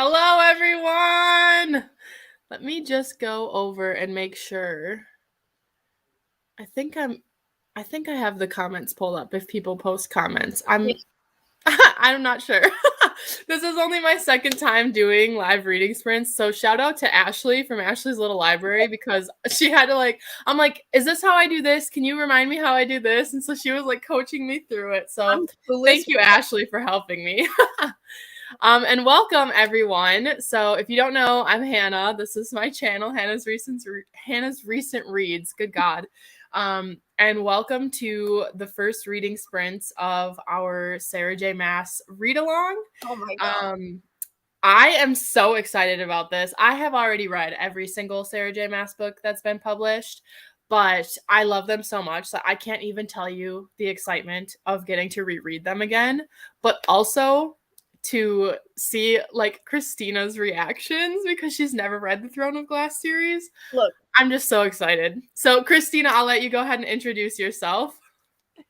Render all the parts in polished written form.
Hello, everyone. Let me just go over and make sure. I think I have the comments pulled up if people post comments. I'm not sure. This is only my second time doing live reading sprints. So shout out to Ashley from Ashley's Little Library because she had to I'm like, is this how I do this? Can you remind me how I do this? And so she was like coaching me through it. So thank you, Ashley, for helping me. And welcome everyone. So if you don't know, I'm Hannah. This is my channel, Hannah's Recent Reads. Good God. And welcome to the first reading sprints of our Sarah J. Maas Read-along. Oh my God. I am so excited about this. I have already read every single Sarah J. Maas book that's been published, but I love them so much that I can't even tell you the excitement of getting to reread them again, but also to see like Christina's reactions because she's never read the Throne of Glass series. Look, I'm just so excited. So Christina, I'll let you go ahead and introduce yourself.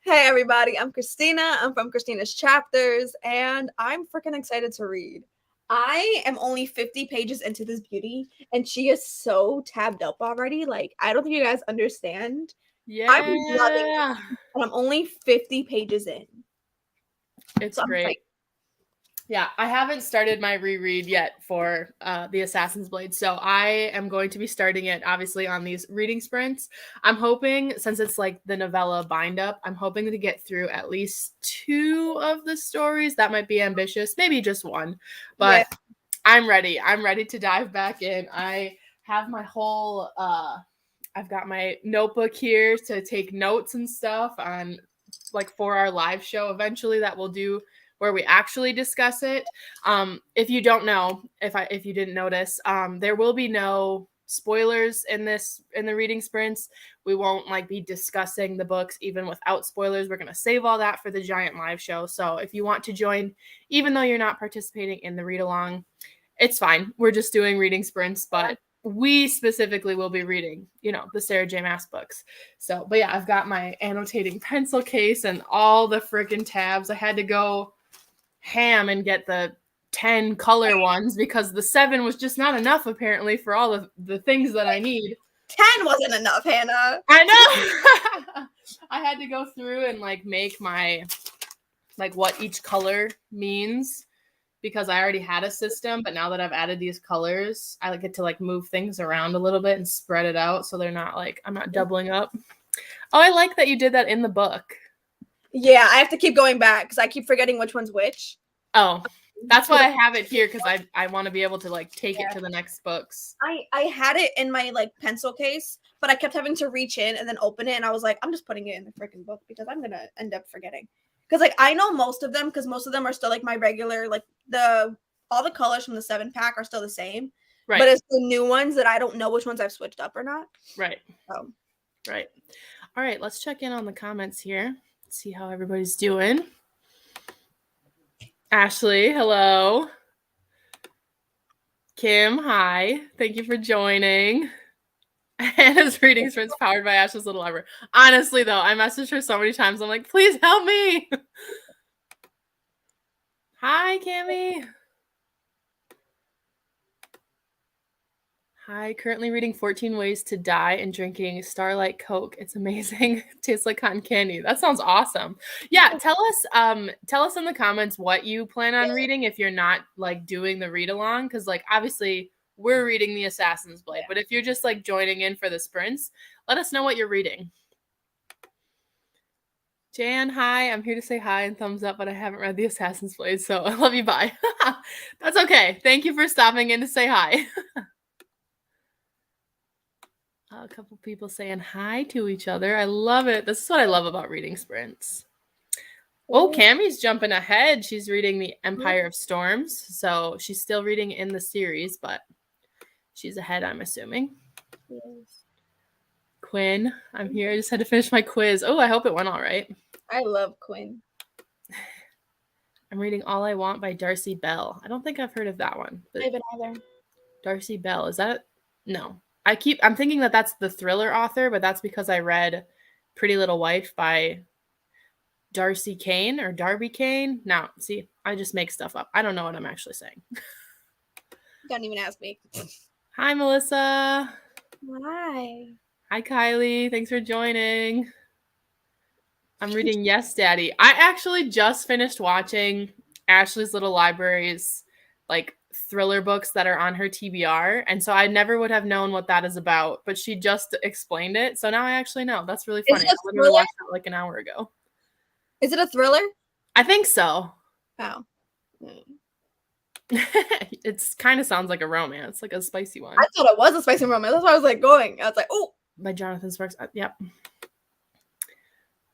hey everybody, I'm Christina. I'm from Christina's Chapters, and I'm freaking excited to read. I am only 50 pages into this beauty, and she is so tabbed up already. Like, I don't think you guys understand. Yeah. I'm loving it, and I'm only 50 pages in. It's so great. Yeah, I haven't started my reread yet for the Assassin's Blade, so I am going to be starting it, obviously, on these reading sprints. I'm hoping, since it's like the novella bind-up, I'm hoping to get through at least 2 of the stories. That might be ambitious, maybe just 1, but yeah. I'm ready. I'm ready to dive back in. I have my whole, I've got my notebook here to take notes and stuff on, like, for our live show eventually that we'll do where we actually discuss it. If you don't know, if you didn't notice, there will be no spoilers in the reading sprints. We won't be discussing the books even without spoilers. We're gonna save all that for the giant live show. So if you want to join, even though you're not participating in the read along, it's fine. We're just doing reading sprints, but we specifically will be reading, the Sarah J. Maas books. So, but yeah, I've got my annotating pencil case and all the freaking tabs. I had to go ham and get the 10 color ones because the 7 was just not enough apparently for all of the things that I need. 10 wasn't enough, Hannah. I know. I had to go through and make my what each color means because I already had a system, but now that I've added these colors, I get to move things around a little bit and spread it out so they're not I'm not doubling up. Oh, I like that you did that in the book. Yeah, I have to keep going back because I keep forgetting which one's which. Oh, that's why I have it here because I want to be able to take it to the next books. I had it in my pencil case, but I kept having to reach in and then open it, and I was like, I'm just putting it in the freaking book because I'm gonna end up forgetting. Because I know most of them because most of them are still my regular all the colors from the 7-pack are still the same. Right. But it's the new ones that I don't know which ones I've switched up or not. Right. Right. All right, let's check in on the comments here. See how everybody's doing. Ashley, hello. Kim, hi. Thank you for joining. Hannah's reading sprints powered by Ashley's Little Library. Honestly, though, I messaged her so many times. I'm like, please help me. Hi, Cammie. Hi, currently reading 14 Ways to Die and drinking Starlight Coke. It's amazing. Tastes like cotton candy. That sounds awesome. Yeah, tell us in the comments what you plan on reading if you're not doing the read along, because obviously we're reading the Assassin's Blade, but if you're just joining in for the sprints, let us know what you're reading. Jan, hi. I'm here to say hi and thumbs up, but I haven't read the Assassin's Blade, so I love you. Bye. That's okay. Thank you for stopping in to say hi. A couple people saying hi to each other. I love it. This is what I love about reading sprints. Oh, Cammie's jumping ahead. She's reading the Empire of Storms. So she's still reading in the series, but she's ahead, I'm assuming. Yes. Quinn, I'm here. I just had to finish my quiz. Oh, I hope it went all right. I love Quinn. I'm reading All I Want by Darcy Bell. I don't think I've heard of that one. I haven't either. Darcy Bell, is that? No. I'm thinking that that's the thriller author, but that's because I read Pretty Little Wife by Darcy Kane or Darby Kane. No, see, I just make stuff up. I don't know what I'm actually saying. Don't even ask me. Hi, Melissa. Hi. Hi, Kylie. Thanks for joining. I'm reading Yes, Daddy. I actually just finished watching Ashley's Little Library's like thriller books that are on her TBR, and so I never would have known what that is about, but she just explained it, so now I actually know. That's really funny. Is it I a literally thriller? watched that like an hour ago. Is it a thriller? I think so. Oh. It's kind of sounds like a romance, like a spicy one. I thought it was a spicy romance. That's why I was like going. I was like, oh. By Jonathan Sparks. Yep.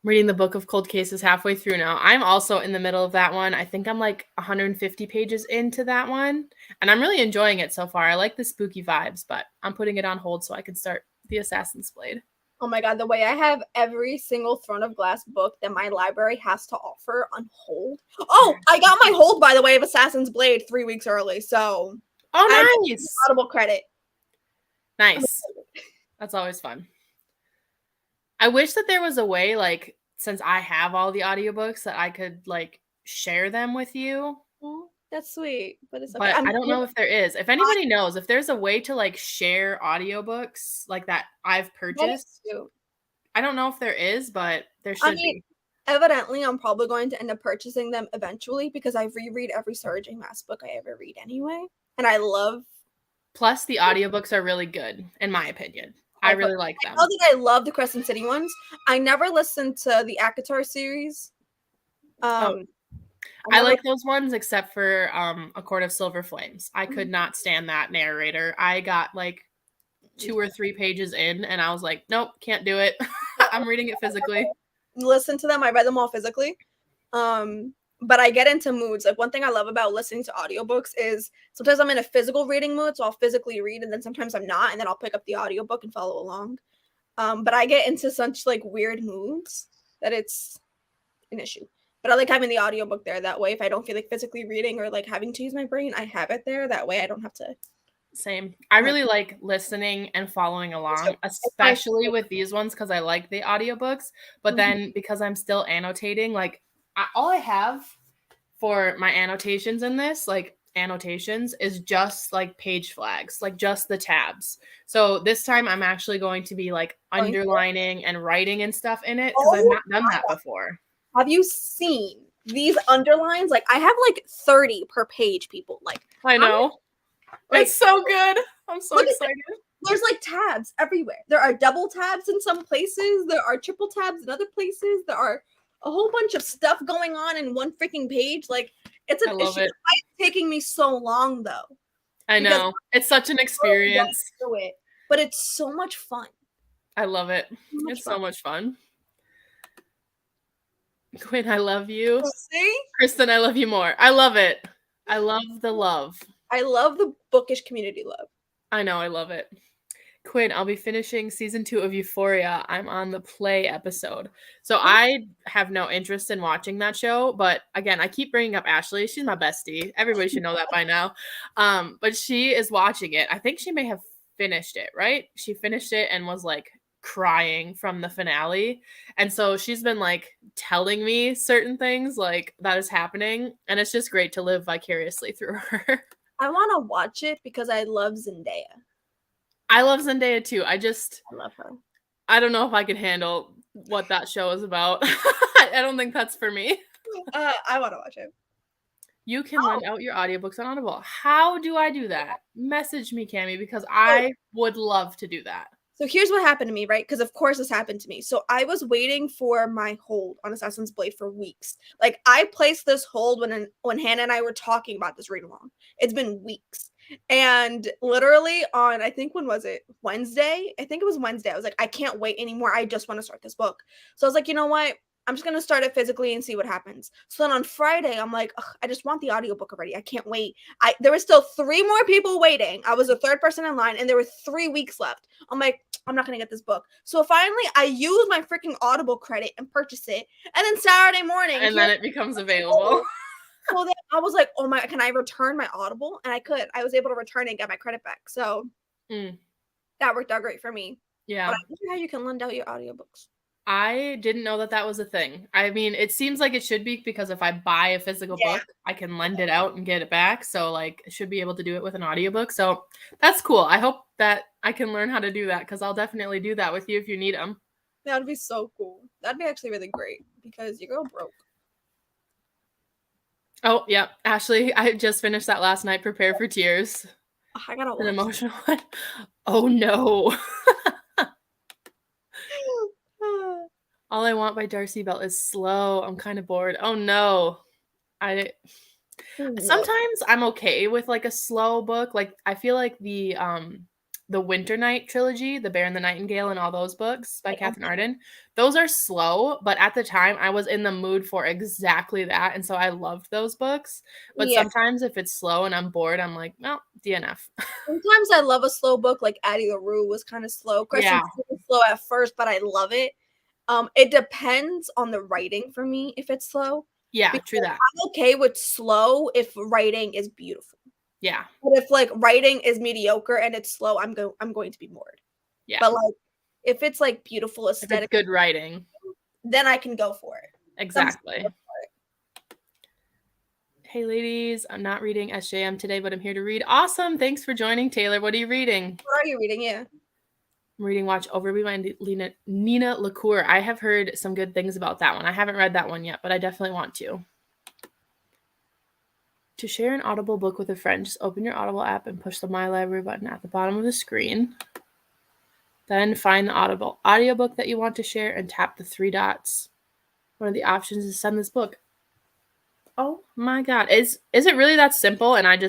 I'm reading the Book of Cold Cases halfway through now. I'm also in the middle of that one. I think I'm like 150 pages into that one, and I'm really enjoying it so far. I like the spooky vibes, but I'm putting it on hold so I can start The Assassin's Blade. Oh my god, the way I have every single Throne of Glass book that my library has to offer on hold. Oh, I got my hold, by the way, of Assassin's Blade 3 weeks early, so. Oh, nice. Audible credit. Nice. That's always fun. I wish that there was a way, like, since I have all the audiobooks, that I could, like, share them with you. Oh, that's sweet, but it's okay. But I don't know if there is. If anybody knows, if there's a way to, like, share audiobooks like that I've purchased, I don't know if there is, but there should be. Evidently, I'm probably going to end up purchasing them eventually because I reread every Sarah J. Maas book I ever read anyway, and I love. Plus, the audiobooks are really good, in my opinion. I really like them. I know that I love the Crescent City ones. I never listened to the ACOTAR series. I like those ones except for A Court of Silver Flames. I could not stand that narrator. I got like 2 or 3 pages in and I was like, nope, can't do it. I'm reading it physically. Listen to them. I read them all physically. But I get into moods. Like one thing I love about listening to audiobooks is sometimes I'm in a physical reading mood, so I'll physically read, and then sometimes I'm not, and then I'll pick up the audiobook and follow along. But I get into such like weird moods that it's an issue. But I like having the audiobook there. That way, if I don't feel like physically reading or like having to use my brain, I have it there. That way I don't have to. Same. I really like listening and following along, especially with these ones because I like the audiobooks. But then because I'm still annotating, like all I have for my annotations in this, like annotations, is just like page flags, like just the tabs. So this time I'm actually going to be like underlining and writing and stuff in it because I've not done that before. Have you seen these underlines? Like I have like 30 per page, people. Like I know. It's so good. I'm so excited. There's like tabs everywhere. There are double tabs in some places. There are triple tabs in other places. There are a whole bunch of stuff going on in one freaking page. Like it's an issue. It's taking me so long though. I know. It's such an experience. But it's so much fun. I love it. It's so much fun. Quinn, I love you. See? Kristen, I love you more. I love it. I love the love. I love the bookish community love. I know. I love it. Quinn, I'll be finishing season 2 of Euphoria. I'm on the play episode. So I have no interest in watching that show. But again, I keep bringing up Ashley. She's my bestie. Everybody should know that by now. But she is watching it. I think she may have finished it, right? She finished it and was like crying from the finale. And so she's been like telling me certain things like that is happening. And it's just great to live vicariously through her. I want to watch it because I love Zendaya. I love Zendaya too. I love her. I don't know if I could handle what that show is about. I don't think that's for me. I want to watch it. You can lend out your audiobooks on Audible. How do I do that? Message me, Cammie, because I would love to do that. So here's what happened to me, right? Because of course this happened to me. So I was waiting for my hold on Assassin's Blade for weeks. Like I placed this hold when Hannah and I were talking about this read along. It's been weeks. And literally on, I think when was it? Wednesday? I think it was Wednesday. I was like, I can't wait anymore. I just want to start this book. So I was like, you know what? I'm just going to start it physically and see what happens. So then on Friday, I'm like, I just want the audiobook already. I can't wait. There were still 3 more people waiting. I was the 3rd person in line and there were 3 weeks left. I'm like, I'm not going to get this book. So finally, I used my freaking Audible credit and purchased it. And then Saturday morning. And then it becomes available. So then I was like, oh my, can I return my Audible? And I could. I was able to return it and get my credit back. So that worked out great for me. Yeah. But I wonder how you can lend out your audiobooks. I didn't know that that was a thing. I mean, it seems like it should be because if I buy a physical book, I can lend it out and get it back. So, like, I should be able to do it with an audiobook. So, that's cool. I hope that I can learn how to do that because I'll definitely do that with you if you need them. That would be so cool. That'd be actually really great because your girl broke. Oh, yeah. Ashley, I just finished that last night. Prepare for tears. I gotta An watch emotional one. Oh, no. All I Want by Darcy Bell is slow. I'm kind of bored. Oh, no. Sometimes I'm okay with like a slow book. Like I feel like the Winter Night trilogy, The Bear and the Nightingale and all those books by Catherine Arden, those are slow, but at the time I was in the mood for exactly that, and so I loved those books. But sometimes if it's slow and I'm bored, I'm like, well, DNF. Sometimes I love a slow book, like Addie LaRue was kind of slow. Christian was slow at first, but I love it. It depends on the writing for me if it's slow. Yeah, true that. I'm okay with slow if writing is beautiful. Yeah. But if like writing is mediocre and it's slow, I'm going to be bored. Yeah. But like if it's like beautiful aesthetic, if it's good writing, then I can go for it. Exactly. Hey ladies, I'm not reading SJM today, but I'm here to read. Awesome. Thanks for joining, Taylor. What are you reading? What are you reading? Yeah. I'm reading Watch Over Me by Nina LaCour. I have heard some good things about that one. I haven't read that one yet, but I definitely want to. To share an Audible book with a friend, just open your Audible app and push the My Library button at the bottom of the screen. Then find the Audible audiobook that you want to share and tap the 3 dots. One of the options is send this book. Oh my god. Is it really that simple? And I mean,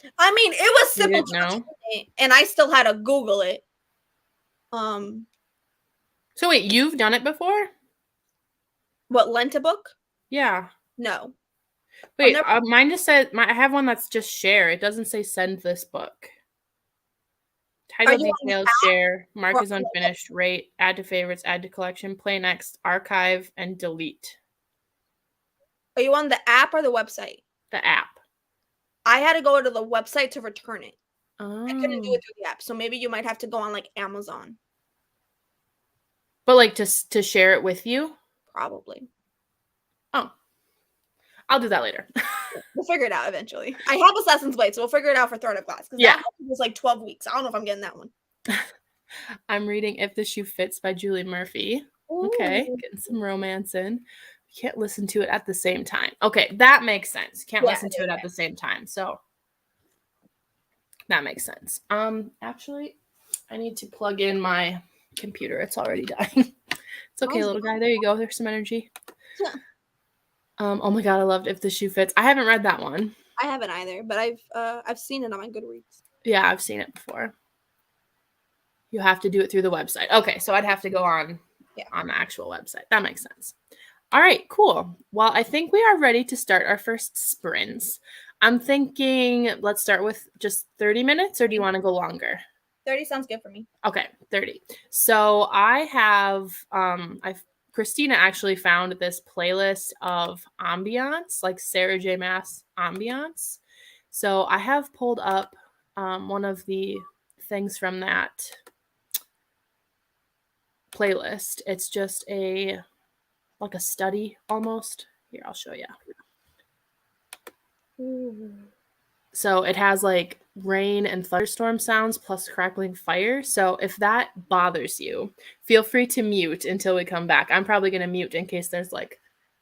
it was simple to and I still had to Google it. So wait, you've done it before? What, lent a book? Yeah. No. Wait, mine just said I have one that's just share. It doesn't say send this book. Title details, share, mark as unfinished, rate, add to favorites, add to collection, play next, archive, and delete. Are you on the app or the website? The app. I had to go to the website to return it. Oh. I couldn't do it through the app, so maybe you might have to go on like Amazon. But like to share it with you? Probably. Oh. I'll do that later. We'll figure it out eventually. I have Assassin's Blade, so we'll figure it out for Throne of Glass. Because that was like 12 weeks. I don't know if I'm getting that one. I'm reading If the Shoe Fits by Julie Murphy. Ooh. Okay, getting some romance in. You can't listen to it at the same time. Okay, that makes sense. You can't listen to it at the same time. So that makes sense. Actually, I need to plug in my computer. It's already dying. It's okay, little guy. There you go. There's some energy. Yeah. Oh my god, I loved If the Shoe Fits. I haven't read that one. I haven't either, but I've seen it on my Goodreads. Yeah, I've seen it before. You have to do it through the website. Okay, so I'd have to go on the actual website. That makes sense. All right, cool. Well, I think we are ready to start our first sprints. I'm thinking let's start with just 30 minutes, or do you want to go longer? 30 sounds good for me. Okay, 30. So I have Christina actually found this playlist of ambiance, like Sarah J. Maas ambiance. So I have pulled up one of the things from that playlist. It's just like a study almost. Here, I'll show you. Ooh. So it has like rain and thunderstorm sounds plus crackling fire. So if that bothers you, feel free to mute until we come back. I'm probably going to mute in case there's like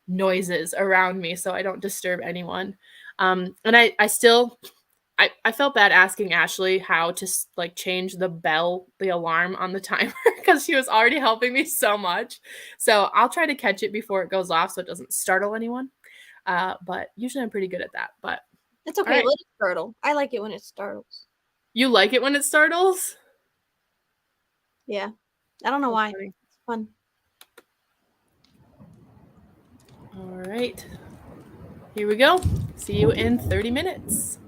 noises around me so I don't disturb anyone. And I felt bad asking Ashley how to like change the alarm on the timer because she was already helping me so much. So I'll try to catch it before it goes off so it doesn't startle anyone. But usually I'm pretty good at that. But it's okay. Right. Let it startle. I like it when it startles. You like it when it startles? Yeah. I don't know why. It's fun. All right. Here we go. See you in 30 minutes.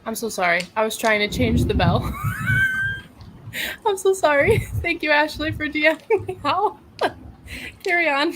I'm so sorry. I was trying to change the bell. I'm so sorry. Thank you, Ashley, for DMing me. How? Carry on.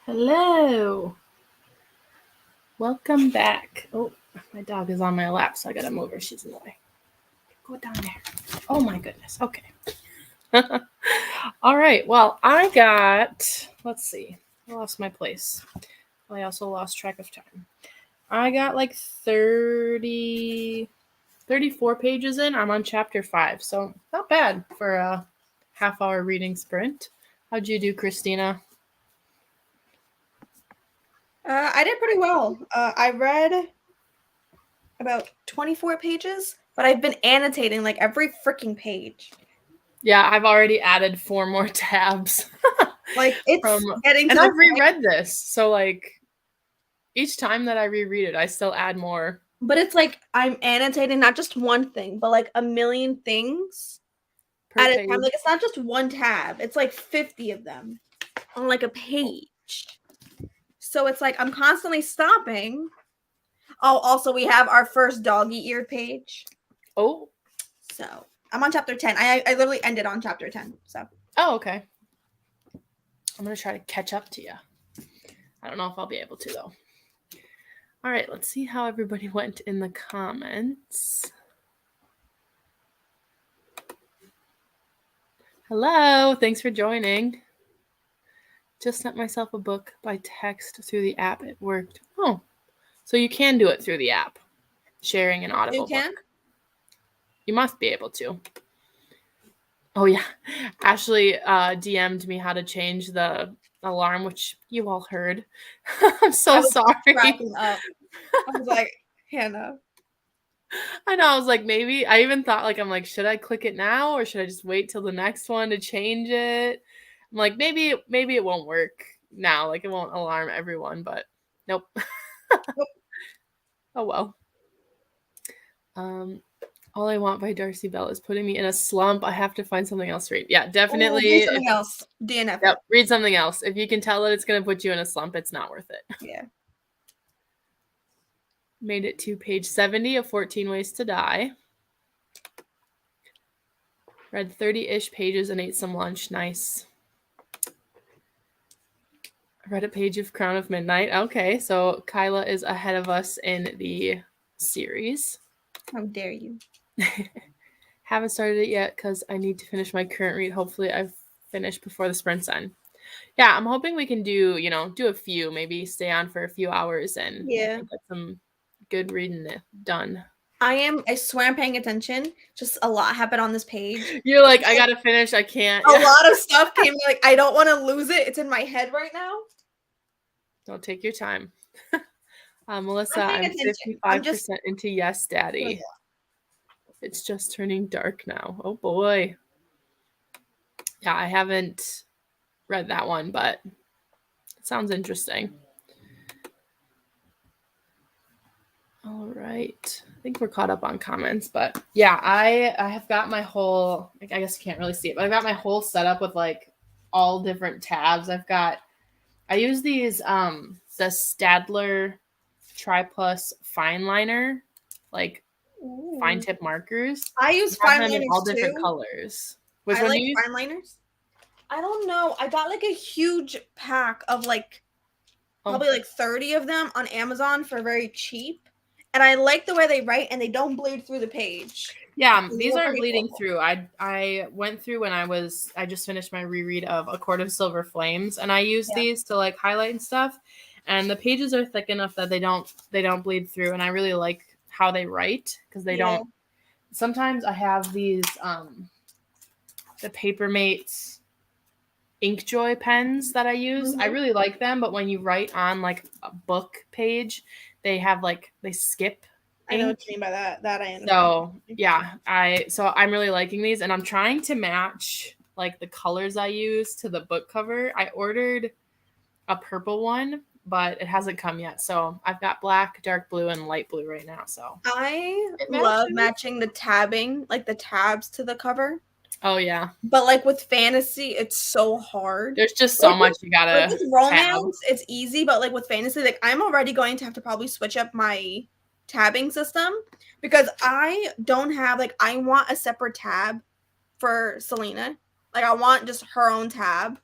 Hello. Welcome back. Oh, my dog is on my lap, so I gotta move her. She's in the way. Go down there. Oh my goodness. Okay. All right. Well, I got, let's see. I lost my place. I also lost track of time. I got like 34 pages in. I'm on chapter 5, so not bad for a half-hour reading sprint. How'd you do, Christina? I did pretty well. I read about 24 pages, but I've been annotating like every freaking page. Yeah, I've already added 4 more tabs. Like it's getting to and the I've reread this, so like each time that I reread it, I still add more. But it's like I'm annotating not just one thing, but like a million things Per at a page. time. Like it's not just one tab; it's like 50 of them on like a page. So it's like I'm constantly stopping. Oh, also we have our first doggy-eared page. Oh. So I'm on chapter 10. I literally ended on chapter 10. So. Oh, okay. I'm gonna try to catch up to you. I don't know if I'll be able to though. All right, let's see how everybody went in the comments. Hello, thanks for joining. Just sent myself a book by text through the app. It worked. Oh, so you can do it through the app, sharing an Audible book. You must be able to. Oh, yeah. Ashley DM'd me how to change the alarm, which you all heard. I'm so sorry. Cracking up. I was like, Hannah. I know. I was like, maybe. I even thought, like, I'm like, should I click it now or should I just wait till the next one to change it? I'm like, maybe it won't work now. Like, it won't alarm everyone, but nope. Oh, well. All I Want by Darcy Bell is putting me in a slump. I have to find something else to read. Yeah, definitely. Read something else. DNF. Yep, read something else. If you can tell that it's going to put you in a slump, it's not worth it. Yeah. Made it to page 70 of 14 Ways to Die. Read 30-ish pages and ate some lunch. Nice. Read a page of Crown of Midnight. Okay, so Kyla is ahead of us in the series. How dare you? Haven't started it yet because I need to finish my current read. Hopefully I've finished before the sprint's end. Yeah, I'm hoping we can do a few, maybe stay on for a few hours and get some good reading done. I swear I'm paying attention. Just a lot happened on this page. You're like, I gotta finish. I can't. A lot of stuff came. Like, I don't want to lose it. It's in my head right now. Don't take your time. Melissa, I'm 55% into Yes, Daddy. Oh, yeah. It's just turning dark now. Oh boy. Yeah, I haven't read that one, but it sounds interesting. All right. I think we're caught up on comments, but yeah, I have got my whole, I guess you can't really see it, but I've got my whole setup with like all different tabs. I use these, the Staedtler Tri-Plus fine liner, like fine tip markers. I use fine liners in all different colors. Which one do you use? Fine liners. I don't know. I got like a huge pack of like probably like 30 of them on Amazon for very cheap. And I like the way they write and they don't bleed through the page. Yeah, these aren't bleeding through. I went through when I just finished my reread of A Court of Silver Flames, and I used these to like highlight and stuff. And the pages are thick enough that they don't bleed through, and I really like how they write because they don't. Sometimes I have these the Papermates Inkjoy pens that I use. Mm-hmm. I really like them, but when you write on like a book page, they have like they skip. I know what you mean by that. That I understand. So yeah, I'm really liking these, and I'm trying to match like the colors I use to the book cover. I ordered a purple one, but it hasn't come yet. So I've got black, dark blue, and light blue right now. So I love matching the tabbing, like the tabs to the cover. Oh yeah. But like with fantasy, it's so hard. There's just so much you gotta. With romance, it's easy, but like with fantasy, like I'm already going to have to probably switch up my tabbing system because I don't have I want a separate tab for Selena. Like I want just her own tab.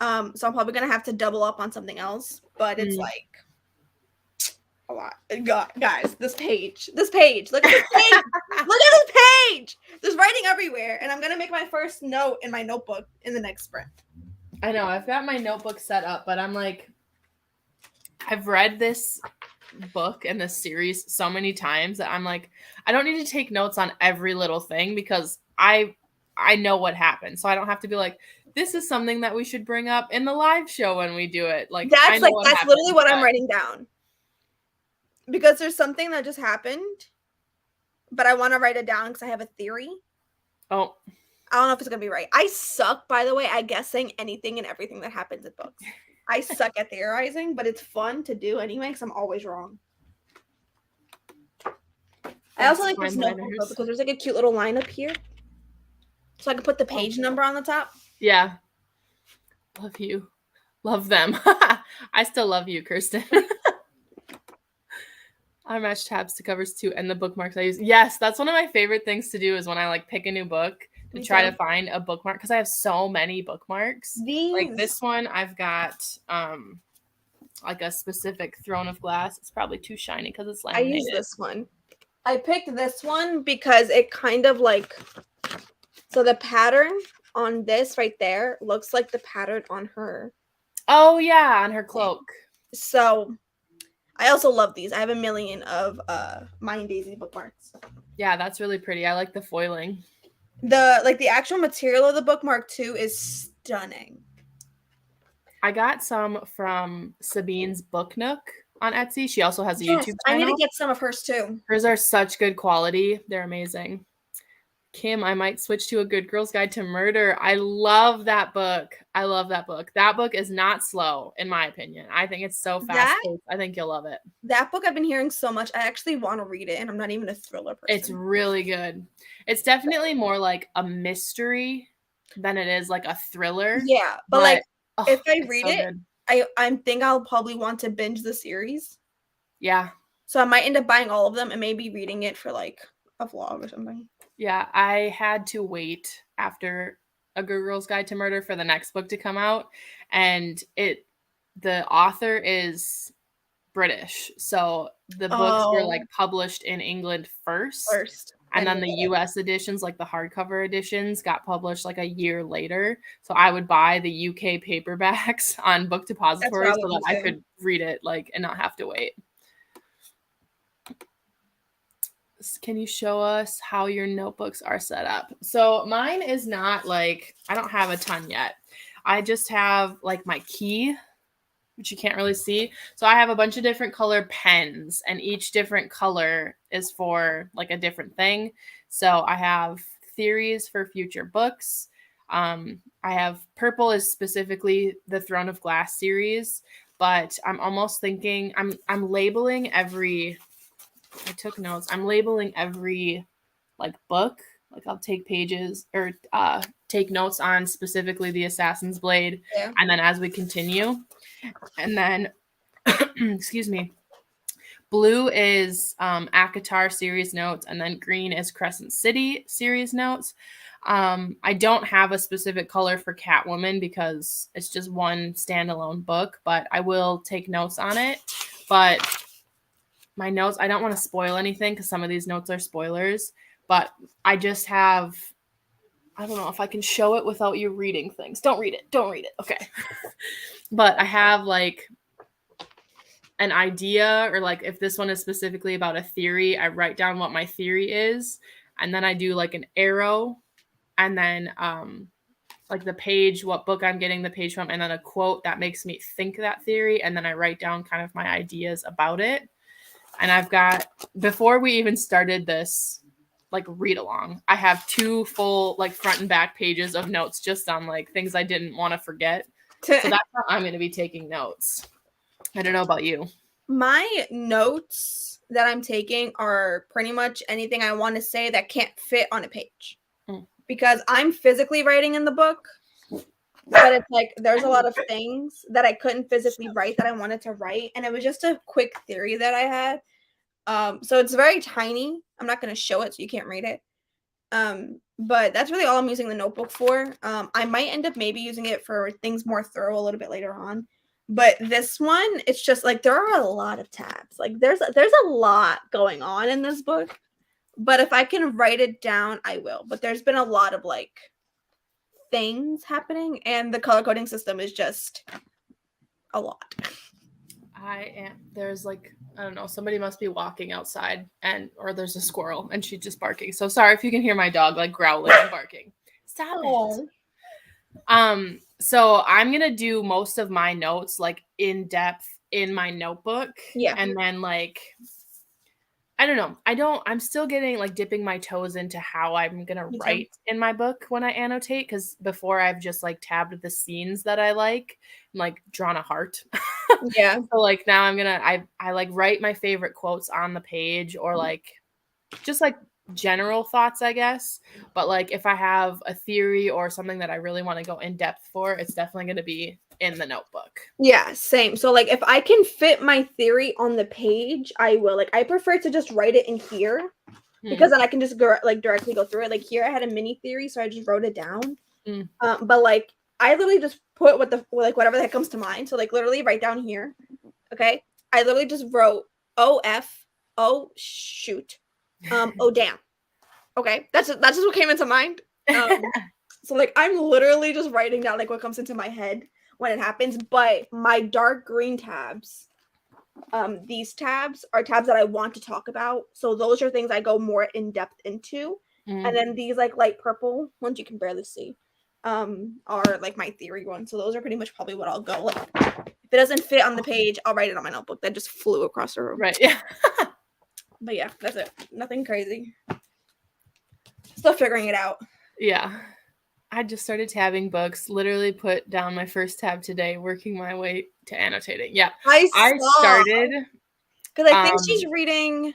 So I'm probably gonna have to double up on something else. But it's like a lot. God, guys, this page. Look at this page. Look at this page. There's writing everywhere, and I'm gonna make my first note in my notebook in the next sprint. I know. I've got my notebook set up, but I'm like, I've read this book and this series so many times that I'm like, I don't need to take notes on every little thing because I know what happened, so I don't have to be like, this is something that we should bring up in the live show when we do it. Like that's literally what I'm writing down. Because there's something that just happened, but I want to write it down because I have a theory. Oh. I don't know if it's going to be right. I suck, by the way, at guessing anything and everything that happens in books. I suck at theorizing, but it's fun to do anyway because I'm always wrong. I also like this notebook because there's like a cute little line up here. So I can put the page number on the top. Yeah. Love you. Love them. I still love you, Kirsten. I match tabs to covers too, and the bookmarks I use. Yes, that's one of my favorite things to do is when I like pick a new book to try to find a bookmark because I have so many bookmarks. Like this one, I've got like a specific Throne of Glass. It's probably too shiny because it's laminated. I use this one. I picked this one because it kind of like so the pattern on this right there looks like the pattern on her. Oh yeah, on her cloak. So I also love these. I have a million of Mine Daisy bookmarks. Yeah, that's really pretty. I like the foiling. The actual material of the bookmark too is stunning. I got some from Sabine's Book Nook on Etsy. She also has a Yes, YouTube I need to channel. get some of hers too. Hers are such good quality. They're amazing. Kim, I might switch to A Good Girl's Guide to Murder. I love that book. I love that book. That book is not slow, in my opinion. I think it's so fast-paced. I think you'll love it. That book I've been hearing so much. I actually want to read it, and I'm not even a thriller person. It's really good. It's definitely more like a mystery than it is like a thriller. Yeah, but like if I it's read so it, good. I think I'll probably want to binge the series. Yeah. So I might end up buying all of them and maybe reading it for like a vlog or something. Yeah, I had to wait after A Good Girl's Guide to Murder for the next book to come out, and the author is British, so the books were like published in England first, and then the US editions, like the hardcover editions, got published like a year later. So I would buy the UK paperbacks on Book Depository so that I could read it like and not have to wait. Can you show us how your notebooks are set up? So mine is not like, I don't have a ton yet. I just have like my key, which you can't really see. So I have a bunch of different color pens, and each different color is for like a different thing. So I have theories for future books. I have purple is specifically the Throne of Glass series, but I'm almost thinking I'm labeling every. I took notes. I'm labeling every like book. Like I'll take pages or take notes on specifically the Assassin's Blade, and then as we continue. And then, excuse me, blue is ACOTAR series notes, and then green is Crescent City series notes. I don't have a specific color for Catwoman because it's just one standalone book, but I will take notes on it. But my notes, I don't want to spoil anything because some of these notes are spoilers, but I just have, I don't know if I can show it without you reading things. Don't read it. Don't read it. Okay. But I have like an idea, or like if this one is specifically about a theory, I write down what my theory is, and then I do like an arrow, and then like the page, what book I'm getting the page from, and then a quote that makes me think that theory, and then I write down kind of my ideas about it. And I've got, before we even started this like read along, I have 2 full like front and back pages of notes just on like things I didn't want to forget. So that's how I'm going to be taking notes. I don't know about you. My notes that I'm taking are pretty much anything I want to say that can't fit on a page. Because I'm physically writing in the book, but it's like there's a lot of things that I couldn't physically write that I wanted to write, and it was just a quick theory that I had. So it's very tiny. I'm not going to show it so you can't read it. But that's really all I'm using the notebook for. I might end up maybe using it for things more thorough a little bit later on. But this one, it's just like there are a lot of tabs. Like there's a lot going on in this book. But if I can write it down, I will. But there's been a lot of like things happening, and the color coding system is just a lot. There's like, I don't know, somebody must be walking outside, or there's a squirrel and she's just barking. So sorry if you can hear my dog like growling and barking. Stop it. So I'm going to do most of my notes like in depth in my notebook. Yeah. And then like, I don't know. I'm still getting like dipping my toes into how I'm going to write in my book when I annotate. Cause before I've just like tabbed the scenes that I like and like drawn a heart. Yeah. So like now I like write my favorite quotes on the page, or like just like general thoughts, I guess. But like if I have a theory or something that I really want to go in depth for, it's definitely going to be in the notebook. Yeah, same. So like if I can fit my theory on the page, I will. Like I prefer to just write it in here because then I can just go like directly go through it. Like here I had a mini theory, so I just wrote it down. But like I literally just put whatever that comes to mind. So like literally write down here. Okay. I literally just wrote oh shoot. Oh damn. Okay. That's just what came into mind. So like I'm literally just writing down like what comes into my head. when it happens. But my dark green tabs, these tabs are tabs that I want to talk about. So those are things I go more in depth into. And then these like light purple ones you can barely see are like my theory ones. So those are pretty much probably what I'll go. Like if it doesn't fit on the page, I'll write it on my notebook. That just flew across the room. Right. Yeah. But yeah, that's it. Nothing crazy. Still figuring it out. Yeah. I just started tabbing books, literally put down my first tab today, working my way to annotating. Yeah. I started. Because I think she's reading,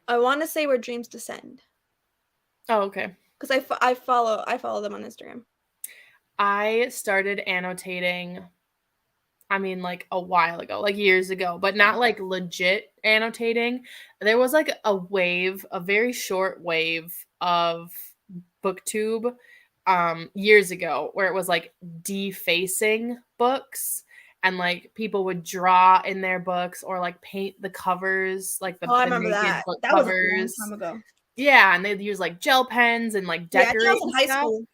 I want to say Where Dreams Descend. Oh, okay. Because I follow them on Instagram. I started annotating, I mean, like a while ago, like years ago, but not like legit annotating. There was like a very short wave of booktube years ago where it was like defacing books, and like people would draw in their books or like paint the covers, like the I remember naked that. book That covers. was a long time ago. Yeah, and they'd use like gel pens and like decorate. Yeah, I was in high school.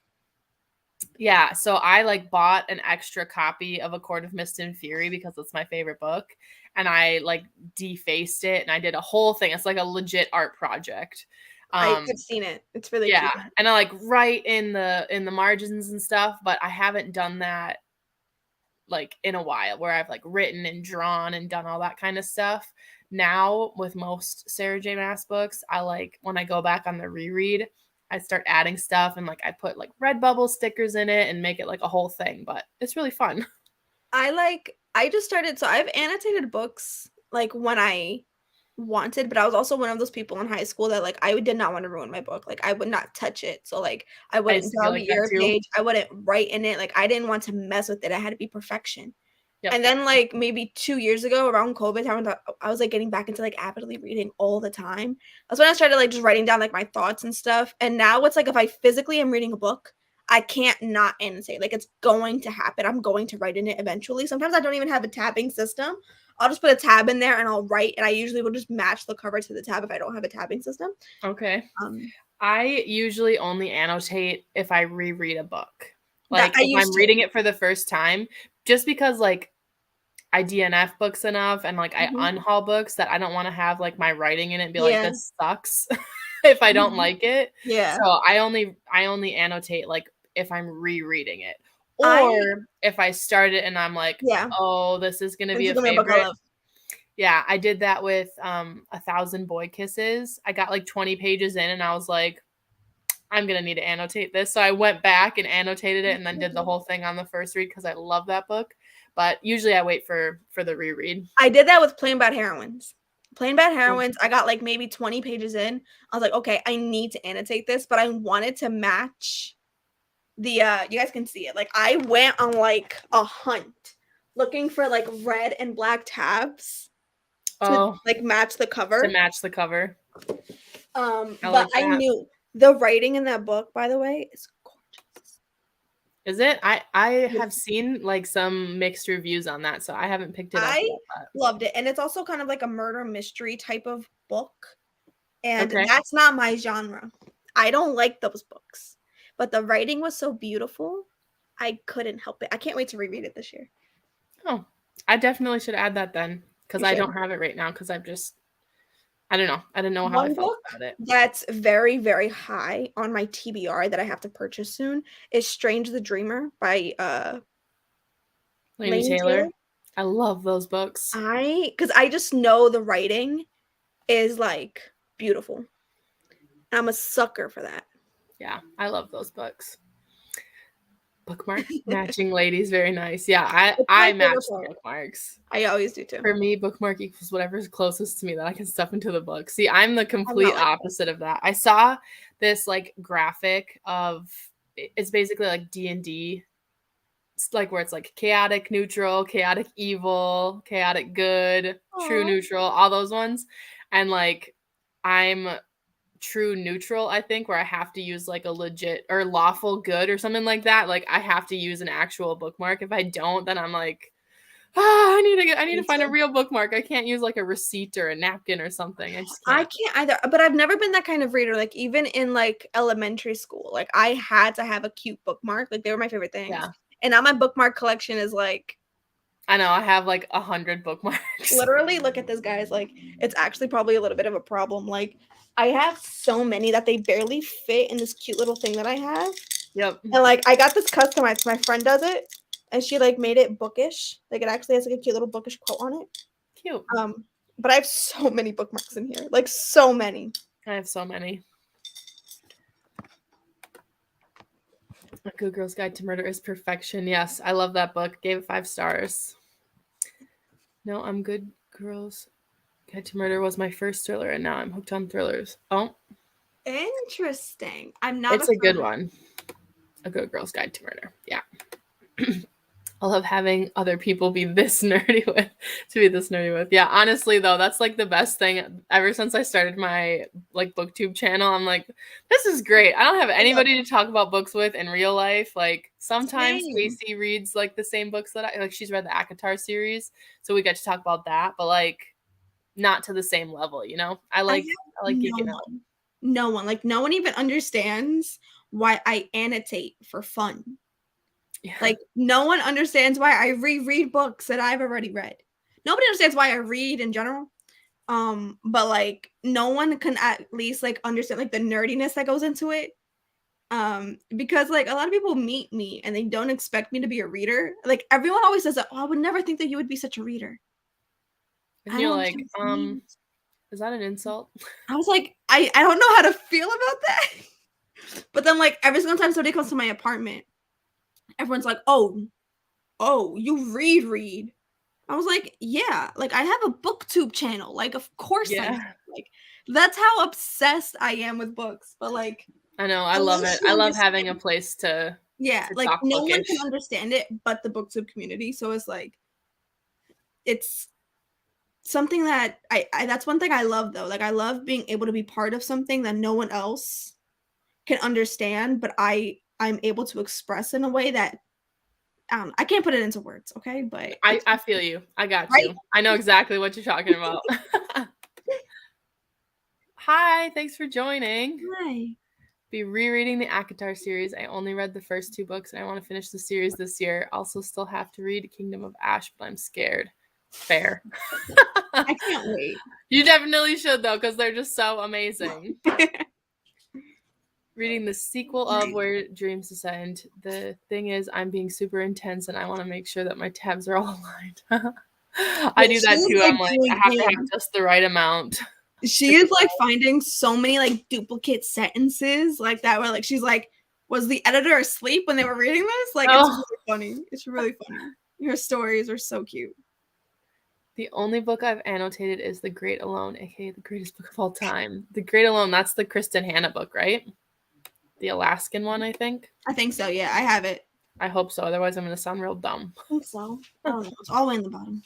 Yeah, so I like bought an extra copy of A Court of Mist and Fury because it's my favorite book, and I like defaced it and I did a whole thing. It's like a legit art project. I've seen it. It's really cute. And I like write in the margins and stuff, but I haven't done that like in a while where I've like written and drawn and done all that kind of stuff. Now with most Sarah J. Maas books, I like when I go back on the reread, I start adding stuff and like I put like Redbubble stickers in it and make it like a whole thing, but it's really fun. I just started, so I've annotated books like when I wanted, but I was also one of those people in high school that like I did not want to ruin my book. Like I would not touch it. So like I wouldn't draw the year page. I wouldn't write in it. Like I didn't want to mess with it. I had to be perfection. Yep. And then like maybe 2 years ago around COVID time, I was like getting back into like avidly reading all the time. That's when I started like just writing down like my thoughts and stuff. And now it's like if I physically am reading a book, I can't not annotate. Like it's going to happen. I'm going to write in it eventually. Sometimes I don't even have a tabbing system. I'll just put a tab in there and I'll write, and I usually will just match the cover to the tab if I don't have a tabbing system. Okay. I usually only annotate if I reread a book. Like if I'm reading it for the first time, just because like I DNF books enough and like I unhaul books that I don't want to have like my writing in it and be like, this sucks if I don't like it. Yeah. So I only annotate like if I'm rereading it. Or if I start it and I'm like, oh, this is going to be a favorite. Yeah, I did that with 1,000 Boy Kisses. I got like 20 pages in and I was like, I'm going to need to annotate this. So I went back and annotated it and then did the whole thing on the first read because I love that book. But usually I wait for the reread. I did that with Plain Bad Heroines. Plain Bad Heroines, I got like maybe 20 pages in. I was like, okay, I need to annotate this, but I wanted to match the you guys can see it. Like I went on like a hunt looking for like red and black tabs to like match the cover. But I knew the writing in that book, by the way, is gorgeous. Is it? I have seen like some mixed reviews on that, so I haven't picked it up. I loved it. And it's also kind of like a murder mystery type of book. And that's not my genre. I don't like those books. But the writing was so beautiful, I couldn't help it. I can't wait to reread it this year. Oh, I definitely should add that then, because I don't have it right now because I don't know. I didn't know how I felt about it. That's very, very high on my TBR that I have to purchase soon is Strange the Dreamer by Laini Taylor. I love those books. Because I just know the writing is like beautiful. I'm a sucker for that. Yeah, I love those books. Bookmark matching ladies, very nice. Yeah, I match bookmarks. I always do too. For me, bookmark equals whatever is closest to me that I can stuff into the book. See, I'm the complete opposite of that. I saw this like graphic of it's basically like D&D. It's like where it's like chaotic neutral, chaotic evil, chaotic good, true neutral, all those ones. And like I'm true neutral, I think, where I have to use like a legit or lawful good or something like that. Like I have to use an actual bookmark. If I don't, then I'm like, I need to find a real bookmark. I can't use like a receipt or a napkin or something. I can't either. But I've never been that kind of reader. Like even in like elementary school, like I had to have a cute bookmark. Like they were my favorite things. Yeah. And now my bookmark collection is like, I know, I have like 100 bookmarks. literally, look at this, guys. Like, it's actually probably a little bit of a problem. Like, I have so many that they barely fit in this cute little thing that I have. Yep. And like, I got this customized. My friend does it, and she like made it bookish. Like, it actually has like a cute little bookish quote on it. Cute. But I have so many bookmarks in here. Like, so many. I have so many. A Good Girl's Guide to Murder is Perfection. Yes, I love that book. Gave it 5 stars. No, I'm Good Girls Guide to Murder was my first thriller, and now I'm hooked on thrillers. Oh, interesting. I'm not. It's a good one. A Good Girl's Guide to Murder. Yeah. I love having other people be this nerdy with. Yeah, honestly though, that's like the best thing ever since I started my like booktube channel. I'm like, this is great. I don't have anybody to talk about books with in real life. Like sometimes Casey reads like the same books that I like. She's read the ACOTAR series, so we get to talk about that, but like not to the same level, you know? I like geeking out. No one even understands why I annotate for fun. Yeah. Like, no one understands why I reread books that I've already read. Nobody understands why I read in general. But like, no one can at least like understand like the nerdiness that goes into it. Because like a lot of people meet me and they don't expect me to be a reader. Like everyone always says that, oh, I would never think that you would be such a reader. And you're like, is that an insult? I was like, I don't know how to feel about that. But then like every single time somebody comes to my apartment, everyone's like, oh, you read. I was like, yeah, like I have a booktube channel. Like, of course I do. Like, that's how obsessed I am with books. But like, I know, I love it. I love having a place to like no one can understand it but the booktube community. So it's like, it's something that I that's one thing I love though. Like I love being able to be part of something that no one else can understand, but I'm able to express in a way that I can't put it into words, okay? But I feel you. I got you. I know exactly what you're talking about. Hi, thanks for joining. Hi. Be rereading the ACOTAR series. I only read the first 2 books, and I want to finish the series this year. Also, still have to read Kingdom of Ash, but I'm scared. Fair. I can't wait. You definitely should, though, because they're just so amazing. Reading the sequel of Where Dreams Descend. The thing is, I'm being super intense, and I want to make sure that my tabs are all aligned. I do that too. I'm like, I have to have just the right amount. She is like finding so many like duplicate sentences like that where like she's like, was the editor asleep when they were reading this? Like it's really funny. It's really funny. Her stories are so cute. The only book I've annotated is The Great Alone, aka the greatest book of all time. The Great Alone, that's the Kristen Hanna book, right? The Alaskan one, I think. I think so, yeah. I have it. I hope so. Otherwise, I'm going to sound real dumb. I think so. I don't know. It's all the way in the bottom.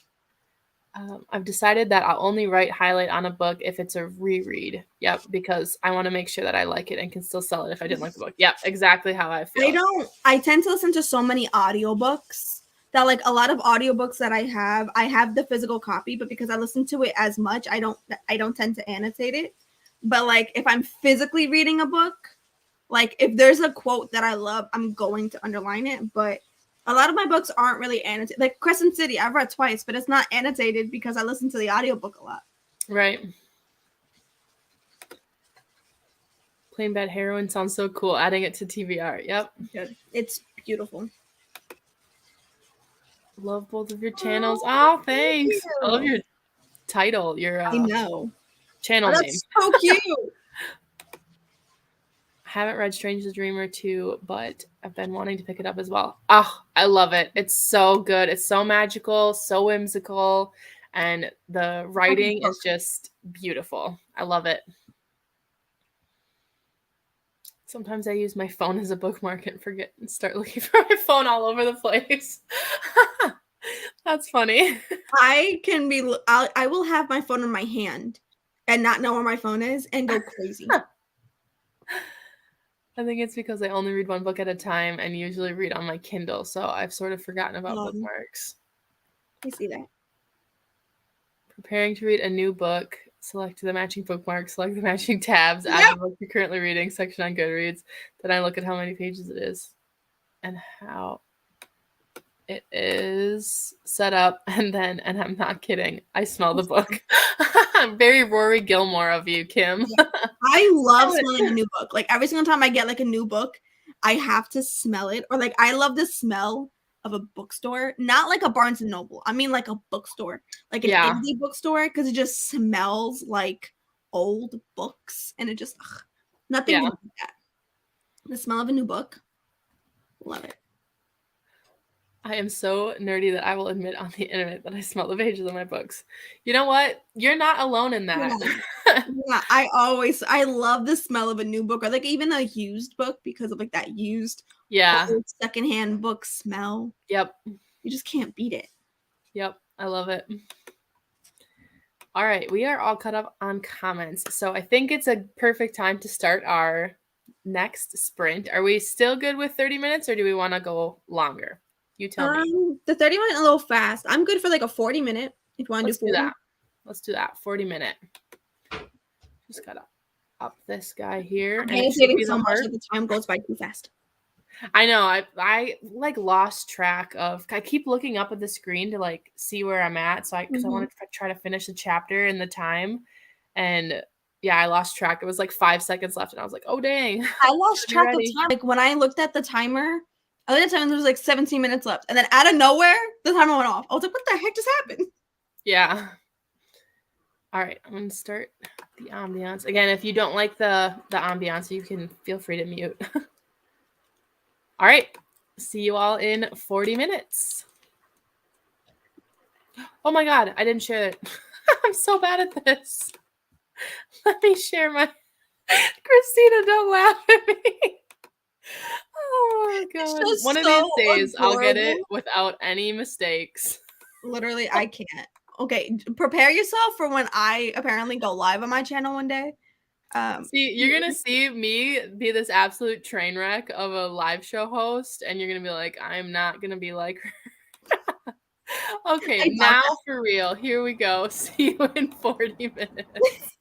I've decided that I'll only highlight on a book if it's a reread. Yep, because I want to make sure that I like it and can still sell it if I didn't like the book. Yep, exactly how I feel. I tend to listen to so many audiobooks that like a lot of audiobooks that I have the physical copy, but because I listen to it as much, I don't tend to annotate it. But like if I'm physically reading a book, like if there's a quote that I love, I'm going to underline it. But a lot of my books aren't really annotated. Like Crescent City, I've read twice, but it's not annotated because I listen to the audiobook a lot. Right. Plain Bad Heroine sounds so cool. Adding it to TBR. Yep. Good. It's beautiful. Love both of your channels. Oh, thanks. I love your title. Your I know. Channel name. That's so cute. I haven't read Strange the Dreamer 2, but I've been wanting to pick it up as well. Oh, I love it. It's so good. It's so magical, so whimsical, and the writing is just beautiful. I love it. Sometimes I use my phone as a bookmark and forget and start looking for my phone all over the place. That's funny. I will have my phone in my hand and not know where my phone is and go crazy. I think it's because I only read one book at a time and usually read on my Kindle, so I've sort of forgotten about bookmarks. I see that. Preparing to read a new book. Select the matching bookmark, select the matching tabs, add the book you're currently reading section on Goodreads. Then I look at how many pages it is and how It is set up, and I'm not kidding, I smell the book. Very Rory Gilmore of you, Kim. Yeah. I love smelling a new book. Like every single time I get like a new book, I have to smell it. Or like I love the smell of a bookstore, not like a Barnes and Noble. I mean like a bookstore, like an indie bookstore, because it just smells like old books, and it just nothing like that. The smell of a new book, love it. I am so nerdy that I will admit on the internet that I smell the pages of my books. You know what? You're not alone in that. Yeah, I love the smell of a new book, or like even a used book, because of like that used secondhand book smell. Yep. You just can't beat it. Yep. I love it. All right. We are all caught up on comments. So I think it's a perfect time to start our next sprint. Are we still good with 30 minutes, or do we want to go longer? You tell me. The 30 minute a little fast. I'm good for like a 40 minute if you want to do 40. That. Let's do that. 40 minute. Just gotta up this guy here. I'm hesitating so much that the time goes by too fast. I know. I like lost track of. I keep looking up at the screen to like see where I'm at. So because I wanted to try to finish the chapter in the time, and yeah, I lost track. It was like 5 seconds left, and I was like, oh dang. I lost track of time. Like when I looked at the timer, I looked at the time and there was like 17 minutes left, and then out of nowhere, the timer went off. I was like, what the heck just happened? Yeah. All right, I'm gonna start the ambiance again. If you don't like the ambiance, you can feel free to mute. All right, see you all in 40 minutes. Oh my god, I didn't share it. I'm so bad at this. Let me share my. Christina, don't laugh at me. Oh my god. One of these days, I'll get it without any mistakes. Literally, I can't. Okay, prepare yourself for when I apparently go live on my channel one day. See, you're gonna see me be this absolute train wreck of a live show host, and you're gonna be like, I'm not gonna be like her. Okay, now for real. Here we go. See you in 40 minutes.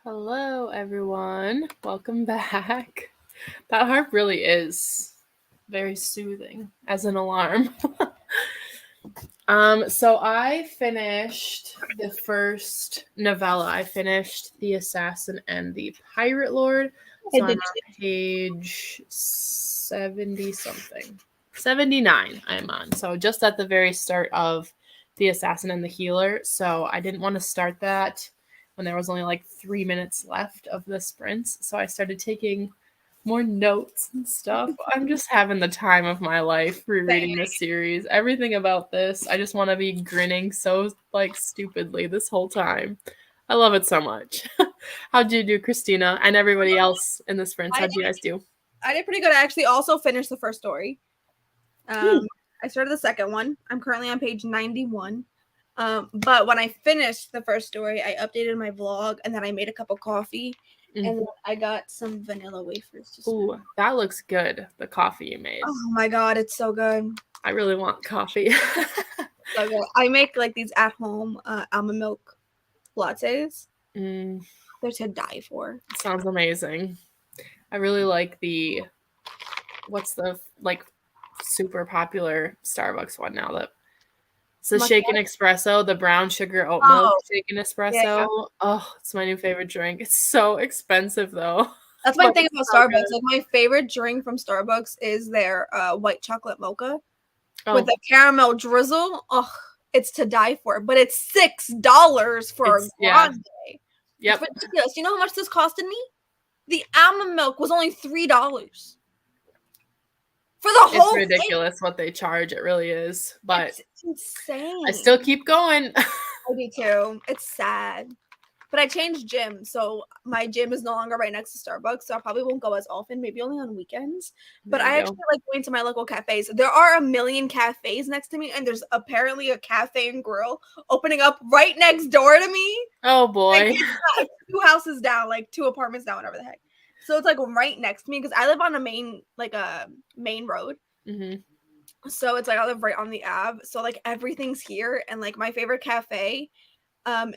Hello, everyone. Welcome back. That harp really is very soothing as an alarm. So I finished the first novella. I finished The Assassin and the Pirate Lord. So I'm on page 70 something. 79 I'm on. So just at the very start of The Assassin and the Healer. So I didn't want to start that when there was only like 3 minutes left of the sprints. So I started taking more notes and stuff. I'm just having the time of my life rereading this series. Everything about this, I just want to be grinning so like stupidly this whole time. I love it so much. How'd you do, Christina, and everybody else in the sprints? How'd you guys do? I did pretty good. I actually also finished the first story. I started the second one. I'm currently on page 91. But when I finished the first story, I updated my vlog and then I made a cup of coffee. And then I got some vanilla wafers. Ooh, that looks good. The coffee you made. Oh my god, it's so good. I really want coffee. So good. I make like these at home almond milk lattes. They're to die for. Sounds amazing. I really like what's the like super popular Starbucks one now that it's the shaken espresso, the brown sugar oat milk shaken espresso. Yeah. Oh, it's my new favorite drink. It's so expensive though. That's my thing about Starbucks. Like my favorite drink from Starbucks is their white chocolate mocha with a caramel drizzle. Oh, it's to die for. But it's $6 for a grande. Yep. It's ridiculous. You know how much this costed me? The almond milk was only $3. For the whole thing. It's ridiculous what they charge. It really is. But it's insane. I still keep going. I do too. It's sad. But I changed gym. So my gym is no longer right next to Starbucks. So I probably won't go as often, maybe only on weekends. But I actually like going to my local cafes. There are a million cafes next to me. And there's apparently a cafe and grill opening up right next door to me. Oh boy. Like, 2 houses down, like 2 apartments down, whatever the heck. So it's like right next to me because I live on a main road. So it's like I live right on the Ave. So like everything's here. And like my favorite cafe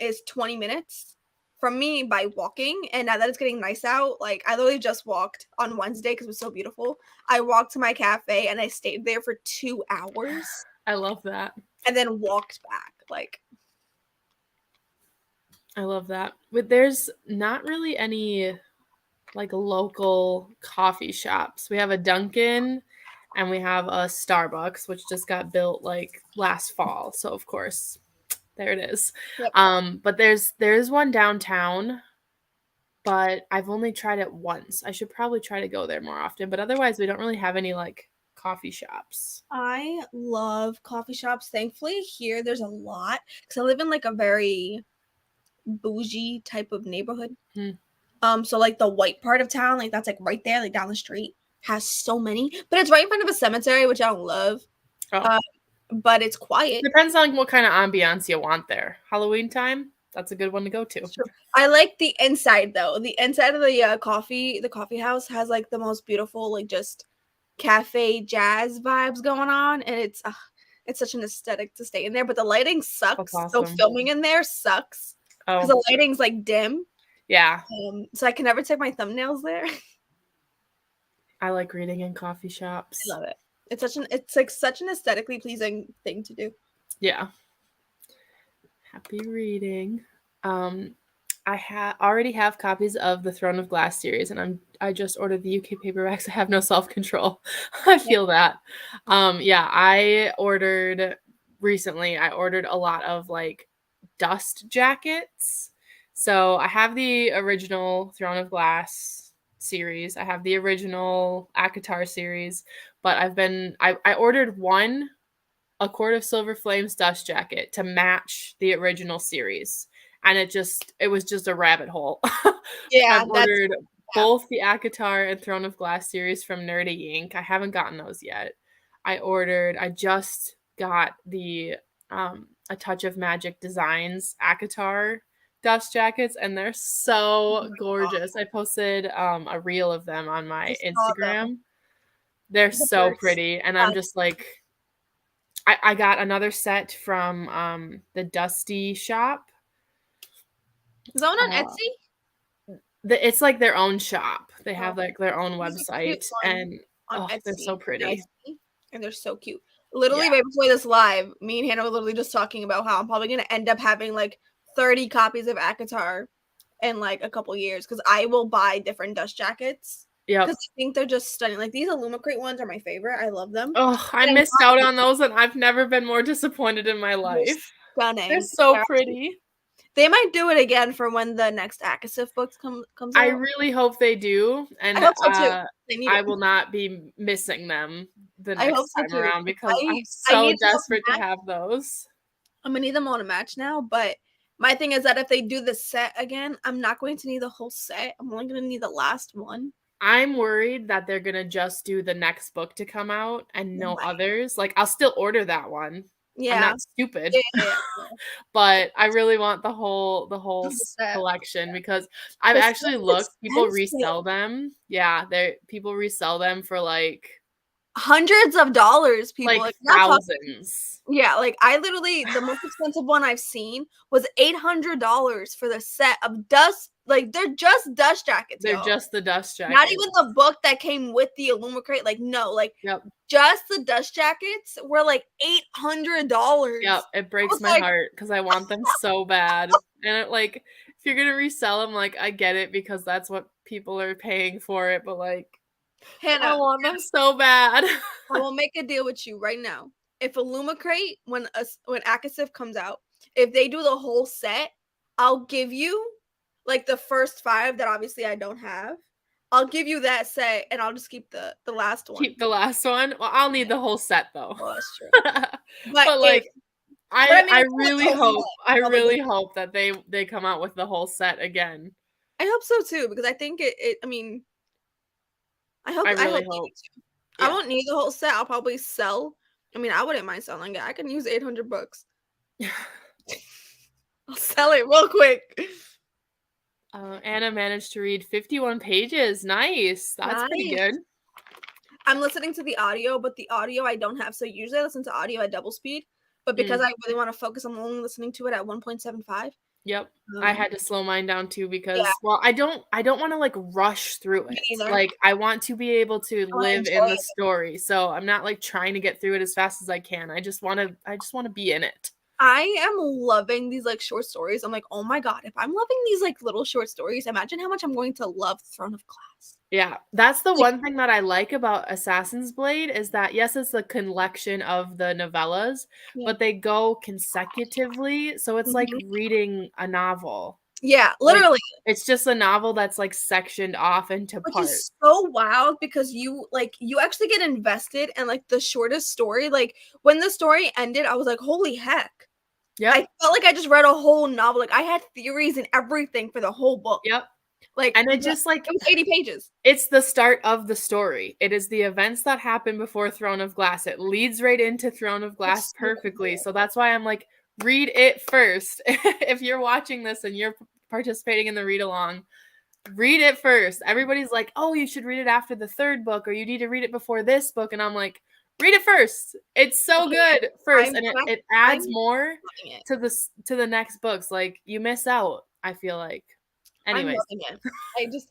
is 20 minutes from me by walking. And now that it's getting nice out, like I literally just walked on Wednesday because it was so beautiful. I walked to my cafe and I stayed there for 2 hours. I love that. And then walked back. Like I love that. But there's not really any like local coffee shops. We have a Dunkin' and we have a Starbucks, which just got built like last fall. So of course, there it is. Yep. But there's one downtown, but I've only tried it once. I should probably try to go there more often. But otherwise, we don't really have any like coffee shops. I love coffee shops. Thankfully, here there's a lot because I live in like a very bougie type of neighborhood. So like the white part of town, like that's like right there, like down the street, has so many. But it's right in front of a cemetery, which I don't love. But it's quiet. Depends on what kind of ambiance you want there. Halloween time, that's a good one to go to. I like the inside though. The inside of the coffee house has like the most beautiful, like just cafe jazz vibes going on, and it's such an aesthetic to stay in there. But the lighting sucks. Awesome. So filming in there sucks because the lighting's like dim. Yeah. So I can never take my thumbnails there. I like reading in coffee shops. I love it. It's like such an aesthetically pleasing thing to do. Yeah. Happy reading. I already have copies of the Throne of Glass series, and I just ordered the UK paperbacks. I have no self-control. I feel that. I ordered recently. I ordered a lot of like dust jackets. So I have the original Throne of Glass series. I have the original ACOTAR series, but I ordered a Court of Silver Flames dust jacket to match the original series. And it was just a rabbit hole. Yeah. I've ordered both the ACOTAR and Throne of Glass series from Nerdy Ink. I haven't gotten those yet. I just got the A Touch of Magic Designs ACOTAR dust jackets, and they're so gorgeous. I posted a reel of them on my Instagram. They're so pretty, and I'm just like, I got another set from the Dusty shop. Is that one on Etsy? it's like their own shop. They have like their own There's a cute website, one and on they're Etsy so that I pretty. see, and they're so cute. Literally Yeah. right before this live, me and Hannah were literally just talking about how I'm probably gonna end up having like 30 copies of ACOTAR in like a couple years because I will buy different dust jackets Yep. because I think they're just stunning. Like these Illumicrate ones are my favorite. I love them. Oh, I And missed out on those, and I've never been more disappointed in my they're life. stunning. They're so pretty. They might do it again for when the next Akasif book comes I out. really hope they do, and I hope so too. They need I it. will not be missing them the I hope next so time too. around because I'm I so need them desperate to back. have those. I'm gonna need them all to match now, but my thing is that if they do the set again, I'm not going to need the whole set. I'm only gonna need the last one. I'm worried that they're gonna just do the next book to come out and no Right. others. Like, I'll still order that one. I'm Yeah. not stupid. Yeah. But I really want the whole Set. collection because I've It's actually so looked. People expensive. resell them. Yeah, people resell them for like Hundreds of dollars, people. like Not talking- thousands. Yeah, like I literally the most expensive one I've seen was $800 for the set of dust. Like they're just dust jackets. They're Y'all. just the dust jackets. Not even the book that came with the Illumicrate. Like no, like Yep. just the dust jackets were like $800. Yep, it breaks my heart because I want them so bad. And it, like, if you're gonna resell them, like, I get it because that's what people are paying for it. But like, Hannah, I want them so bad. I will make a deal with you right now. If Illumicrate, when Akasif comes out, if they do the whole set, I'll give you like the first 5 that obviously I don't have. I'll give you that set, and I'll just keep the last one. Keep the last one. Well, I'll need the whole set though. Well, that's true. But like, I really hope that they come out with the whole set again. I hope so too because I think it. I mean, I hope. I really hope. Yeah. I won't need the whole set. I'll probably sell. I mean, I wouldn't mind selling it. I can use $800. I'll sell it real quick. Anna managed to read 51 pages. Nice. That's pretty good. I'm listening to the audio, but the audio I don't have. So usually I listen to audio at double speed, but because I really want to focus, I'm only listening to it at 1.75. Yep. I had to slow mine down too because well, I don't want to like rush through it. Like I want to be able to live in the story. So I'm not like trying to get through it as fast as I can. I just want to be in it. I am loving these like short stories. I'm like, oh my god, if I'm loving these like little short stories, imagine how much I'm going to love Throne of Glass. Yeah, that's the one thing that I like about Assassin's Blade is that yes, it's a collection of the novellas, but they go consecutively, so it's like reading a novel. Yeah, literally. Like, it's just a novel that's like sectioned off into parts. Which is so wild because you actually get invested in like the shortest story. Like when the story ended, I was like, holy heck. Yeah. I felt like I just read a whole novel. Like I had theories and everything for the whole book. Yep. Like and it just like it was 80 pages. It's the start of the story. It is the events that happen before Throne of Glass. It leads right into Throne of Glass perfectly. So that's why I'm like, read it first. If you're watching this and you're participating in the read along, read it first. Everybody's like, oh, you should read it after the 3rd book, or you need to read it before this book. And I'm like, read it first. It's so good first. And it adds more to the next books. Like you miss out, I feel like. Anyways.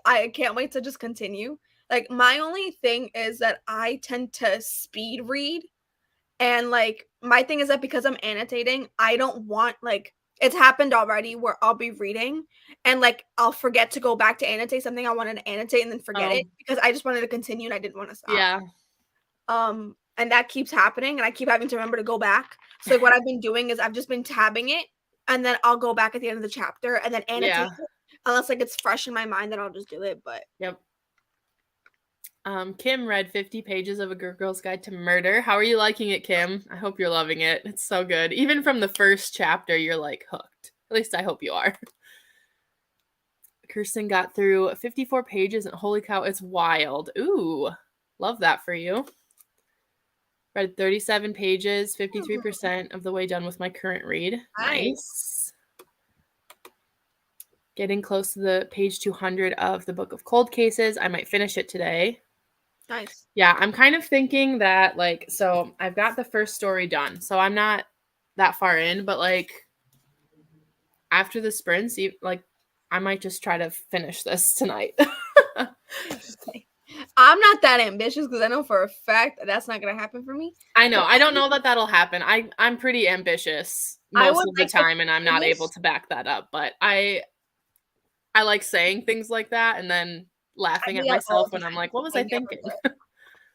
I can't wait to just continue. Like my only thing is that I tend to speed read. And like my thing is that because I'm annotating, I don't want like it's happened already where I'll be reading and like I'll forget to go back to annotate something I wanted to annotate and then forget it because I just wanted to continue and I didn't want to stop. Yeah. And that keeps happening and I keep having to remember to go back. So like what I've been doing is I've just been tabbing it and then I'll go back at the end of the chapter and then annotate it. Unless like it's fresh in my mind, then I'll just do it. But yep. Kim read 50 pages of A Good Girl's Guide to Murder. How are you liking it, Kim? I hope you're loving it. It's so good. Even from the first chapter, you're like hooked. At least I hope you are. Kirsten got through 54 pages and holy cow, it's wild. Ooh, love that for you. Read 37 pages, 53% of the way done with my current read. Nice. Getting close to the page 200 of the Book of Cold Cases. I might finish it today. Nice. Yeah, I'm kind of thinking that, like, so I've got the first story done. So I'm not that far in, but, like, after the sprints, like, I might just try to finish this tonight. I'm not that ambitious because I know for a fact that's not going to happen for me. I know. I don't know that that'll happen. I'm pretty ambitious I most would of the like to time, and I'm not finish- able to back that up. But I like saying things like that and then laughing do at that all myself the when I'm time. like, what was I I never thinking? do it.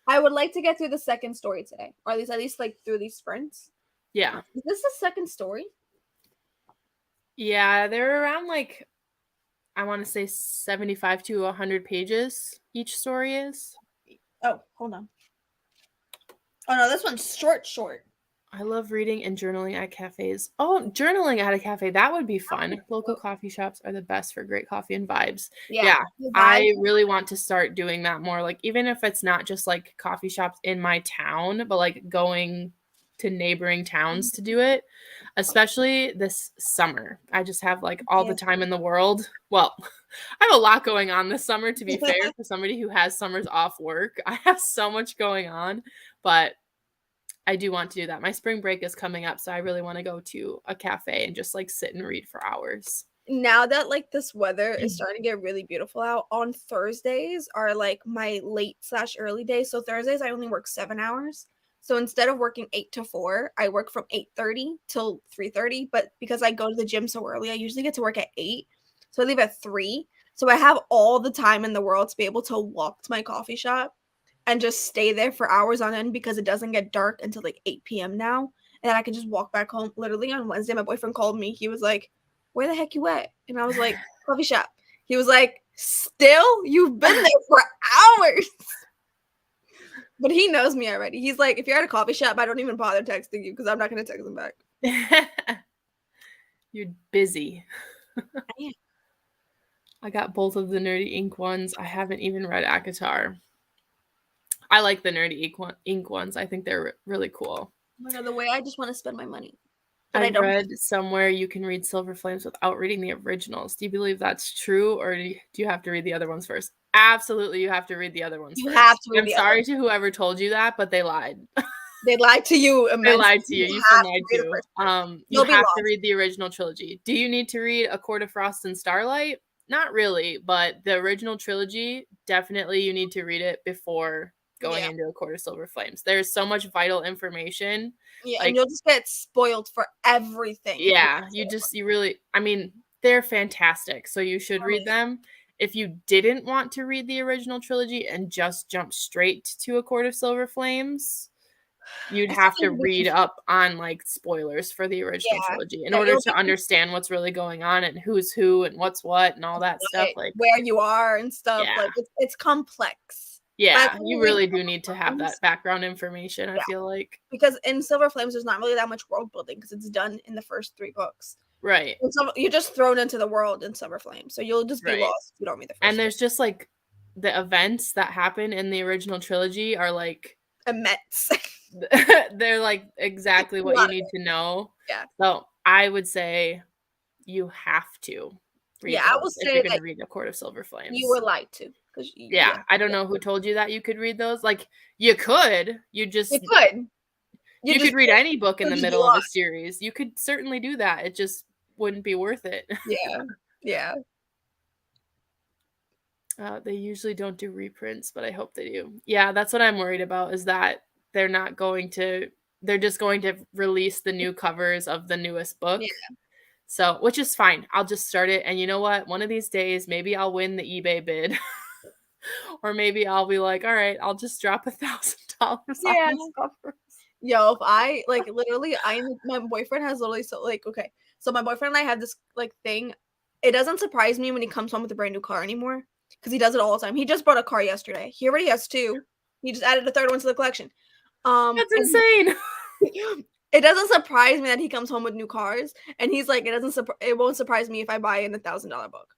I would like to get through the second story today, or at least like through these sprints. Yeah. Is this the second story? Yeah, they're around like, I want to say 75 to 100 pages each story is. Oh, hold on. Oh no, this one's short. I love reading and journaling at cafes. Oh, journaling at a cafe. That would be fun. Local coffee shops are the best for great coffee and vibes. Yeah. I really want to start doing that more. Like, even if it's not just like coffee shops in my town, but like going to neighboring towns to do it, especially this summer. I just have like all the time in the world. Well, I have a lot going on this summer, to be fair, for somebody who has summers off work. I have so much going on, but I do want to do that. My spring break is coming up, so I really want to go to a cafe and just like sit and read for hours. Now that like this weather is starting to get really beautiful out, on Thursdays are like my late/early days. So Thursdays I only work 7 hours. So instead of working 8 to 4, I work from 8:30 till 3:30. But because I go to the gym so early, I usually get to work at 8. So I leave at 3. So I have all the time in the world to be able to walk to my coffee shop and just stay there for hours on end because it doesn't get dark until like 8 p.m. now. And then I can just walk back home. Literally on Wednesday, my boyfriend called me. He was like, where the heck you at? And I was like, coffee shop. He was like, still? You've been there for hours. But he knows me already. He's like, if you're at a coffee shop, I don't even bother texting you because I'm not going to text him back. You're busy. I got both of the Nerdy Ink ones. I haven't even read Akatar. I like the Nerdy Ink ones. I think they're really cool. Oh my God, the way I just want to spend my money. But I read somewhere you can read Silver Flames without reading the originals. Do you believe that's true, or do you have to read the other ones first? Absolutely, you have to read the other ones first. Have to read I'm sorry to whoever told you that, but they lied. They lied to you immensely. They lied to you. You've been lied to. You have to read the original trilogy. Do you need to read A Court of Frost and Starlight? Not really, but the original trilogy, definitely you need to read it before going into A Court of Silver Flames. There's so much vital information. Yeah, like, and you'll just get spoiled for everything. Yeah, you really, I mean, they're fantastic. So you should read them. If you didn't want to read the original trilogy and just jump straight to A Court of Silver Flames, you'd have to read up on like spoilers for the original trilogy in order to understand what's really going on and who's who and what's what and all that stuff, like where you are and stuff. Like it's complex. Yeah, you really do need to have that background information, I feel like. Because in Silver Flames, there's not really that much world building because it's done in the first 3 books. Right. So you're just thrown into the world in Silver Flames. So you'll just be lost if you don't read the first. And there's just like the events that happen in the original trilogy are like immense. They're like exactly what you need to know. Yeah. So I would say you have to read I will say if you're going to read The Court of Silver Flames. You were lied to. I don't know who told you that you could read those. Like, you could. You could. You could read any book in the middle of a series. You could certainly do that. It just wouldn't be worth it. Yeah. They usually don't do reprints, but I hope they do. Yeah, that's what I'm worried about, is that they're just going to release the new covers of the newest book. Yeah. So, which is fine. I'll just start it. And you know what? One of these days, maybe I'll win the eBay bid. Or maybe I'll be like, all right, I'll just drop $1,000 on this cover. Yo, if I like literally, my boyfriend has literally okay. So my boyfriend and I have this like thing. It doesn't surprise me when he comes home with a brand new car anymore because he does it all the time. He just bought a car yesterday. He already has 2. He just added a 3rd one to the collection. That's insane. It doesn't surprise me that he comes home with new cars, and he's like, it won't surprise me if I buy an $1,000 book.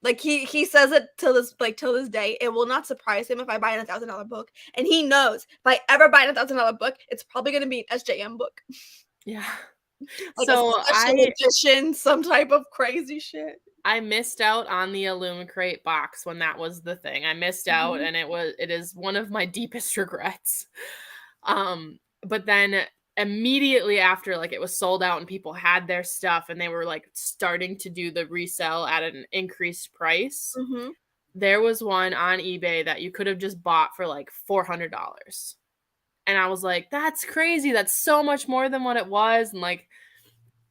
Like he says it till this day. It will not surprise him if I buy an $1,000 book, and he knows if I ever buy an $1,000 book, it's probably going to be an SJM book. Yeah. Like so a special edition, some type of crazy shit. I missed out on the Illumicrate box when that was the thing. I missed out, and it is one of my deepest regrets. But then immediately after like it was sold out and people had their stuff and they were like starting to do the resell at an increased price, there was one on eBay that you could have just bought for like $400. And I was like, that's crazy. That's so much more than what it was. And like,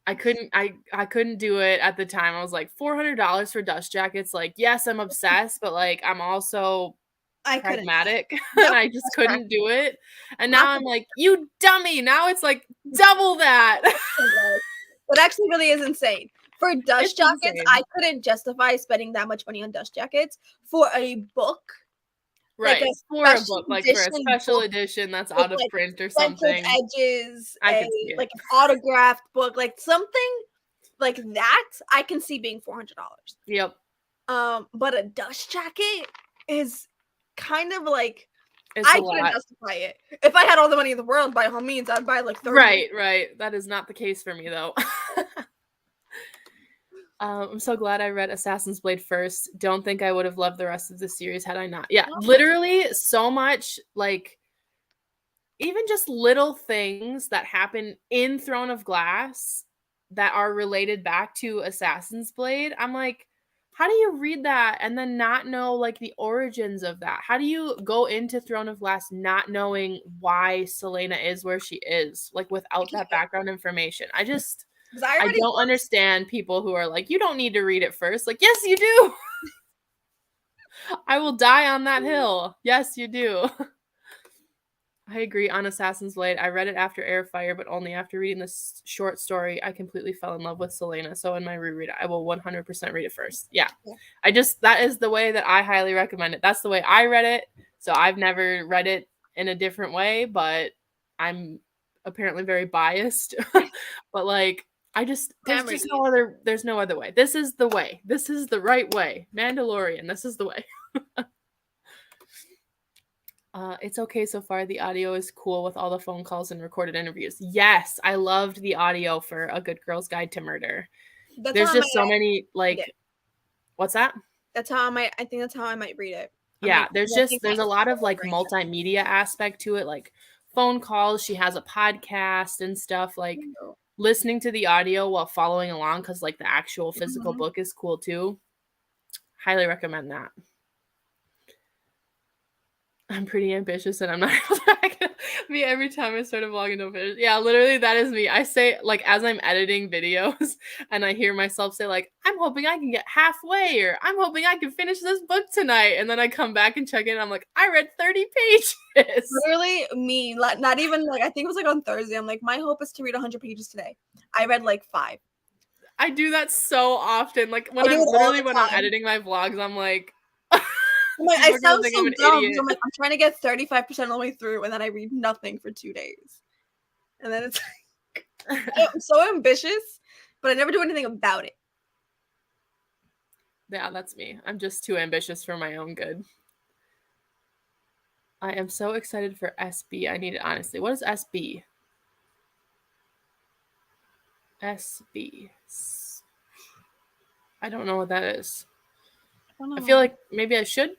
I couldn't do it at the time. I was like, $400 for dust jackets. Like, yes, I'm obsessed, but like, I'm also pragmatic. And I just couldn't do it. And now I'm like, you dummy. Now it's like double that. It actually really is insane. For dust jackets, I couldn't justify spending that much money on dust jackets for a book. Right. Like for a book, like for a special edition that's out of print or something. Edges, like an autographed book, like something like that, I can see being $400. Yep. But a dust jacket is kind of like, I couldn't justify it. If I had all the money in the world, by all means, I'd buy like 30. Right. That is not the case for me though. I'm so glad I read Assassin's Blade first. Don't think I would have loved the rest of the series had I not. Yeah, literally so much, like, even just little things that happen in Throne of Glass that are related back to Assassin's Blade. I'm like, how do you read that and then not know, like, the origins of that? How do you go into Throne of Glass not knowing why Selena is where she is, like, without that background information? I don't understand people who are like, you don't need to read it first. Like, yes, you do. I will die on that hill. Yes, you do. I agree on Assassin's Blade. I read it after Heir, but only after reading this short story, I completely fell in love with Selena. So in my reread, I will 100% read it first. Yeah. That is the way that I highly recommend it. That's the way I read it. So I've never read it in a different way, but I'm apparently very biased. But like, there's no other way. This is the way. This is the right way. Mandalorian, this is the way. It's okay so far. The audio is cool with all the phone calls and recorded interviews. Yes, I loved the audio for A Good Girl's Guide to Murder. There's just so many, like, what's that? I think that's how I might read it. Yeah, there's a lot of like multimedia aspect to it, like phone calls. She has a podcast and stuff, like listening to the audio while following along, because like the actual physical book is cool too. Highly recommend that. I'm pretty ambitious and I'm not me every time I start a vlog and don't finish. Yeah, literally that is me. I say, like, as I'm editing videos and I hear myself say like, I'm hoping I can get halfway, or I'm hoping I can finish this book tonight. And then I come back and check in and I'm like, I read 30 pages. Literally me, not even like, I think it was like on Thursday. I'm like, my hope is to read 100 pages today. I read like 5. I do that so often. Like when I'm editing my vlogs, I'm like, I sound so dumb. I'm like, I'm trying to get 35% of the way through, and then I read nothing for 2 days. And then it's like, I'm so ambitious, but I never do anything about it. Yeah, that's me. I'm just too ambitious for my own good. I am so excited for SB. I need it, honestly. What is SB? SB. I don't know what that is. I feel like maybe I should.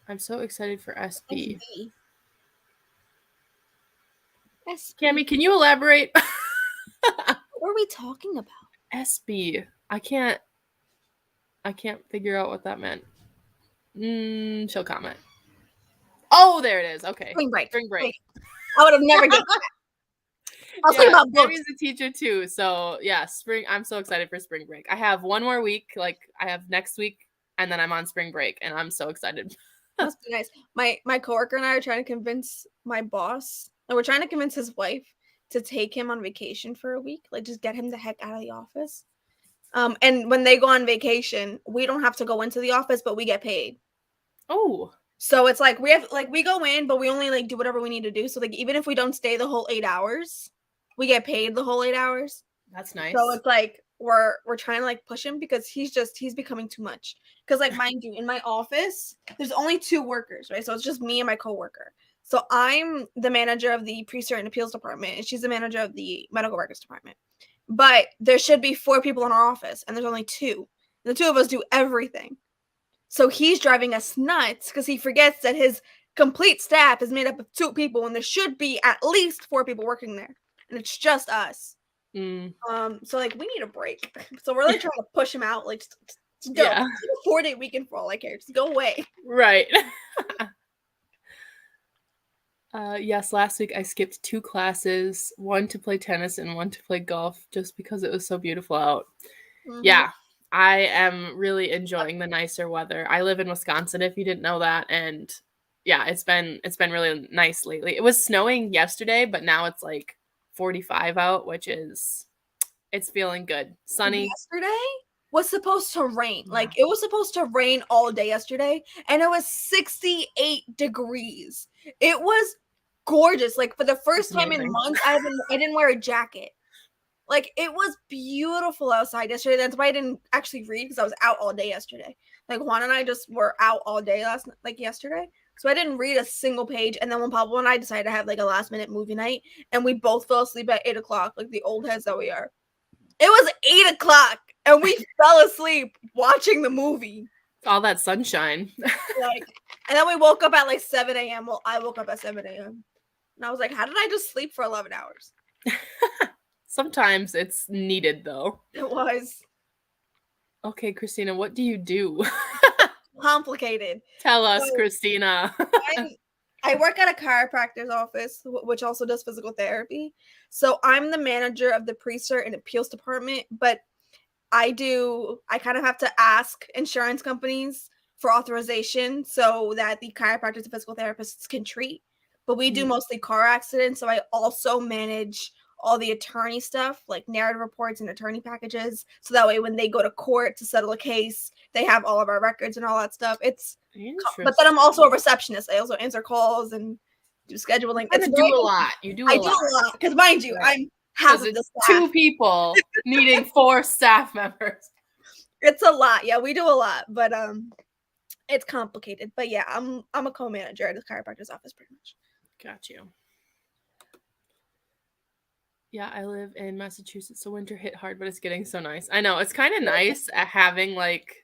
I'm so excited for SB. Cami, can you elaborate? What are we talking about? SB. I can't figure out what that meant. She'll comment. Oh, there it is. Okay. Spring break. I would have never guessed that. I was talking about books. Cami's a teacher too, so yeah, spring. I'm so excited for spring break. I have one more week. Like I have next week, and then I'm on spring break, and I'm so excited. Must be nice. My coworker and I are trying to convince my boss, and we're trying to convince his wife to take him on vacation for a week, like just get him the heck out of the office. And when they go on vacation, we don't have to go into the office, but we get paid. Oh, so it's like we go in, but we only like do whatever we need to do. So like even if we don't stay the whole 8 hours, we get paid the whole 8 hours. That's nice. So it's like we're trying to like push him, because he's becoming too much. Because like, mind you, in my office, there's only 2 workers, right? So it's just me and my coworker. So I'm the manager of the pre-cert and appeals department, and she's the manager of the medical records department. But there should be 4 people in our office, and there's only 2. And the 2 of us do everything. So he's driving us nuts because he forgets that his complete staff is made up of 2 people, and there should be at least 4 people working there. and it's just us. So like we need a break. So we're like trying to push him out. Like, just go. Yeah. It's a 4-day weekend for all I care. Just go away. Right. Yes, last week I skipped 2 classes, one to play tennis and one to play golf, just because it was so beautiful out. Yeah, I am really enjoying the nicer weather. I live in Wisconsin, if you didn't know that, and yeah, it's been really nice lately. It was snowing yesterday, but now it's like 45 out, which is it's feeling good. Sunny. Yesterday was supposed to rain. Like it was supposed to rain all day yesterday, and it was 68 degrees. It was gorgeous. Like for the first time in months, I didn't wear a jacket. Like it was beautiful outside yesterday. That's why I didn't actually read, because I was out all day yesterday. Like Juan and I just were out all day yesterday. So I didn't read a single page. And then when Pablo and I decided to have like a last minute movie night, and we both fell asleep at 8 o'clock, like the old heads that we are. It was 8 o'clock and we fell asleep watching the movie. All that sunshine. Like, and then we woke up at like 7 a.m. Well, I woke up at 7 a.m. And I was like, how did I just sleep for 11 hours? Sometimes it's needed, though. It was. Okay, Christina, what do you do? Complicated. Tell us, Christina. I work at a chiropractor's office, which also does physical therapy. So I'm the manager of the pre-cert and appeals department, but I kind of have to ask insurance companies for authorization so that the chiropractors and physical therapists can treat. But we do mostly car accidents, so I also manage all the attorney stuff, like narrative reports and attorney packages. So that way when they go to court to settle a case, they have all of our records and all that stuff. But then I'm also a receptionist. I also answer calls and do scheduling. You do a lot. I do a lot. Because mind you, I'm half of the staff. 2 people needing 4 staff members. It's a lot. Yeah, we do a lot, but it's complicated. But yeah, I'm a co-manager at the chiropractor's office pretty much. Got you. Yeah, I live in Massachusetts, so winter hit hard, but it's getting so nice. I know, it's kind of nice at having like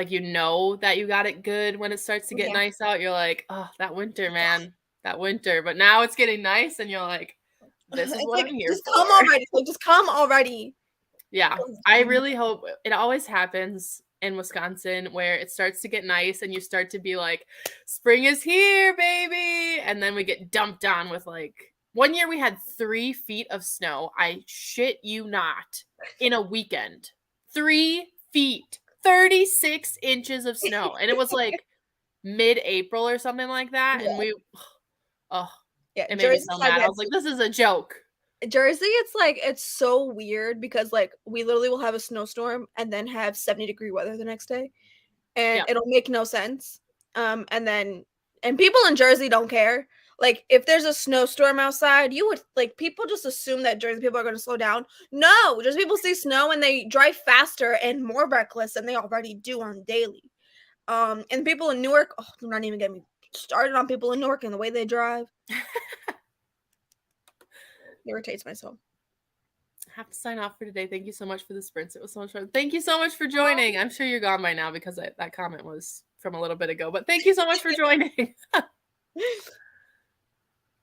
you know that you got it good when it starts to get nice out. You're like, oh, that winter, man, that winter. But now it's getting nice, and you're like, this is what I'm here just for. Come already. Like, just come already. Yeah, I really hope it always happens in Wisconsin where it starts to get nice and you start to be like, spring is here, baby. And then we get dumped on with like, one year we had 3 feet of snow. I shit you not. In a weekend. 3 feet. 36 inches of snow. And it was like mid-April or something like that. Yeah. And it made me so mad. I was like, this is a joke. Jersey, it's so weird because like we literally will have a snowstorm and then have 70-degree weather the next day. And it'll make no sense. And people in Jersey don't care. Like, if there's a snowstorm outside, you would, like, people just assume that Jersey people are going to slow down. No, Jersey people see snow and they drive faster and more reckless than they already do on daily. And people in Newark, do not even get me started on people in Newark and the way they drive. Irritates my soul. I have to sign off for today. Thank you so much for the sprints. It was so much fun. Thank you so much for joining. I'm sure you're gone by now because that comment was from a little bit ago. But thank you so much for joining.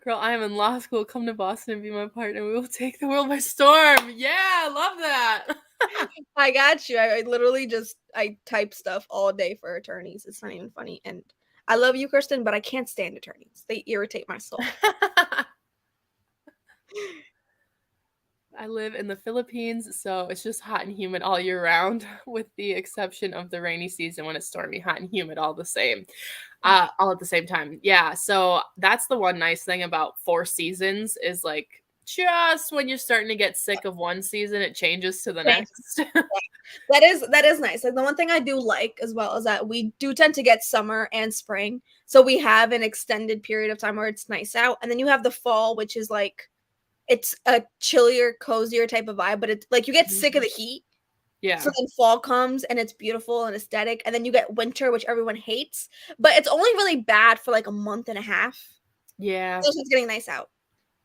Girl, I am in law school. Come to Boston and be my partner. We will take the world by storm. Yeah, I love that. I got you. I literally I type stuff all day for attorneys. It's not even funny. And I love you, Kirsten, but I can't stand attorneys. They irritate my soul. I live in the Philippines, so it's just hot and humid all year round, with the exception of the rainy season when it's stormy, hot and humid all the same. All at the same time. Yeah, so that's the one nice thing about 4 seasons is like just when you're starting to get sick of one season, it changes to the next. That is nice. Like the one thing I do like as well is that we do tend to get summer and spring. So we have an extended period of time where it's nice out. And then you have the fall, which is like it's a chillier, cozier type of vibe, but it's like you get sick of the heat. Yeah. So then fall comes and it's beautiful and aesthetic. And then you get winter, which everyone hates. But it's only really bad for like a month and a half. Yeah. So it's getting nice out.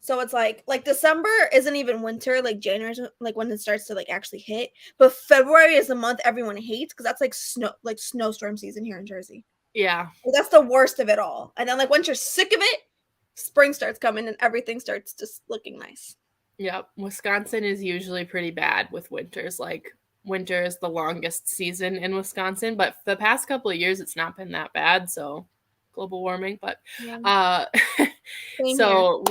So it's like December isn't even winter. Like January is like when it starts to like actually hit. But February is the month everyone hates because that's like snowstorm season here in Jersey. Yeah. Like, that's the worst of it all. And then like once you're sick of it, spring starts coming and everything starts just looking nice. Yep. Wisconsin is usually pretty bad with winters. Like, winter is the longest season in Wisconsin, but for the past couple of years, it's not been that bad. So, global warming. But, so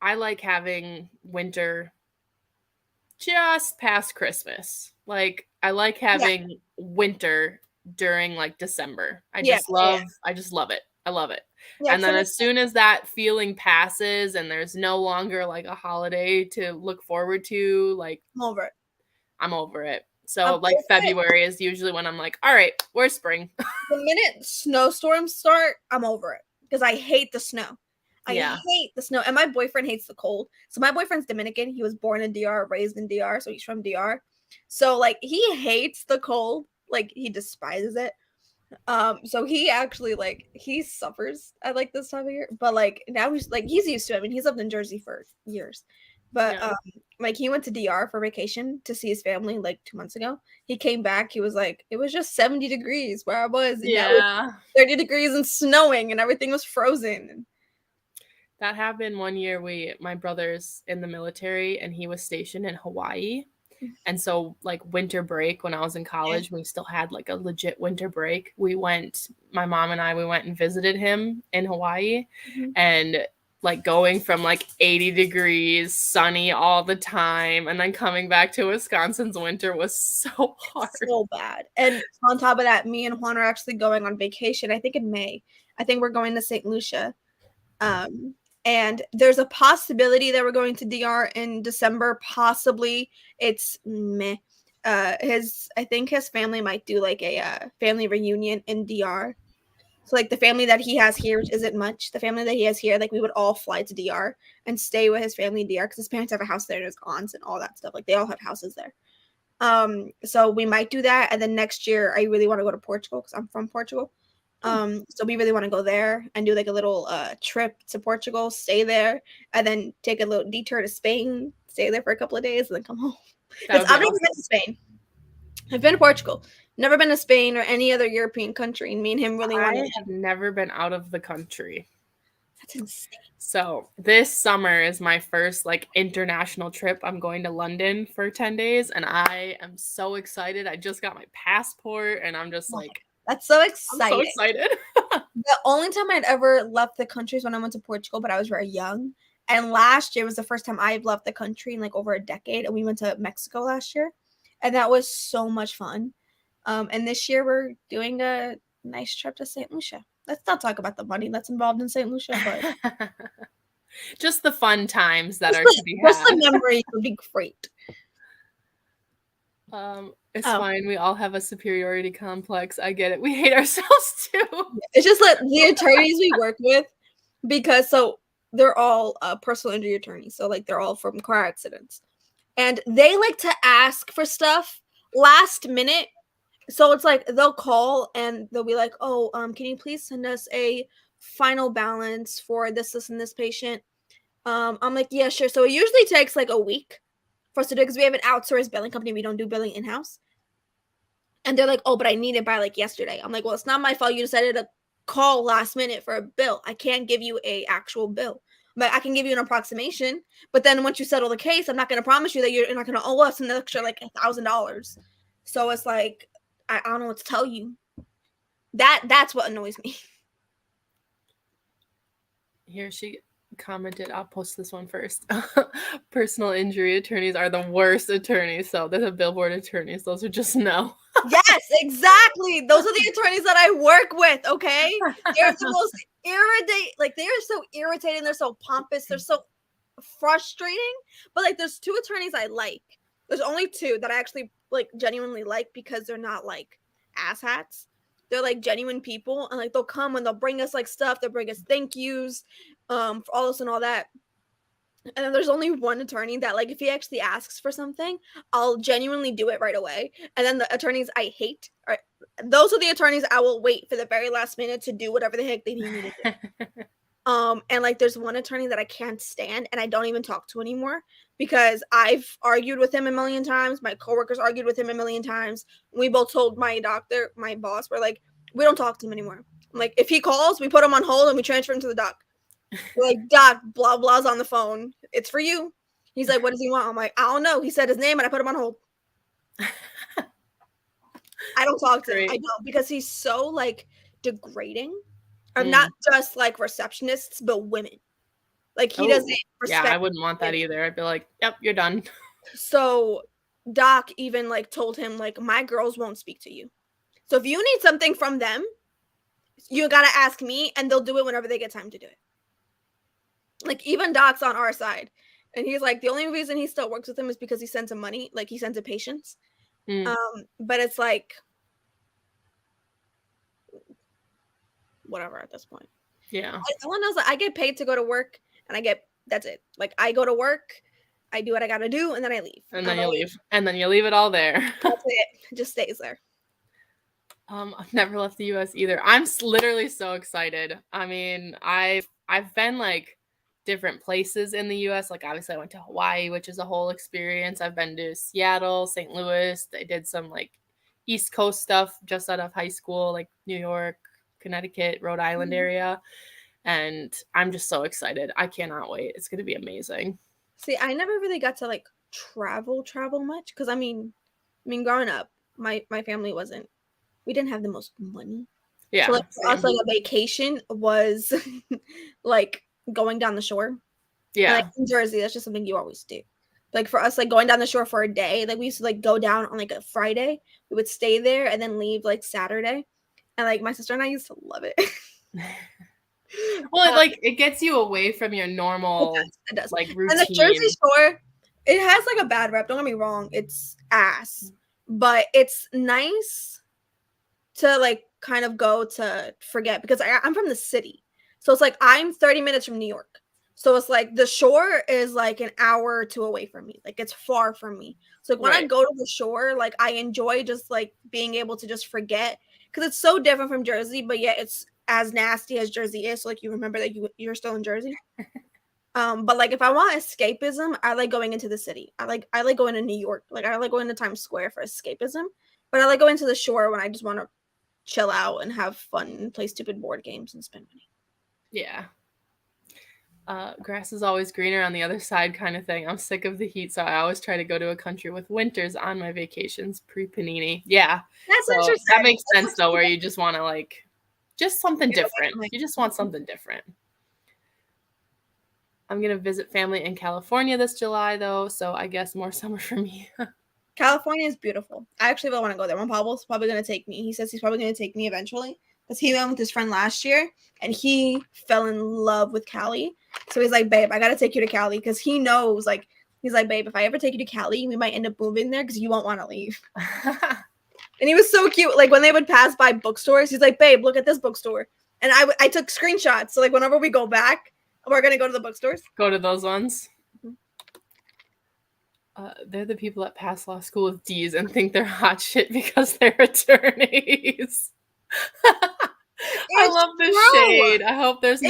I like having winter just past Christmas. Like, I like having winter during like December. I just love it. I love it. Yeah, and then as soon as that feeling passes and there's no longer like a holiday to look forward to, like, I'm over it. So like February is usually when I'm like, all right, where's spring? The minute snowstorms start, I'm over it because I hate the snow. I hate the snow. And my boyfriend hates the cold. So my boyfriend's Dominican. He was born in DR, raised in DR. So he's from DR. So like he hates the cold. Like he despises it. So he actually like he suffers at like this time of year. But like now he's used to it. I mean, he's lived in Jersey for years. But like he went to DR for vacation to see his family like 2 months ago. He came back. He was like, it was just 70 degrees where I was. And 30 degrees and snowing and everything was frozen. That happened one year. My brother's in the military and he was stationed in Hawaii. And so like winter break when I was in college, we still had like a legit winter break. My mom and I, we went and visited him in Hawaii and like going from like 80 degrees, sunny all the time, and then coming back to Wisconsin's winter was so hard. So bad. And on top of that, me and Juan are actually going on vacation, I think in May. I think we're going to St. Lucia. And there's a possibility that we're going to DR in December. Possibly. It's meh. I think his family might do like a family reunion in DR. So like the family that he has here, which isn't much. The family that he has here, like we would all fly to DR and stay with his family in DR because his parents have a house there and his aunts and all that stuff. Like they all have houses there. So we might do that. And then next year, I really want to go to Portugal because I'm from Portugal. So we really want to go there and do like a little trip to Portugal, stay there, and then take a little detour to Spain, stay there for a couple of days, and then come home. Because I've never been to Spain. I've been to Portugal, never been to Spain or any other European country. And me and him really want to. I have never been out of the country. That's insane. So this summer is my first like international trip. I'm going to London for 10 days, and I am so excited. I just got my passport, and I'm just like. That's so exciting. I'm so excited. The only time I'd ever left the country is when I went to Portugal, but I was very young. And last year was the first time I've left the country in like over a decade. And we went to Mexico last year. And that was so much fun. And this year we're doing a nice trip to St. Lucia. Let's not talk about the money that's involved in St. Lucia, but just the fun times that are to be had. Just the memories would be great. It's fine. We all have a superiority complex. I get it. We hate ourselves too. It's just like the attorneys we work with, because so they're all personal injury attorneys. So like they're all from car accidents, and they like to ask for stuff last minute. So it's like they'll call and they'll be like, "Oh, can you please send us a final balance for this, and this patient?" I'm like, "Yeah, sure." So it usually takes like a week for us to do because we have an outsourced billing company. We don't do billing in-house. And they're like, "Oh, but I need it by like yesterday." I'm like, "Well, it's not my fault you decided to call last minute for a bill. I can't give you a actual bill. But I can give you an approximation. But then once you settle the case, I'm not going to promise you that you're not going to owe us an extra like $1,000. So it's like, I don't know what to tell you. That's what annoys me. Here she commented, I'll post this one first. Personal injury attorneys are the worst attorneys. So they're the billboard attorneys. Those are just no. Yes, exactly. Those are the attorneys that I work with, okay? They're the most irritating. Like, they are so irritating. They're so pompous. They're so frustrating. But, like, there's two attorneys I like. There's only two that I actually, like, genuinely like because they're not, like, asshats. They're, like, genuine people. And, like, they'll come and they'll bring us, like, stuff. They'll bring us thank yous for all this and all that. And then there's only one attorney that, like, if he actually asks for something, I'll genuinely do it right away. And then the attorneys I hate, those are the attorneys I will wait for the very last minute to do whatever the heck they need me to do. And, like, there's one attorney that I can't stand and I don't even talk to anymore because I've argued with him a million times. My coworkers argued with him a million times. We both told my doctor, my boss, we're like, we don't talk to him anymore. I'm like, if he calls, we put him on hold and we transfer him to the doc. Like, Doc, blah, blah's on the phone. It's for you. He's like, what does he want? I'm like, I don't know. He said his name and I put him on hold. I don't talk to him. I don't, because he's so, like, degrading. Of not just, like, receptionists, but women. Like, he doesn't respect. Yeah, I wouldn't want that either. I'd be like, yep, you're done. So Doc even, like, told him, like, my girls won't speak to you. So if you need something from them, you gotta ask me, and they'll do it whenever they get time to do it. Like, even Doc's on our side. And he's like, the only reason he still works with him is because he sends him money. Like, he sends him patience. But it's like, whatever at this point. Yeah. Someone knows that I get paid to go to work, and that's it. Like, I go to work, I do what I gotta do, and then I leave. And then you leave. And then you leave it all there. That's it. It just stays there. I've never left the US either. I'm literally so excited. I mean, I've been like different places in the US. Like, obviously I went to Hawaii, which is a whole experience. I've been to Seattle, St. Louis. I did some like East Coast stuff just out of high school, like New York, Connecticut, Rhode Island area. And I'm just so excited. I cannot wait. It's going to be amazing. See, I never really got to like travel much because I mean growing up, my family we didn't have the most money. Yeah. So like for us, like a vacation was like going down the shore. Yeah. And, like in Jersey, that's just something you always do. Like for us, like going down the shore for a day, like we used to like go down on like a Friday. We would stay there and then leave like Saturday. And like my sister and I used to love it. Well, it gets you away from your normal it does. Like routine. And the Jersey Shore, it has like a bad rep. Don't get me wrong, it's ass, but it's nice to like kind of go to forget because I'm from the city, so it's like I'm 30 minutes from New York, so it's like the shore is like an hour or two away from me. Like it's far from me, so like when I go to the shore, like I enjoy just like being able to just forget because it's so different from Jersey, but yet it's as nasty as Jersey is. So like you remember that you're still in Jersey. But like if I want escapism, I like going into the city. I like going to New York. Like I like going to Times Square for escapism. But I like going to the shore when I just want to chill out and have fun and play stupid board games and spend money. Yeah. Grass is always greener on the other side kind of thing. I'm sick of the heat, so I always try to go to a country with winters on my vacations pre-panini. Yeah. That's interesting. That makes sense though, where you just want to like just something different. You just want something different. I'm going to visit family in California this July, though, so I guess more summer for me. California is beautiful. I actually really want to go there. My Pablo's probably going to take me. He says he's probably going to take me eventually because he went with his friend last year, and he fell in love with Cali. So he's like, babe, I got to take you to Cali because he knows, like, he's like, babe, if I ever take you to Cali, we might end up moving there because you won't want to leave. And he was so cute. Like when they would pass by bookstores, he's like, babe, look at this bookstore. And I took screenshots. So like whenever we go back, we're going to go to the bookstores. Go to those ones. They're the people that pass law school with D's and think they're hot shit because they're attorneys. I love the shade. I hope there's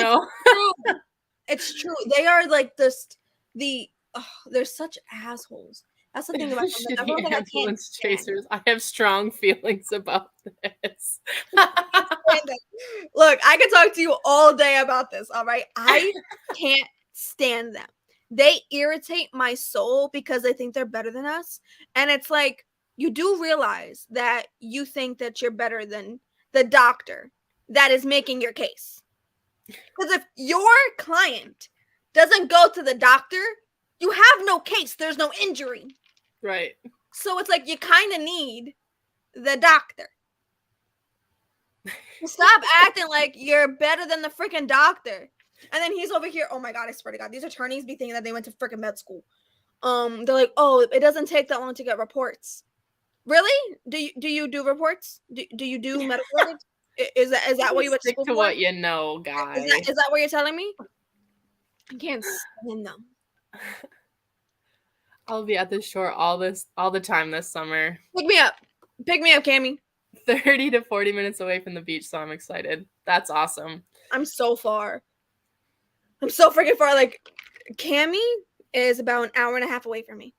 It's true. They are like they're such assholes. That's the thing about them. Ambulance chasers. I have strong feelings about this. Look, I could talk to you all day about this, all right? I can't stand them. They irritate my soul because they think they're better than us. And it's like, you do realize that you think that you're better than the doctor that is making your case. Because if your client doesn't go to the doctor, you have no case. There's no injury. Right. So it's like you kind of need the doctor. Stop acting like you're better than the freaking doctor. And then he's over here. Oh my God, I swear to God. These attorneys be thinking that they went to freaking med school. They're like, oh, it doesn't take that long to get reports. Really? Do you do reports? Do you do medical records? Is that what you went to school for? What you know, guy. Is that what you're telling me? I can't stand them. I'll be at the shore all the time this summer. Pick me up, Cammy. 30 to 40 minutes away from the beach, so I'm excited. That's awesome. I'm so far. I'm so freaking far. Like, Cammy is about an hour and a half away from me.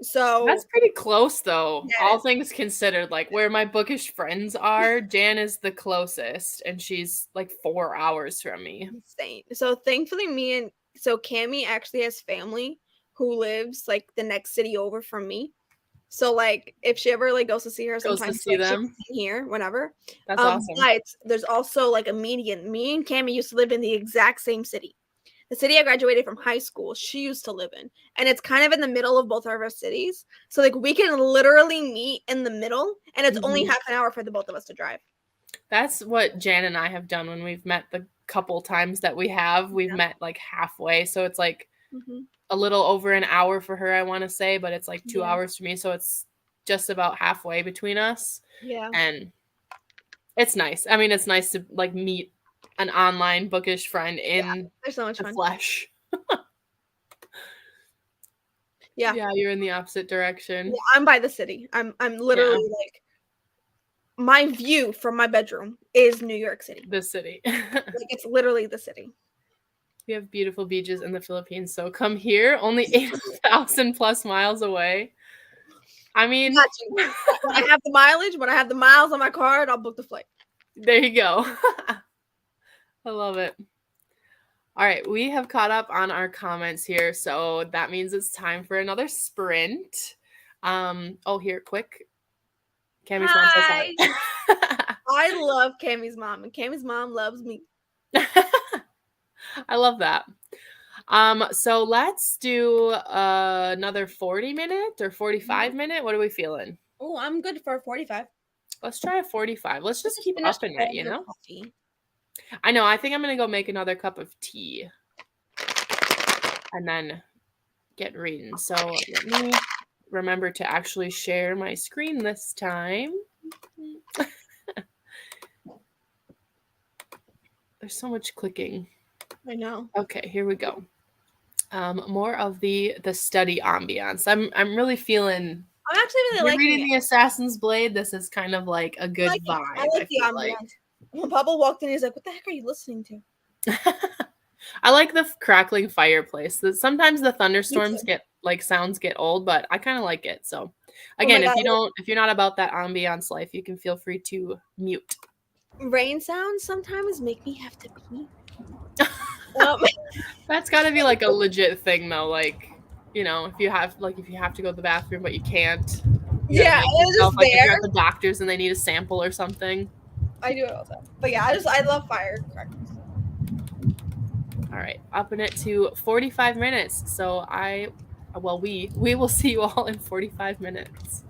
So That's pretty close though, all yes, things considered. Like where my bookish friends are, Jan is the closest, and she's like 4 hours from me. insane. So thankfully, Cammy actually has family who lives like the next city over from me. So like if she ever like goes to see her Goes to sometimes, see like she'll them. be here whenever. That's awesome. But there's also like a median. Me and Cammy used to live in the exact same city. The city I graduated from high school, she used to live in. And it's kind of in the middle of both of our cities. So like we can literally meet in the middle and it's only Mhm. half an hour for the both of us to drive. That's what Jan and I have done when we've met the couple times that we have. We've Yeah. met like halfway. So it's like Mm-hmm. a little over an hour for her, I want to say, but it's like 2 Yeah. hours for me. So it's just about halfway between us. Yeah. And it's nice. I mean, it's nice to like meet an online bookish friend in They're so much the fun. flesh. Yeah. Yeah, you're in the opposite Yeah, direction. I'm by the city. I'm literally Yeah, like my view from my bedroom is New York City. the city. Like it's literally the city. We have beautiful beaches in the Philippines, so come here, only 8,000 plus miles away. I mean, Got you. When I have the mileage, when I have the miles on my card, I'll book the flight. there you go. I love it. All right, we have caught up on our comments here, so that means it's time for another sprint. Here, quick. Cammy's mom says Hi. hi. I love Cammy's mom, and Cammy's mom loves me. I love that. So let's do another 40-minute or 45-minute. What are we feeling? Oh, I'm good for 45. Let's try a 45. Let's just keep Finish upping all it, you your know? coffee. I know. I think I'm going to go make another cup of tea and then get reading. So let me remember to actually share my screen this time. There's so much clicking. I know. Okay, here we go. More of the study ambiance. I'm really feeling. I'm actually really You're liking reading it. the Assassin's Blade. This is kind of like a good vibe. I like the feel ambiance. When Papa walked in, he's like, "What the heck are you listening to?" I like the crackling fireplace. Sometimes the thunderstorms sounds get old, but I kind of like it. So again, God, if you're not about that ambiance life, you can feel free to mute. rain sounds sometimes make me have to pee. That's got to be like a legit thing though. Like, if you have to go to the bathroom but you can't. You gotta Yeah, make it's yourself just like if you're there. at the doctor's and they need a sample or something. I do it all the time. But yeah, I love firecrackers. All right, upping it to 45 minutes. So we will see you all in 45 minutes.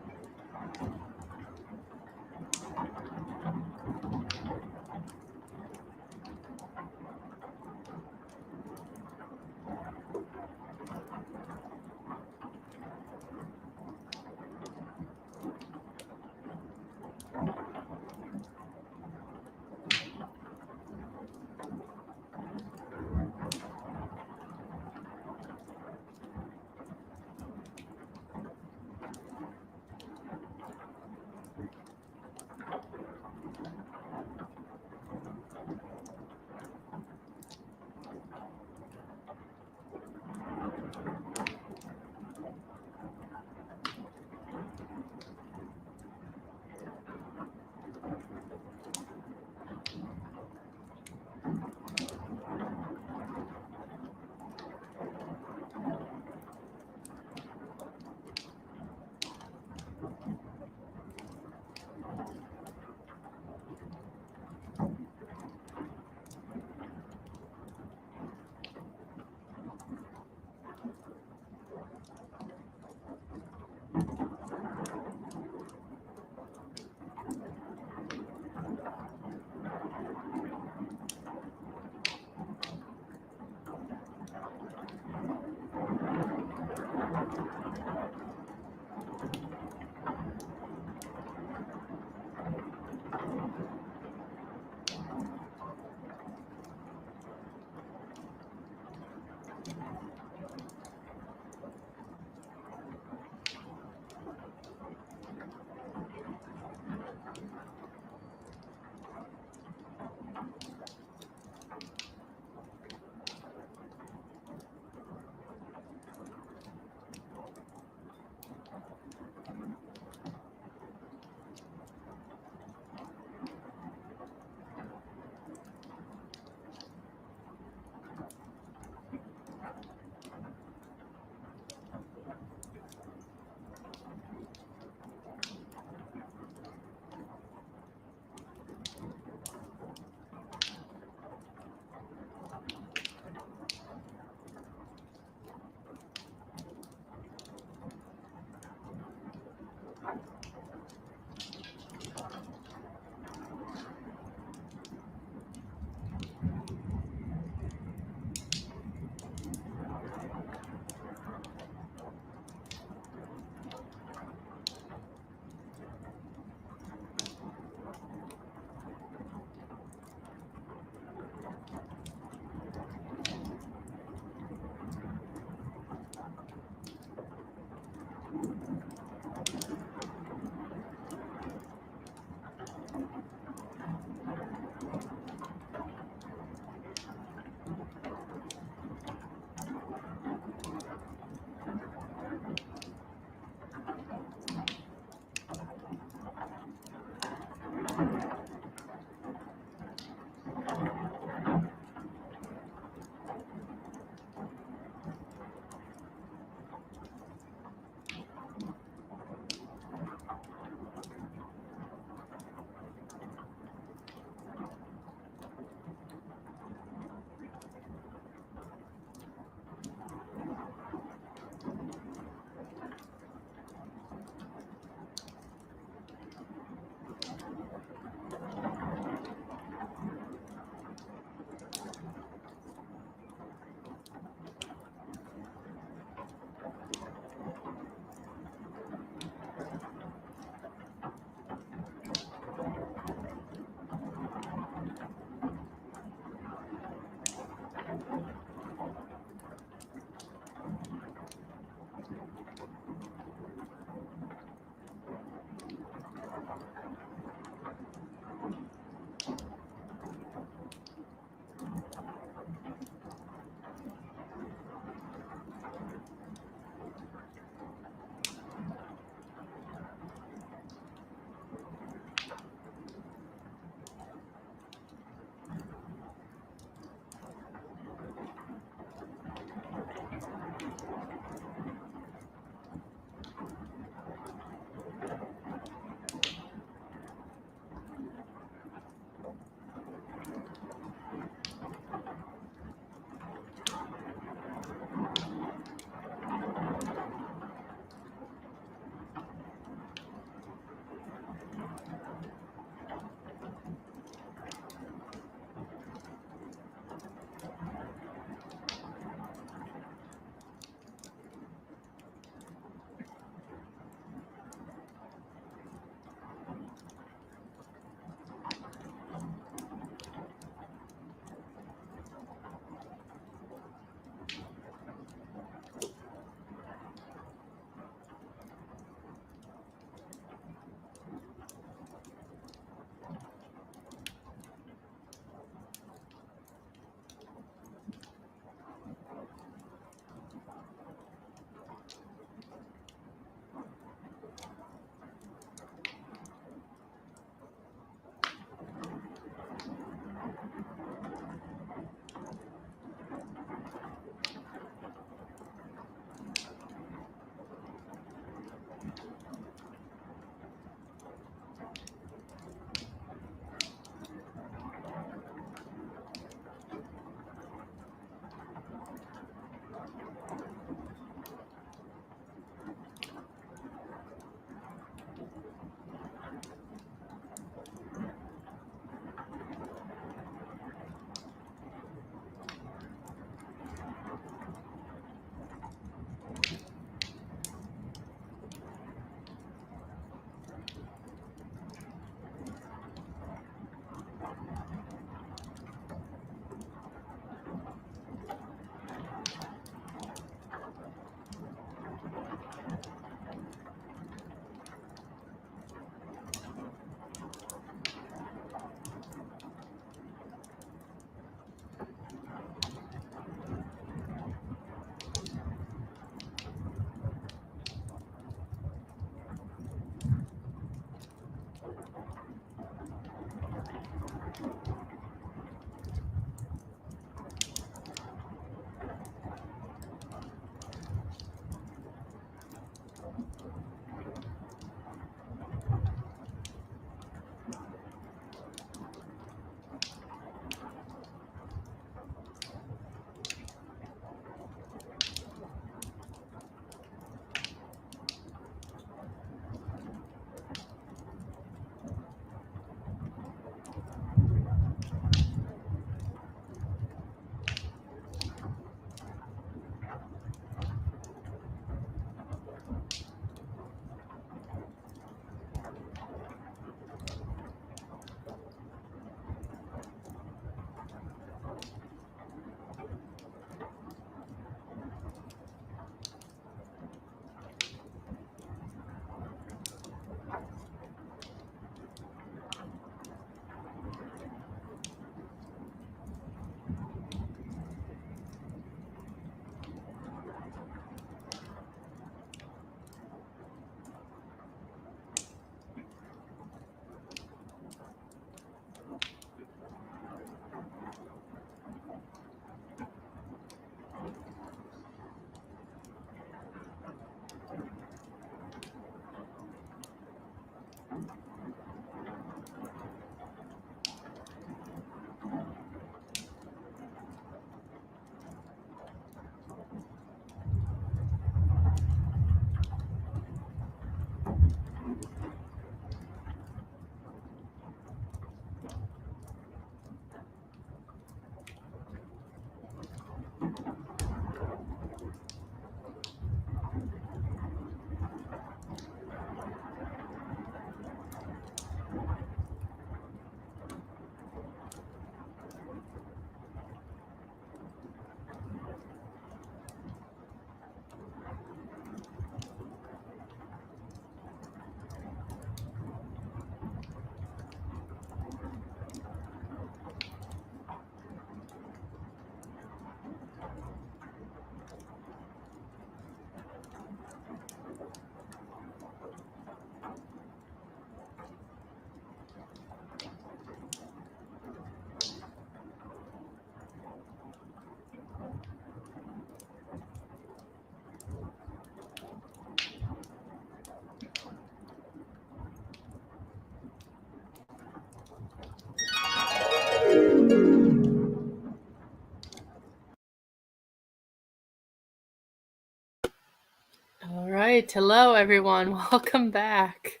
right. Hello, everyone. Welcome back.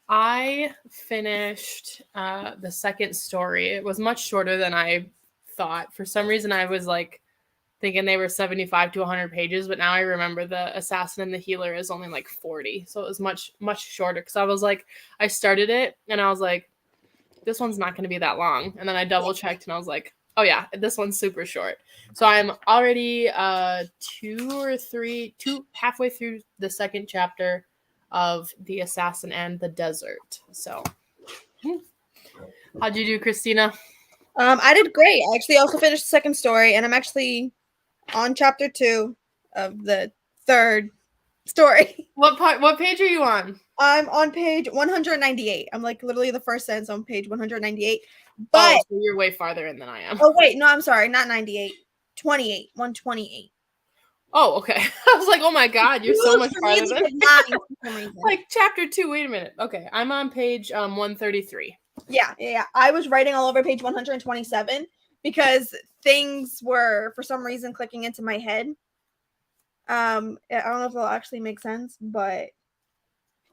I finished the second story. It was much shorter than I thought. For some reason, I was like thinking they were 75 to 100 pages, but now I remember the Assassin and the Healer is only like 40. So it was much, much shorter because I was like, I started it and I was like, this one's not going to be that long. And then I double checked and I was like, oh yeah, this one's super short. So I'm already halfway through the second chapter of The Assassin and the Desert. So how'd you do, Christina? I did great. I actually also finished the second story, and I'm actually on chapter 2 of the third story. What page are you on? I'm on page 198. I'm like literally the first sentence on page 198. But so you're way farther in than I am. Oh wait, no, I'm sorry, not 98. 28. 128. Oh, okay. I was like, oh my god, you're so much farther than like chapter 2. Wait a minute. Okay, I'm on page 133. Yeah. I was writing all over page 127 because things were for some reason clicking into my head. I don't know if it'll actually make sense, but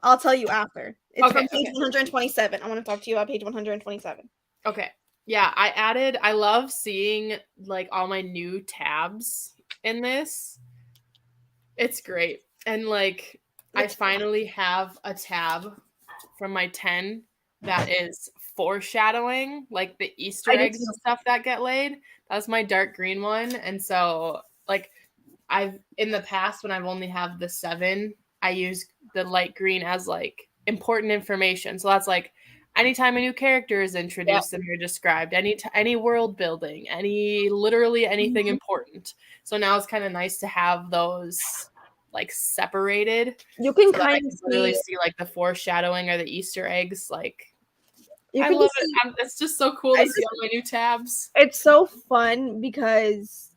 I'll tell you after. It's from page 127. I want to talk to you about page 127. Okay. Yeah, I love seeing like all my new tabs in this. It's great. And like I finally have a tab from my 10 that is foreshadowing like the Easter eggs and stuff that get laid. That's my dark green one. And so like I've in the past when I've only have the 7, I use the light green as like important information. So that's like anytime a new character is introduced and they're described, any world building, literally anything important. So now it's kind of nice to have those like separated. You can kind of really see like the foreshadowing or the Easter eggs. Like I love it. It's just so cool to see all my new tabs. It's so fun because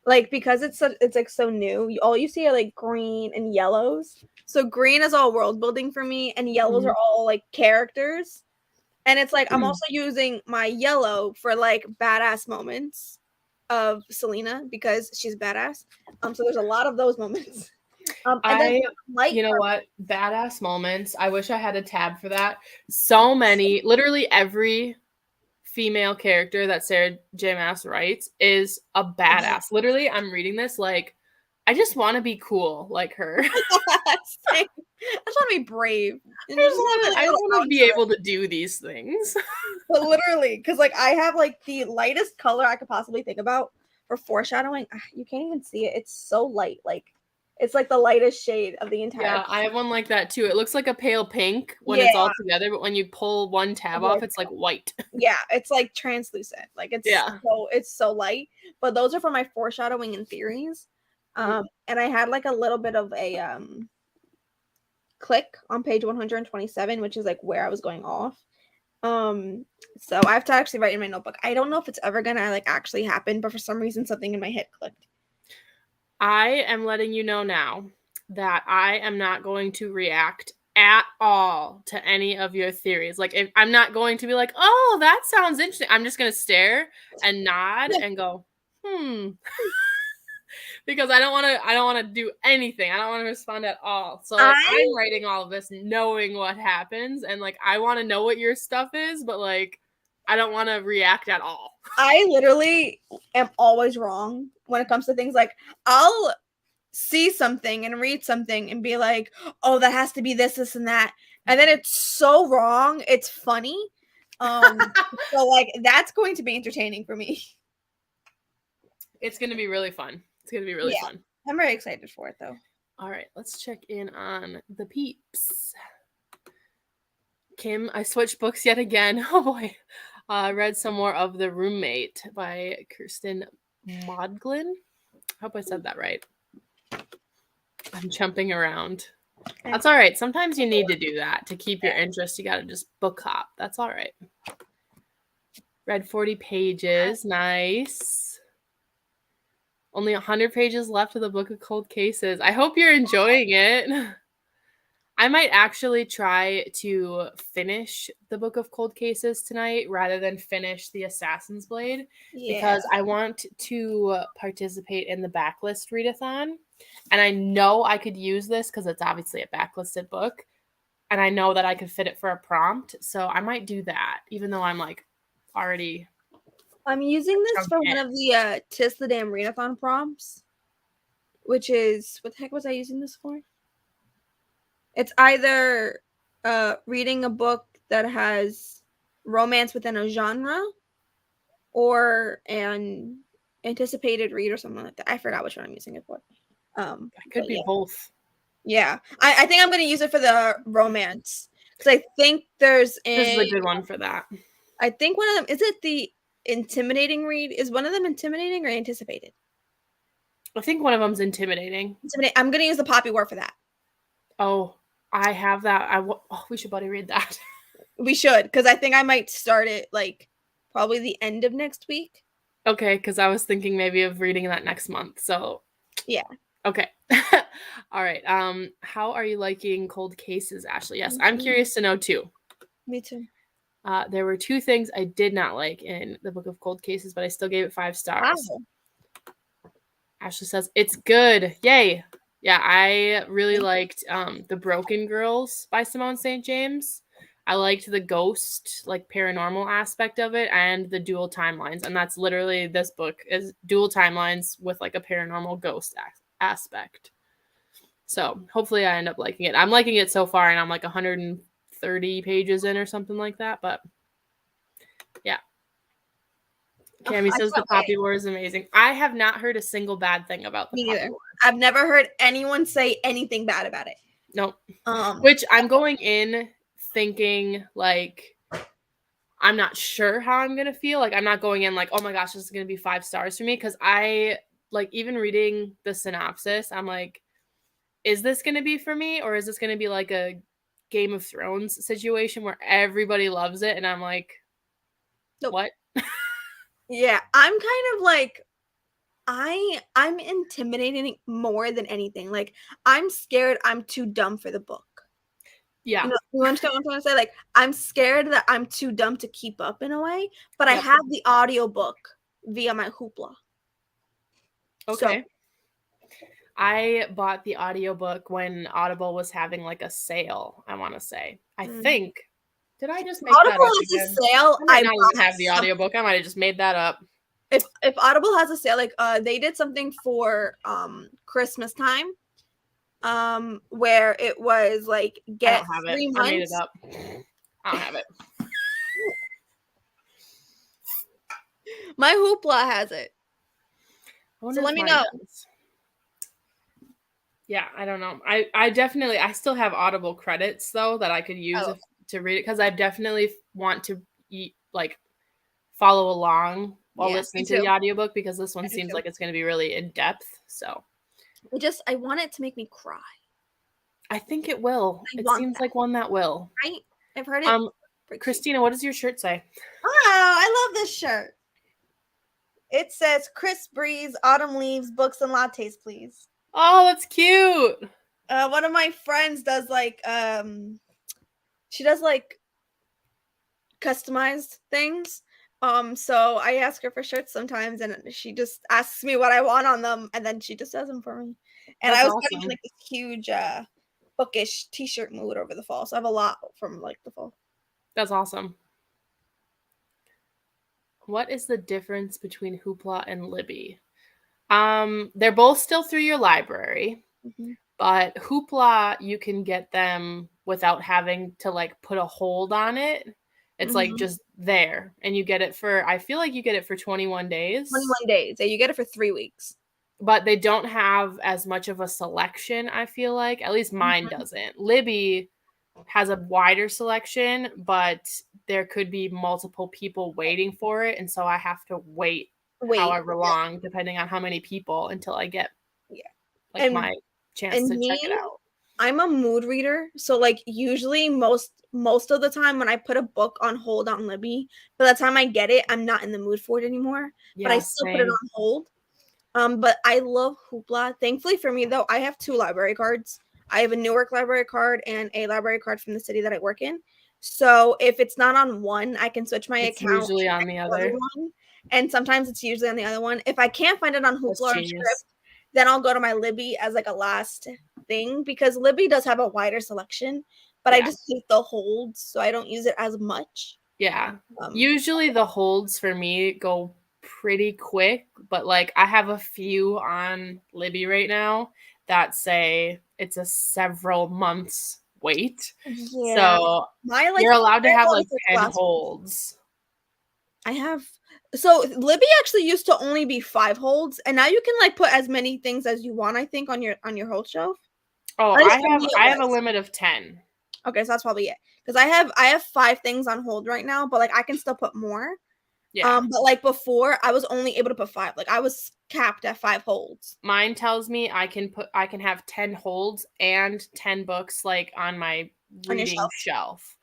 it's like so new. All you see are like green and yellows. So green is all world building for me, and yellows are all like characters. And it's like I'm also using my yellow for like badass moments of Selena because she's badass. So there's a lot of those moments. You know what? Badass moments. I wish I had a tab for that. So many, literally every female character that Sarah J. Maas writes is a badass. Literally, I'm reading this like I just want to be cool like her. I just want to be brave. I just want to be able to do these things. But literally, because like I have like the lightest color I could possibly think about for foreshadowing. You can't even see it. It's so light. Like it's like the lightest shade of the entire. Yeah, I have one like that too. It looks like a pale pink when it's all together, but when you pull one tab off, it's like white. Yeah, it's like translucent. Like it's so light. But those are for my foreshadowing and theories. And I had like a little bit of a click on page 127, which is like where I was going off. So I have to actually write in my notebook. I don't know if it's ever gonna like actually happen, but for some reason something in my head clicked. I am letting you know now that I am not going to react at all to any of your theories. Like if I'm not going to be like, oh, that sounds interesting. I'm just gonna stare and nod and go, because I don't want to do anything. I don't want to respond at all. So I'm writing all of this knowing what happens, and like I want to know what your stuff is, but like I don't want to react at all. I literally am always wrong when it comes to things. Like I'll see something and read something and be like, oh, that has to be this and that, and then it's so wrong. It's funny. So like that's going to be entertaining for me. It's going to be really fun. It's going to be really fun. I'm very excited for it, though. All right, let's check in on the peeps. Kim, I switched books yet again. Oh, boy. I read some more of The Roommate by Kirsten Maudglen. I hope I said that right. I'm jumping around. That's all right. Sometimes you need to do that to keep your interest. You got to just book hop. That's all right. Read 40 pages. Nice. Only 100 pages left of the Book of Cold Cases. I hope you're enjoying it. I might actually try to finish the Book of Cold Cases tonight rather than finish the Assassin's Blade because I want to participate in the backlist readathon. And I know I could use this because it's obviously a backlisted book. And I know that I could fit it for a prompt. So I might do that, even though I'm like already. I'm using this for one of the Tis the Damn Readathon prompts, which is, what the heck was I using this for? It's either reading a book that has romance within a genre or an anticipated read or something like that. I forgot which one I'm using it for. It could be both. Yeah. I think I'm going to use it for the romance because I think this is a good one for that. I think one of them, is it the intimidating read? Is one of them intimidating or anticipated? I think one of them's intimidating. I'm going to use the Poppy War for that. Oh, I have that. We should buddy read that. We should, because I think I might start it like probably the end of next week. Okay, because I was thinking maybe of reading that next month. So yeah. Okay. All right. How are you liking Cold Cases, Ashley? Yes, I'm curious to know too. Me too. There were 2 things I did not like in the Book of Cold Cases, but I still gave it 5 stars. Wow. Ashley says it's good. Yay. Yeah, I really liked The Broken Girls by Simone St. James. I liked the ghost, like paranormal aspect of it and the dual timelines. And that's literally this book is dual timelines with like a paranormal ghost aspect. So hopefully I end up liking it. I'm liking it so far and I'm like 130 pages in or something like that. But yeah. Cami says the Poppy War is amazing. I have not heard a single bad thing about the Poppy War. I've never heard anyone say anything bad about it. Nope. Which I'm going in thinking like I'm not sure how I'm gonna feel. Like I'm not going in like, oh my gosh, this is gonna be 5 stars for me. Cause I like even reading the synopsis, I'm like, is this gonna be for me? Or is this gonna be like a Game of Thrones situation where everybody loves it? And I'm like, nope. What? Yeah, I'm kind of like I'm intimidating more than anything. Like I'm scared I'm too dumb for the book. Yeah. You understand what I'm trying to say? Like I'm scared that I'm too dumb to keep up in a way, but I have the audiobook via my Hoopla. Okay. So, I bought the audiobook when Audible was having like a sale, I want to say. I think. Did I just make Audible that up has a sale? I might not even have the audiobook. I might have just made that up. If Audible has a sale, like they did something for Christmas time, where it was like get 3 months. I made it up. I don't have it. My Hoopla has it. So let me know. Yeah, I don't know. I still have Audible credits though that I could use to read it because I definitely want to follow along while listening to the audiobook because this one seems like it's going to be really in depth. So I want it to make me cry. I think it will. It seems like one that will. Right? I've heard it. Christina, what does your shirt say? Oh, I love this shirt. It says Crisp Breeze, Autumn Leaves, Books and Lattes, please. Oh, that's cute. One of my friends does like she does like customized things. So I ask her for shirts sometimes and she just asks me what I want on them and then she just does them for me. And I was getting like this huge bookish t-shirt mood over the fall. So I have a lot from like the fall. That's awesome. What is the difference between Hoopla and Libby? They're both still through your library, but Hoopla, you can get them without having to like put a hold on it. It's like just there and you get it I feel like you get it for 21 days. 21 days. Yeah, you get it for 3 weeks. But they don't have as much of a selection, I feel like. At least mine doesn't. Libby has a wider selection, but there could be multiple people waiting for it. And so I have to wait however long, depending on how many people, until I get my chance to check it out. I'm a mood reader. So like usually most of the time when I put a book on hold on Libby, by the time I get it, I'm not in the mood for it anymore. Yeah, but I still put it on hold. But I love Hoopla. Thankfully for me though, I have 2 library cards. I have a Newark library card and a library card from the city that I work in. So if it's not on one, I can switch my It's account usually to on the the other. one. And sometimes it's usually on the other one. If I can't find it on That's Hoopla or genius. Script, then I'll go to my Libby as like a last thing, because Libby does have a wider selection, but I just hate the holds, so I don't use it as much. Yeah. Usually the holds for me go pretty quick, but like I have a few on Libby right now that say it's a several months wait. Yeah. So My you're allowed to have like 10 last holds. I have so Libby actually used to only be 5 holds, and now you can like put as many things as you want, I think, on your hold shelf. Oh, At least for me, it I have a was. limit of 10. Okay, so that's probably it. Because I have 5 things on hold right now, but like I can still put more. Yeah. But like before, I was only able to put 5. Like I was capped at 5 holds. Mine tells me I can have 10 holds and 10 books like on my On your reading shelf.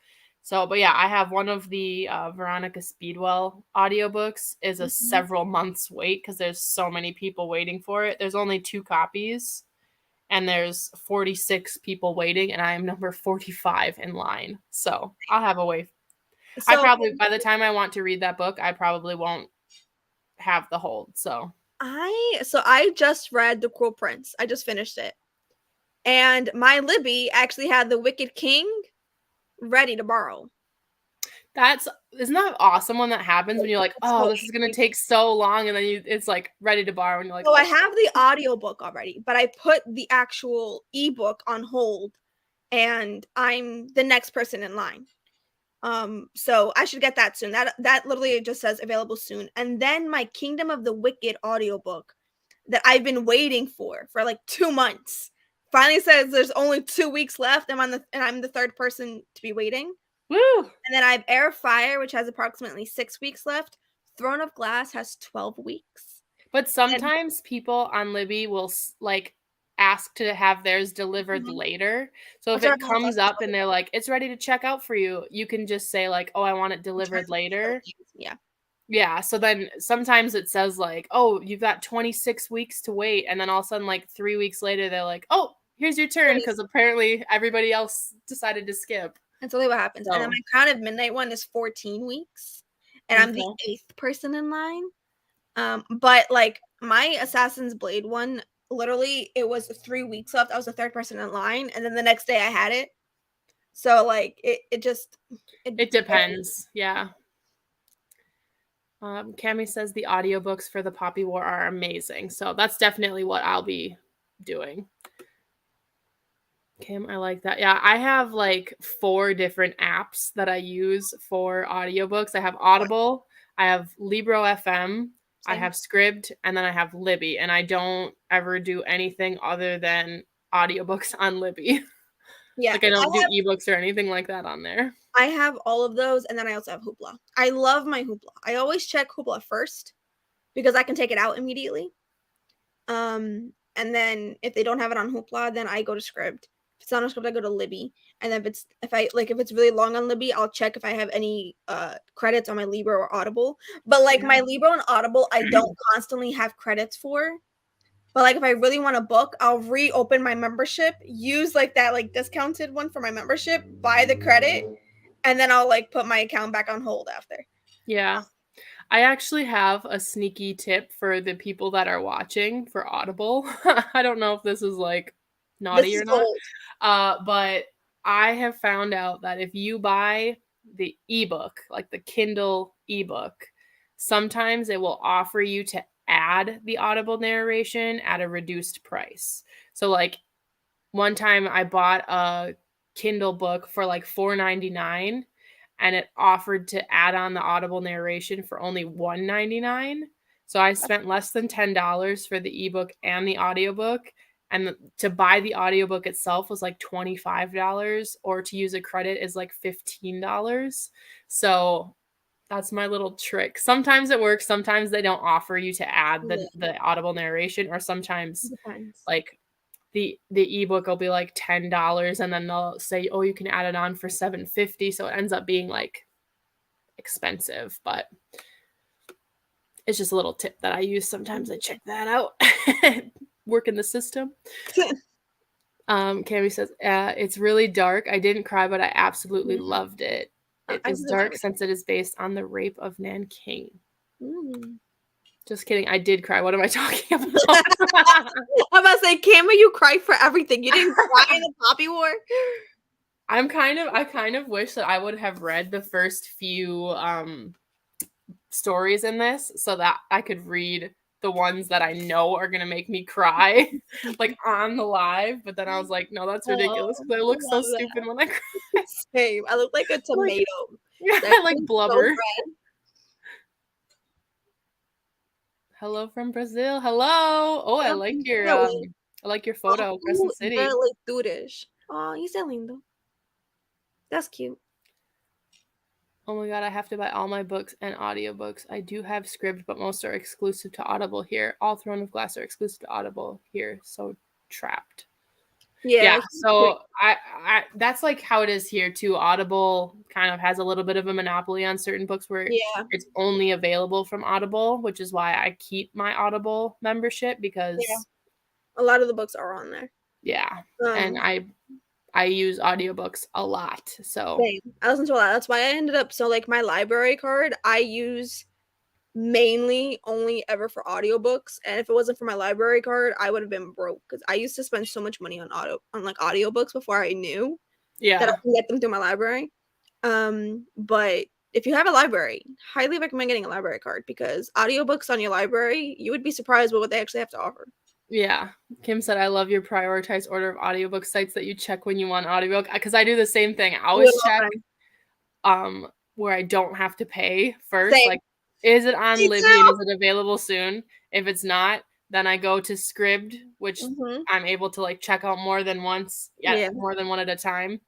So, but yeah, I have one of the Veronica Speedwell audiobooks is a several months wait because there's so many people waiting for it. There's only 2 copies and there's 46 people waiting and I am number 45 in line. So, I'll have a wait. I So probably, by the time I want to read that book, I probably won't have the hold. So, I just read The Cruel Prince. I just finished it. And my Libby actually had The Wicked King ready to borrow. Isn't that awesome when that happens when you're like, oh, this is gonna take so long, and then it's like ready to borrow, and you're like, so I have the audiobook already, but I put the actual ebook on hold, and I'm the next person in line. So I should get that soon. That literally just says available soon. And then my Kingdom of the Wicked audiobook that I've been waiting for like 2 months finally says there's only 2 weeks left. I'm the third person to be waiting. woo! And then I have Heir, which has approximately 6 weeks left. Throne of Glass has 12 weeks. But sometimes people on Libby will like ask to have theirs delivered later. So if it comes up and they're like, it's ready to check out for you, you can just say like, oh, I want it delivered later. Yeah. Yeah. So then sometimes it says like, oh, you've got 26 weeks to wait. And then all of a sudden, like 3 weeks later, they're like, oh, here's your turn. Because apparently everybody else decided to skip. That's really what happens. And then my Crown of Midnight one is 14 weeks. And I'm the 8th person in line. But like my Assassin's Blade one, literally it was 3 weeks left. I was the 3rd person in line, and then the next day I had it. So like it depends. Yeah. Cami says the audiobooks for the Poppy War are amazing. So that's definitely what I'll be doing. Kim, I like that. Yeah, I have like 4 different apps that I use for audiobooks. I have Audible, I have Libro FM, I have Scribd, and then I have Libby. And I don't ever do anything other than audiobooks on Libby. Yeah. Like I don't do ebooks or anything like that on there. I have all of those, and then I also have Hoopla. I love my Hoopla. I always check Hoopla first because I can take it out immediately. And then if they don't have it on Hoopla, then I go to Scribd. If it's not on Scribd, I go to Libby. And then if it's really long on Libby, I'll check if I have any credits on my Libro or Audible. But like my Libro and Audible, I don't constantly have credits for. But like if I really want a book, I'll reopen my membership, use like that like discounted one for my membership, buy the credit, and then I'll like put my account back on hold after. Yeah. I actually have a sneaky tip for the people that are watching for Audible. I don't know if this is like naughty or not. But I have found out that if you buy the ebook, like the Kindle ebook, sometimes it will offer you to add the Audible narration at a reduced price. So like one time I bought a Kindle book for like $4.99 and it offered to add on the Audible narration for only $1.99. So I spent less than $10 for the ebook and the audiobook. And to buy the audiobook itself was like $25, or to use a credit is like $15. So that's my little trick. Sometimes it works. Sometimes they don't offer you to add the Audible narration, or sometimes like the ebook will be like $10 and then they'll say, oh, you can add it on for $7.50. So it ends up being like expensive, but it's just a little tip that I use. Sometimes I check that out. Work in the system. Cami says, it's really dark. I didn't cry, but I absolutely loved it. It is dark since it is based on the rape of Nanking. Just kidding. I did cry. What am I talking about? I'm about to say, Cami, you cry for everything. You didn't cry in the Poppy War? I kind of wish that I would have read the first few stories in this so that I could read the ones that I know are gonna make me cry, like on the live. But then I was like, no, that's ridiculous because I look so stupid when I cry. Same. I look like a tomato. Yeah, I like blubber. Hello from Brazil. Hello. Oh, I like your photo, Crescent City. Really dutish. Oh, you so lindo. That's cute. Oh my god, I have to buy all my books and audiobooks. I do have Scribd, but most are exclusive to Audible here. All Throne of Glass are exclusive to Audible here, so trapped. Yeah, so I that's like how it is here too. Audible kind of has a little bit of a monopoly on certain books where it's only available from Audible, which is why I keep my Audible membership because a lot of the books are on there. Yeah. And I use audiobooks a lot. So I listen to a lot. That's why I ended up like my library card I use mainly only ever for audiobooks, and if it wasn't for my library card I would have been broke because I used to spend so much money on like audiobooks before I knew that I can get them through my library. But if you have a library, highly recommend getting a library card because audiobooks on your library, you would be surprised with what they actually have to offer. Yeah. Kim said, I love your prioritized order of audiobook sites that you check when you want audiobook. Because I do the same thing. I always check where I don't have to pay first. Same. Like, is it on Libby and is it available soon? If it's not, then I go to Scribd, which I'm able to like check out more than once, more than one at a time.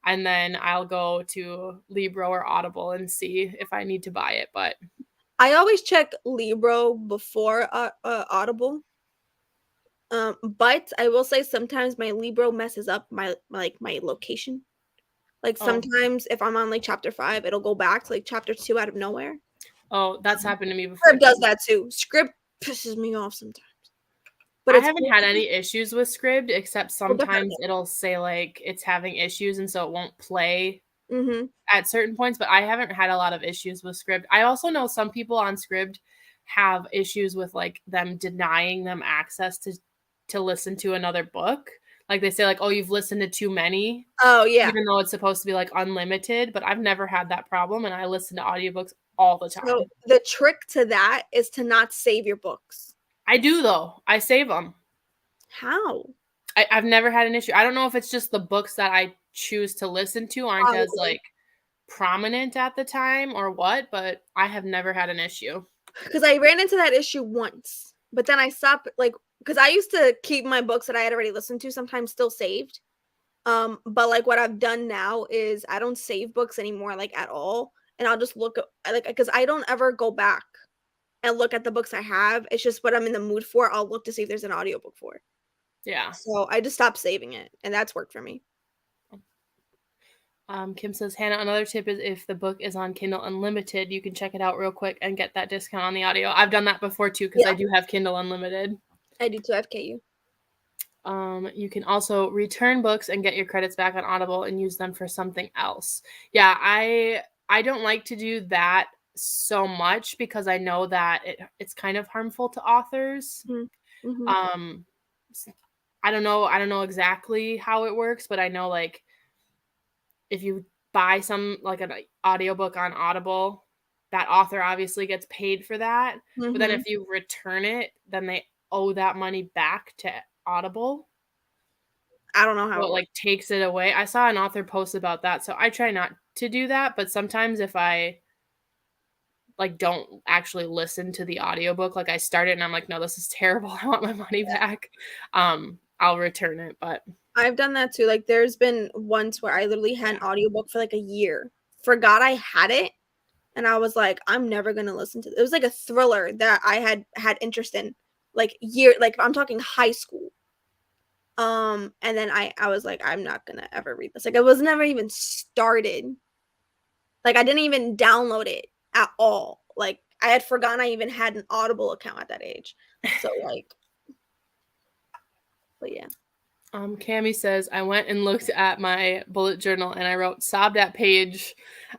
And then I'll go to Libro or Audible and see if I need to buy it. But I always check Libro before Audible. But I will say sometimes my Libro messes up my location. Like sometimes if I'm on like chapter 5, it'll go back to like chapter 2 out of nowhere. Oh, that's happened to me before. Scribd does that too. Scribd pisses me off sometimes. But I haven't had any issues with Scribd, except sometimes it'll say like it's having issues and so it won't play at certain points. But I haven't had a lot of issues with Scribd. I also know some people on Scribd have issues with like them denying them access to listen to another book. Like they say like, oh, you've listened to too many. Oh, yeah. Even though it's supposed to be like unlimited. But I've never had that problem. And I listen to audiobooks all the time. So the trick to that is to not save your books. I do, though. I save them. How? I've never had an issue. I don't know if it's just the books that I choose to listen to aren't as like prominent at the time or what, but I have never had an issue. Because I ran into that issue once, but then I stopped like because I used to keep my books that I had already listened to sometimes still saved. But like what I've done now is I don't save books anymore like at all, and I'll just look like because I don't ever go back and look at the books I have. It's just what I'm in the mood for. I'll look to see if there's an audiobook for it. Yeah. So I just stopped saving it, and that's worked for me. Kim says, Hannah, another tip is if the book is on Kindle Unlimited, you can check it out real quick and get that discount on the audio. I've done that before too because I do have Kindle Unlimited. I do too. FKU. You can also return books and get your credits back on Audible and use them for something else. Yeah, I don't like to do that so much because I know that it's kind of harmful to authors. I don't know exactly how it works, but I know like if you buy some like an audiobook on Audible, that author obviously gets paid for that. But then if you return it, then they owe that money back to Audible. I don't know how it like takes it away. I saw an author post about that, so I try not to do that, but sometimes if I like don't actually listen to the audiobook, like I start it and I'm like, no, this is terrible, I want my money back, I'll return it. But I've done that too. Like there's been once where I literally had an audiobook for like a year, forgot I had it, and I was like, I'm never gonna listen to it. It was like a thriller that I had interest in like I'm talking high school. And then I was like, I'm not gonna ever read this. Like, it was never even started. Like, I didn't even download it at all. Like, I had forgotten I even had an Audible account at that age. So, like, but yeah. Cami says, I went and looked at my bullet journal and I wrote sobbed at page.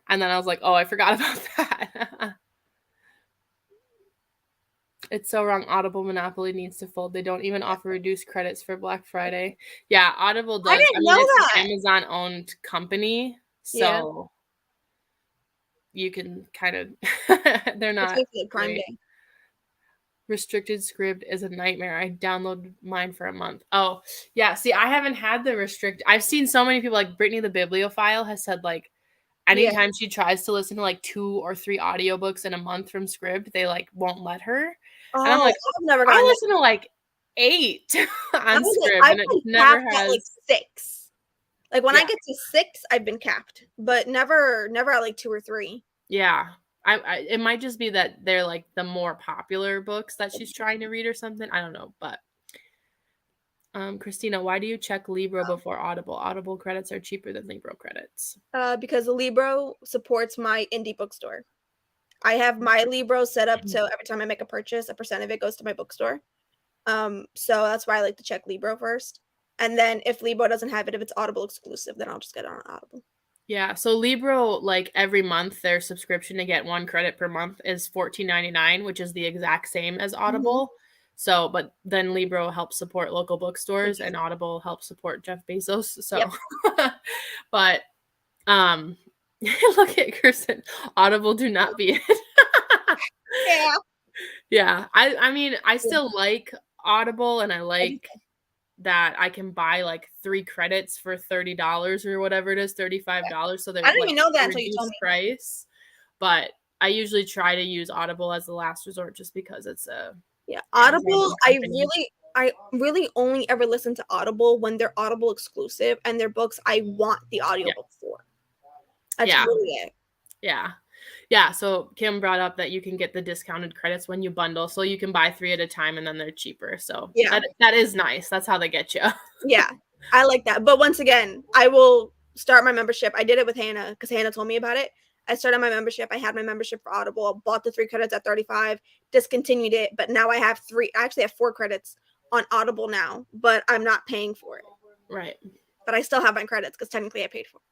And then I was like, oh, I forgot about that. It's so wrong. Audible monopoly needs to fold. They don't even offer reduced credits for Black Friday. Yeah, Audible does. I didn't know it's that. an Amazon-owned company. So you can kind of, they're not Prime great. Day. Restricted Scribd is a nightmare. I downloaded mine for a month. Oh, yeah. See, I haven't had the I've seen so many people, like Brittany the Bibliophile has said, like, anytime she tries to listen to like 2 or 3 audiobooks in a month from Scribd, they like won't let her. And I'm like, I've never gotten I listen to like 8 on Scribd, and it never has at like 6. Like when Yeah. I get to 6, I've been capped, but never at like 2 or 3. Yeah. I it might just be that they're like the more popular books that she's trying to read or something. I don't know, but Christina, why do you check Libro before Audible? Audible credits are cheaper than Libro credits. Because Libro supports my indie bookstore. I have my Libro set up so every time I make a purchase, a percent of it goes to my bookstore. So that's why I like to check Libro first. And then if Libro doesn't have it, if it's Audible exclusive, then I'll just get it on Audible. Yeah, so Libro, like every month, their subscription to get 1 credit per month is $14.99, which is the exact same as Audible. So, but then Libro helps support local bookstores, and Audible helps support Jeff Bezos. So, but look at Kirsten. Audible do not be it. Yeah. I mean, I still like Audible, and I like that I can buy like 3 credits for $30 or whatever it is, $35. So there's I didn't even know that until you told me. Price, but I usually try to use Audible as the last resort just because it's a Audible. I really only ever listen to Audible when they're Audible exclusive and they're books I want the audiobook for. That's really it. Yeah, so Kim brought up that you can get the discounted credits when you bundle, so you can buy 3 at a time and then they're cheaper. So that is nice. That's how they get you. Yeah, I like that. But once again, I will start my membership. I did it with Hannah because Hannah told me about it. I started my membership. I had my membership for Audible. Bought the 3 credits at $35, discontinued it, but now I have 3. I actually have 4 credits on Audible now, but I'm not paying for it. Right. But I still have my credits because technically I paid for it.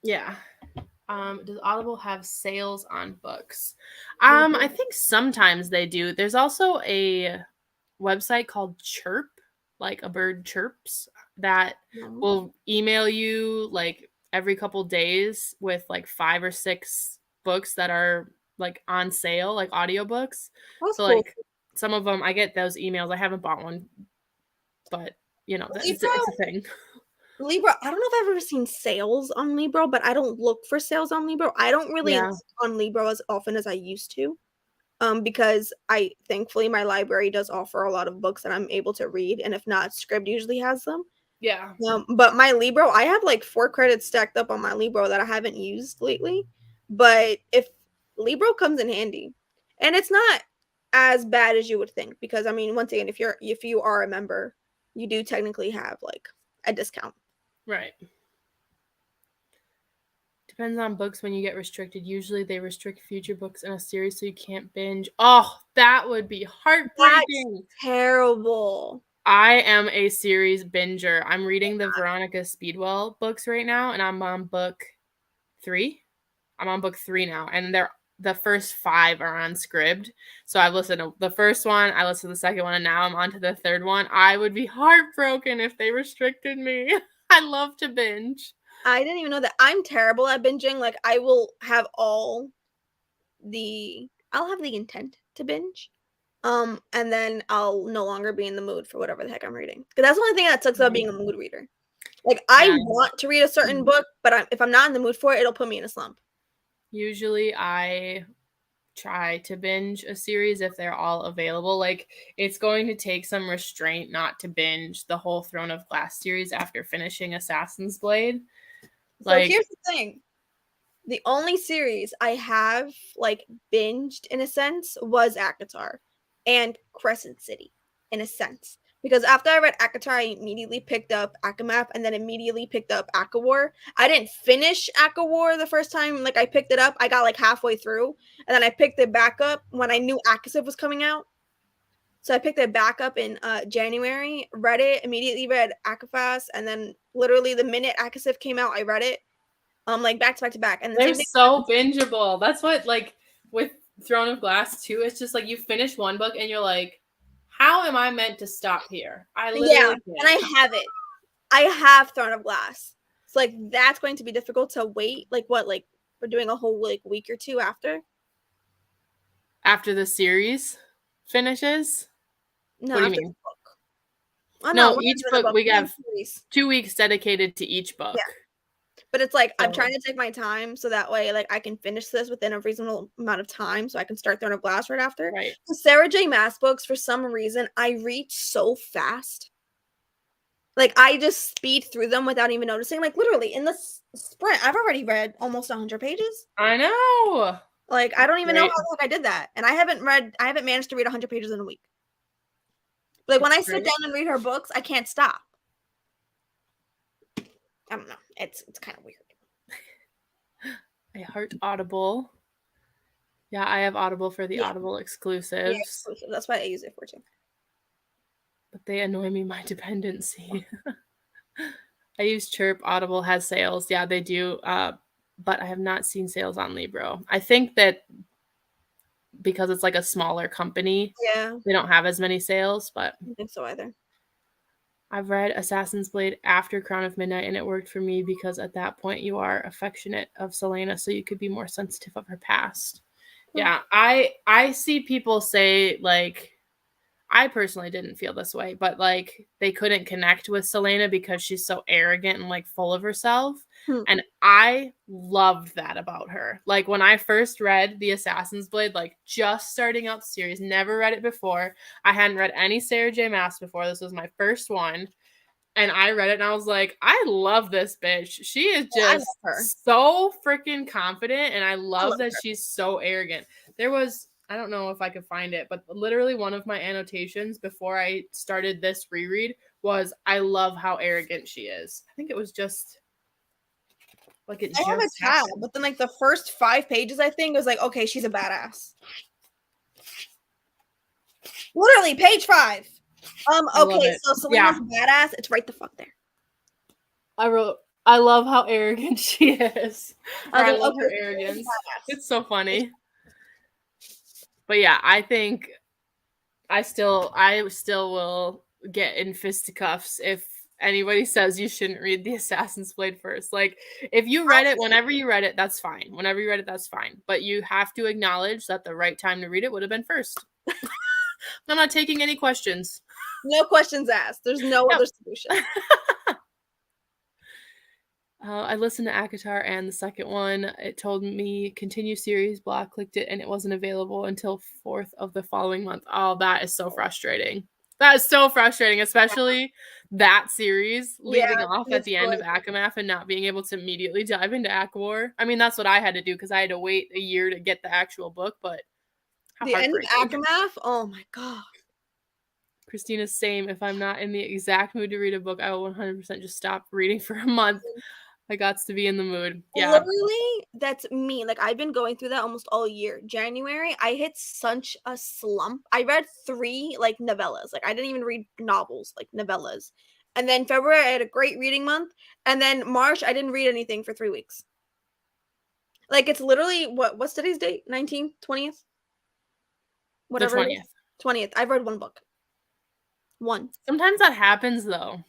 Yeah. Does Audible have sales on books? I think sometimes they do. There's also a website called Chirp, like a bird chirps, that will email you like every couple days with like 5 or 6 books that are like on sale, like audiobooks. So like some of them, I get those emails. I haven't bought one, but you know, it's a thing. Libro, I don't know if I've ever seen sales on Libro, but I don't look for sales on Libro. I don't really look on Libro as often as I used to, because thankfully my library does offer a lot of books that I'm able to read, and if not, Scribd usually has them. Yeah. But my Libro, I have like 4 credits stacked up on my Libro that I haven't used lately. But if Libro comes in handy, and it's not as bad as you would think, because I mean, once again, if you are a member, you do technically have like a discount. Right. Depends on books when you get restricted. Usually they restrict future books in a series so you can't binge. Oh, that would be heartbreaking. That's terrible. I am a series binger. I'm reading the Veronica Speedwell books right now, and I'm on book 3. I'm on book 3 now, and the first 5 are on Scribd. So I've listened to the first one, I listened to the second one, and now I'm on to the third one. I would be heartbroken if they restricted me. I love to binge. I didn't even know that. I'm terrible at binging. Like I will have I'll have the intent to binge. And then I'll no longer be in the mood for whatever the heck I'm reading. Because that's the only thing that sucks about being a mood reader. Like I want to read a certain book, but if I'm not in the mood for it, it'll put me in a slump. Usually I try to binge a series if they're all available. Like it's going to take some restraint not to binge the whole Throne of Glass series after finishing Assassin's Blade. So here's the thing. The only series I have like binged in a sense was ACOTAR and Crescent City in a sense. Because after I read ACOTAR, I immediately picked up ACOMAP and then immediately picked up ACOWAR. I didn't finish ACOWAR the first time like I picked it up. I got like halfway through and then I picked it back up when I knew ACOSIP was coming out. So I picked it back up in January, read it, immediately read Akafas, and then literally the minute Akasif came out, I read it. Like back to back to back. And the They're same thing. so bingeable. That's what, like, with Throne of Glass too, it's just like you finish one book and you're like, how am I meant to stop here? I literally can't. And I have it. I have Throne of Glass. So like that's going to be difficult to wait. Like what? Like we're doing a whole like week or two after the series finishes? No, What do you mean? book. Oh, no, each book we have series. 2 weeks dedicated to each book. Yeah. But it's like I'm trying to take my time so that way like I can finish this within a reasonable amount of time so I can start Throne of Glass right after. Right. The Sarah J. Maas books, for some reason, I read so fast. Like I just speed through them without even noticing. Like literally in the sprint, I've already read almost 100 pages. I know. Like I don't even know how long I did that, and I haven't managed to read 100 pages in a week. Like when I sit down and read her books, I can't stop. I don't know. It's kind of weird. I heart Audible. Yeah, I have Audible for the Audible exclusives. Yeah, exclusive. That's what I use it for too. But they annoy me, my dependency. I use Chirp. Audible has sales. Yeah, they do. But I have not seen sales on Libro. I think that because it's like a smaller company, they don't have as many sales, but I don't think so either. I've read Assassin's Blade after Crown of Midnight, and it worked for me because at that point you are affectionate of Selena, so you could be more sensitive of her past. Yeah, I see people say, like, I personally didn't feel this way, but like they couldn't connect with Selena because she's so arrogant and like full of herself. And I loved that about her. Like when I first read The Assassin's Blade, like just starting out the series, never read it before. I hadn't read any Sarah J. Maas before. This was my first one. And I read it and I was like, I love this bitch. She is just so freaking confident. And I love that she's so arrogant. There was, I don't know if I could find it, but literally one of my annotations before I started this reread was, I love how arrogant she is. I think it was just like it. I have a tab, but then like the first 5 pages, I think, was like, okay, she's a badass. Literally, page 5. Okay, so Selena's a badass. It's right the fuck there. I wrote, I love how arrogant she is. I love her arrogance. It's so funny. But yeah, I think I still will get in fisticuffs if anybody says you shouldn't read The Assassin's Blade first. Like, if you read it, whenever you read it, that's fine. Whenever you read it, that's fine. But you have to acknowledge that the right time to read it would have been first. I'm not taking any questions. No questions asked. There's no other solution. I listened to ACOTAR and the second one. It told me continue series block, clicked it, and it wasn't available until 4th of the following month. Oh, that is so frustrating. That is so frustrating, especially that series leaving off at the end of Akamath and not being able to immediately dive into Akawar. I mean, that's what I had to do because I had to wait a year to get the actual book, but the end of Akamath? Oh my god. Christina's same. If I'm not in the exact mood to read a book, I will 100% just stop reading for a month. I got to be in the mood. Yeah. Literally, that's me. Like, I've been going through that almost all year. January, I hit such a slump. I read 3, like, novellas. Like, I didn't even read novels, like, novellas. And then February, I had a great reading month. And then March, I didn't read anything for 3 weeks. Like, it's literally, what's today's date? 19th? 20th? Whatever. The 20th. 20th. I've read 1 book. 1. Sometimes that happens, though.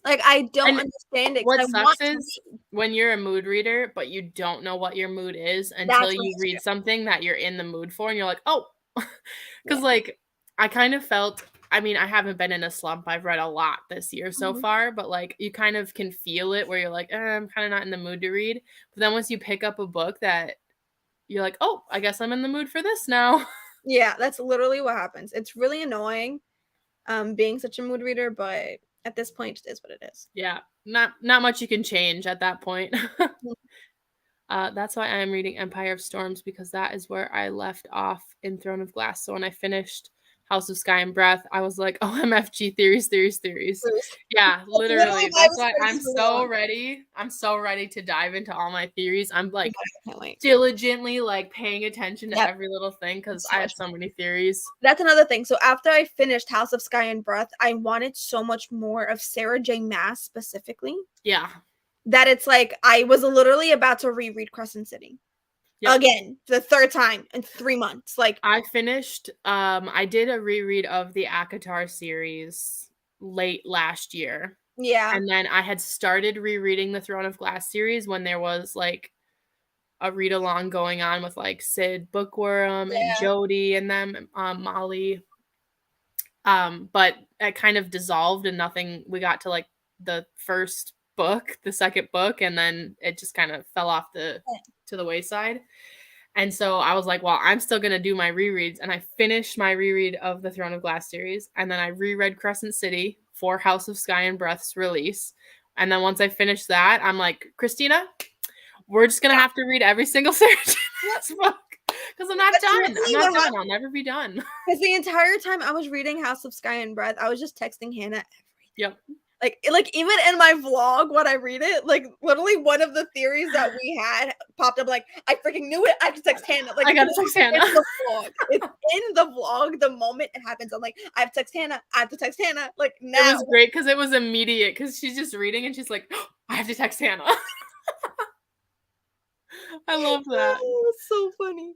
Like, I don't understand it. What sucks is when you're a mood reader, but you don't know what your mood is until you read something that you're in the mood for, and you're like, oh. Because, like, I kind of felt, I mean, I haven't been in a slump. I've read a lot this year so far, but, like, you kind of can feel it where you're like, I'm kind of not in the mood to read. But then once you pick up a book that you're like, oh, I guess I'm in the mood for this now. Yeah, that's literally what happens. It's really annoying being such a mood reader, but at this point, it is what it is. Yeah, not much you can change at that point. That's why I'm reading Empire of Storms, because that is where I left off in Throne of Glass. So when I finished House of Sky and Breath, I was like, OMFG, theories. Yeah, That's literally. why I That's was why I'm purchasing so Readalong. ready. I'm so ready to dive into all my theories. I'm like I can't wait. diligently like paying attention to Yep. every little thing because So I have much so many theories. That's another thing. So after I finished House of Sky and Breath, I wanted so much more of Sarah J. Maas specifically Yeah. that it's like I was literally about to reread Crescent City again for the third time in 3 months. Like I finished I did a reread of the ACOTAR series late last year. yeah. And then I had started rereading the Throne of Glass series when there was like a read along going on with like Sid Bookworm and Jody and them, Molly. But it kind of dissolved and nothing. We got to like the first book, the second book, and then it just kind of fell off to the wayside. And so I was like, well, I'm still going to do my rereads. And I finished my reread of the Throne of Glass series. And then I reread Crescent City for House of Sky and Breath's release. And then once I finished that, I'm like, Christina, we're just going to have to read every single Sarah J. Maas book. Because I'm not done. I'm not done. I'll never be done. Because the entire time I was reading House of Sky and Breath, I was just texting Hannah everything. Yep. Like even in my vlog when I read it, like literally one of the theories that we had popped up. Like I freaking knew it. I have to text Hannah. Like I gotta text Hannah. It's in the vlog. The moment it happens, I'm like, I have to text Hannah. I have to text Hannah. Like now. It was great because it was immediate. Because she's just reading and she's like, oh, I have to text Hannah. I love that. Oh, it's so funny.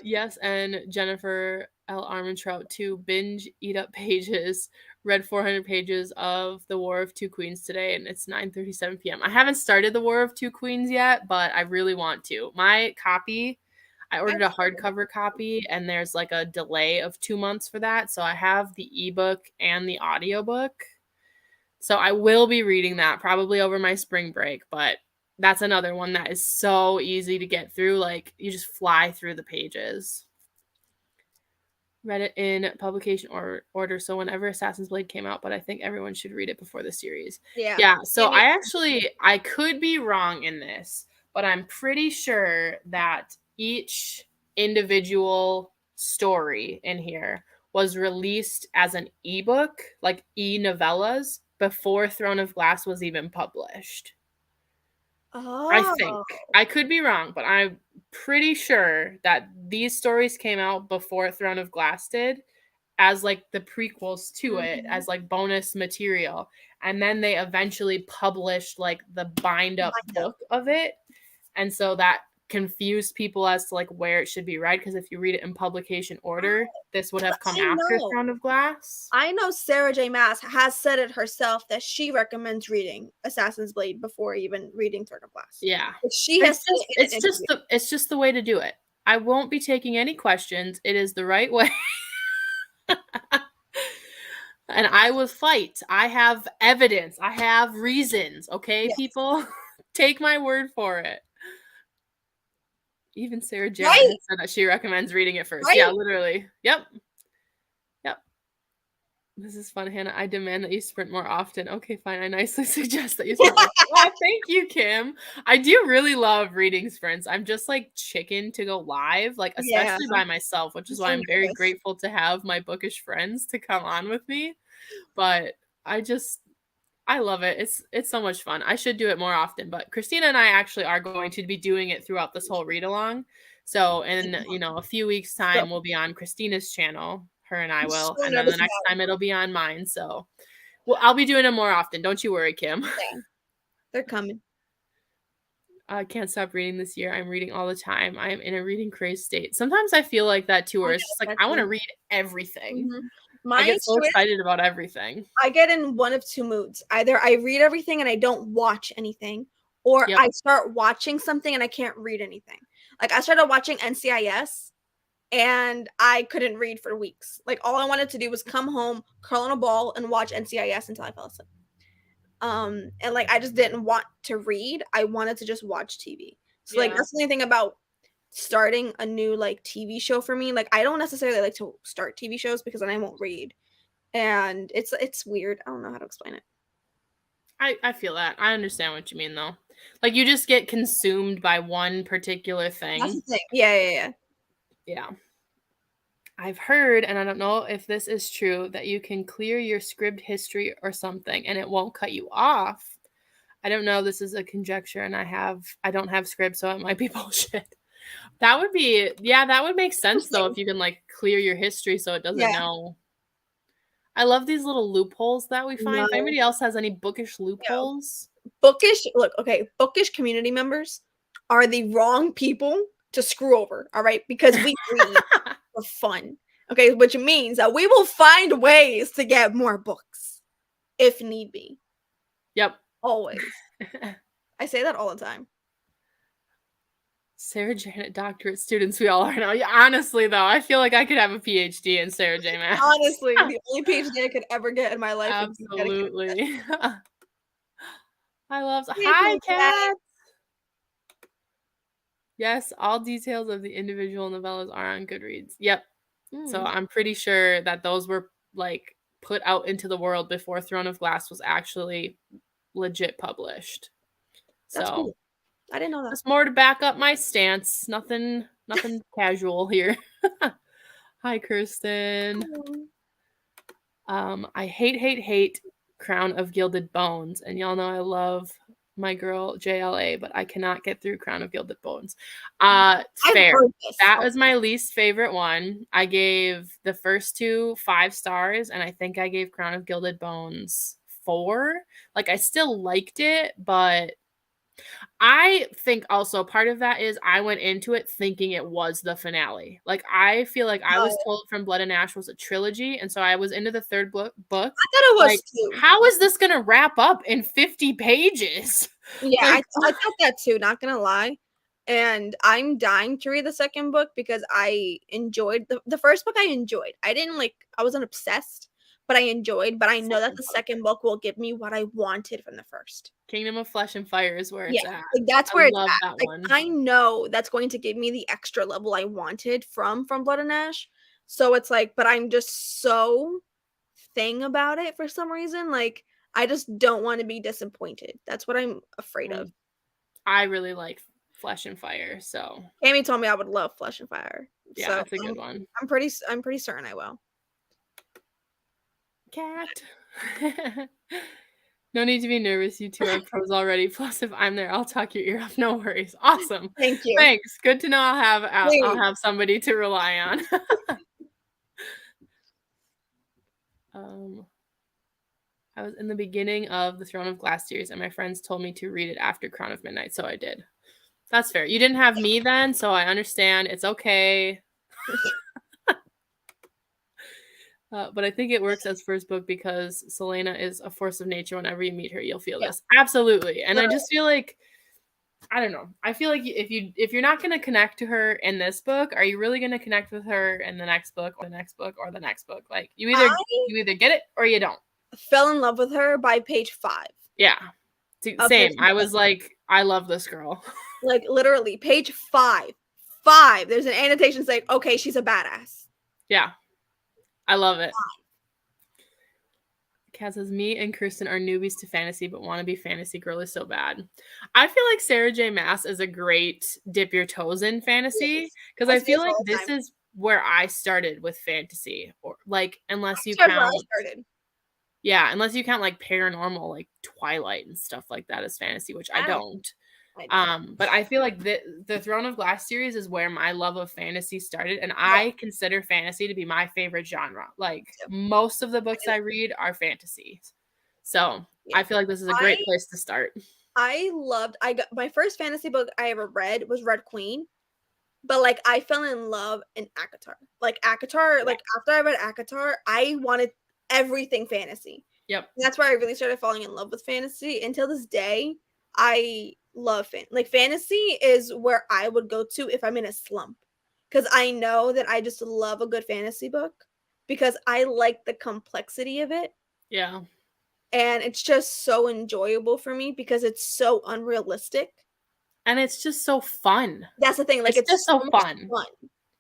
Yes, and Jennifer L. Armentrout to binge eat up pages. Read 400 pages of The War of Two Queens today, and it's 9:37 p.m. I haven't started The War of Two Queens yet, but I really want to. My copy, I ordered a hardcover copy, and there's like a delay of 2 months for that. So I have the ebook and the audiobook. So I will be reading that probably over my spring break, but that's another one that is so easy to get through. Like you just fly through the pages. Read it in publication order. So whenever Assassin's Blade came out, but I think everyone should read it before the series. Yeah. So I could be wrong in this, but I'm pretty sure that each individual story in here was released as an ebook, like e-novellas, before Throne of Glass was even published. Oh. I think. I could be wrong, but I'm pretty sure that these stories came out before Throne of Glass did as like the prequels to it, as like bonus material. And then they eventually published like the bind up book of it. And so that confused people as to like where it should be read, because if you read it in publication order, this would have come after Throne of Glass. I know Sarah J. Maas has said it herself that she recommends reading Assassin's Blade before even reading Thorns of Glass. Yeah. She has it's just the way to do it. I won't be taking any questions. It is the right way. And I will fight. I have evidence. I have reasons. Okay, people? Take my word for it. Even Sarah J. said that she recommends reading it first. Yeah, literally. Yep. This is fun, Hannah. I demand that you sprint more often. Okay, fine. I nicely suggest that you sprint more. Oh, thank you, Kim. I do really love reading sprints. I'm just like chicken to go live, like especially by myself, which is why I'm very grateful to have my bookish friends to come on with me. But I love it. It's so much fun. I should do it more often. But Christina and I actually are going to be doing it throughout this whole read along. So in a few weeks' time, we'll be on Christina's channel. Her and I will. And then the next time it'll be on mine. So I'll be doing it more often. Don't you worry, Kim. They're coming. I can't stop reading this year. I'm reading all the time. I am in a reading crazed state. Sometimes I feel like that too, where it's just like I want to read everything. I get so excited about everything. I get in one of two moods. Either I read everything and I don't watch anything, or I start watching something and I can't read anything. Like I started watching NCIS and I couldn't read for weeks. Like all I wanted to do was come home, curl in a ball, and watch NCIS until I fell asleep. And like I just didn't want to read. I wanted to just watch TV. So like that's the only thing about starting a new like TV show for me. Like I don't necessarily like to start TV shows because then I won't read. And it's weird. I don't know how to explain it. I feel that. I understand what you mean though. Like you just get consumed by one particular thing. That's the thing. Yeah. Yeah. I've heard, and I don't know if this is true, that you can clear your scribd history or something and it won't cut you off. I don't know. This is a conjecture, and I don't have scribd, so it might be bullshit. That would make sense though if you can like clear your history so it doesn't know. I love these little loopholes that we find. If anybody else has any bookish loopholes. Bookish community members are the wrong people to screw over, all right? Because we read for fun, okay? Which means that we will find ways to get more books if need be. Yep. Always. I say that all the time. Sarah Janet doctorate students we all are now. Yeah, honestly, though, I feel like I could have a PhD in Sarah J. Maas. Honestly, the only PhD I could ever get in my life. Absolutely. I love. Hi, Kat. Yes, all details of the individual novellas are on Goodreads. Yep. So I'm pretty sure that those were like put out into the world before Throne of Glass was actually legit published. That's cool. I didn't know that. Just more to back up my stance. Nothing casual here. Hi, Kirsten. I hate Crown of Gilded Bones, and y'all know I love my girl JLA, but I cannot get through Crown of Gilded Bones. Fair. That was my least favorite one. I gave the first 2 5 stars, and I think I gave Crown of Gilded Bones 4. Like, I still liked it, but I think also part of that is I went into it thinking it was the finale. Like, I feel like I was told From Blood and Ash was a trilogy, and so I was into the 3rd book. I thought it was too. How is this going to wrap up in 50 pages? Yeah, I thought that too, not going to lie. And I'm dying to read the 2nd book because I enjoyed the first book. I enjoyed. I wasn't obsessed, but I enjoyed. But I know that the 2nd book will give me what I wanted from the first. Kingdom of Flesh and Fire is where it's at. Like, that's where it's at. Like, I know that's going to give me the extra level I wanted from Blood and Ash. So it's like, but I'm just so thing about it for some reason. Like, I just don't want to be disappointed. That's what I'm afraid of. I really like Flesh and Fire, so Amy told me I would love Flesh and Fire. Yeah, so that's a good one. I'm pretty certain I will. Cat. No need to be nervous. You two are pros already. Plus, if I'm there, I'll talk your ear off. No worries. Awesome. Thank you. Thanks. Good to know. I'll have somebody to rely on. I was in the beginning of the Throne of Glass series, and my friends told me to read it after Crown of Midnight, so I did. That's fair. You didn't have me then, so I understand. It's okay. But I think it works as first book because Selena is a force of nature. Whenever you meet her, you'll feel this. Absolutely. And I just feel like, I don't know. I feel like if you're not going to connect to her in this book, are you really going to connect with her in the next book or the next book or the next book? Like, you either get it or you don't. Fell in love with her by page 5. Yeah. Same. I was like, I love this girl. Like, literally, page 5. There's an annotation saying, okay, she's a badass. Yeah. I love it. Kat says, me and Kirsten are newbies to fantasy, but want to be fantasy girly so bad. I feel like Sarah J. Maas is a great dip your toes in fantasy because I feel like this is where I started with fantasy, or like unless you count. Yeah, unless you count like paranormal, like Twilight and stuff like that as fantasy, which I don't. But I feel like the Throne of Glass series is where my love of fantasy started, and I consider fantasy to be my favorite genre. Like, most of the books I read are fantasy, so I feel like this is a great place to start. I got my first fantasy book I ever read was Red Queen, but like I fell in love in ACOTAR. Like ACOTAR, like after I read ACOTAR, I wanted everything fantasy. Yep, and that's where I really started falling in love with fantasy. Until this day, I love fantasy is where I would go to if I'm in a slump, because I know that I just love a good fantasy book because I like the complexity of it. Yeah, and it's just so enjoyable for me because it's so unrealistic and it's just so fun. That's the thing, like it's just so fun.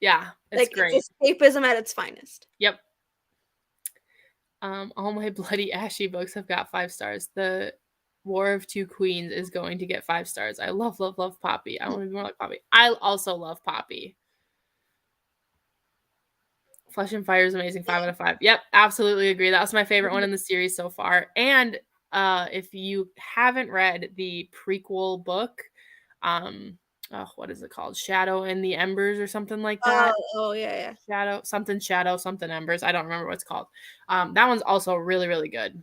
Yeah, it's like great. It's escapism at its finest. Yep. All my Bloody Ashy books have got 5 stars. The War of Two Queens is going to get 5 stars. I love Poppy. I want to be more like Poppy. I also love Poppy. Flesh and Fire is amazing. 5 out of 5. Yep, absolutely agree. That was my favorite one in the series so far. And if you haven't read the prequel book, what is it called? Shadow in the Embers or something like that. Yeah. Shadow, something Embers. I don't remember what it's called. That one's also really, really good.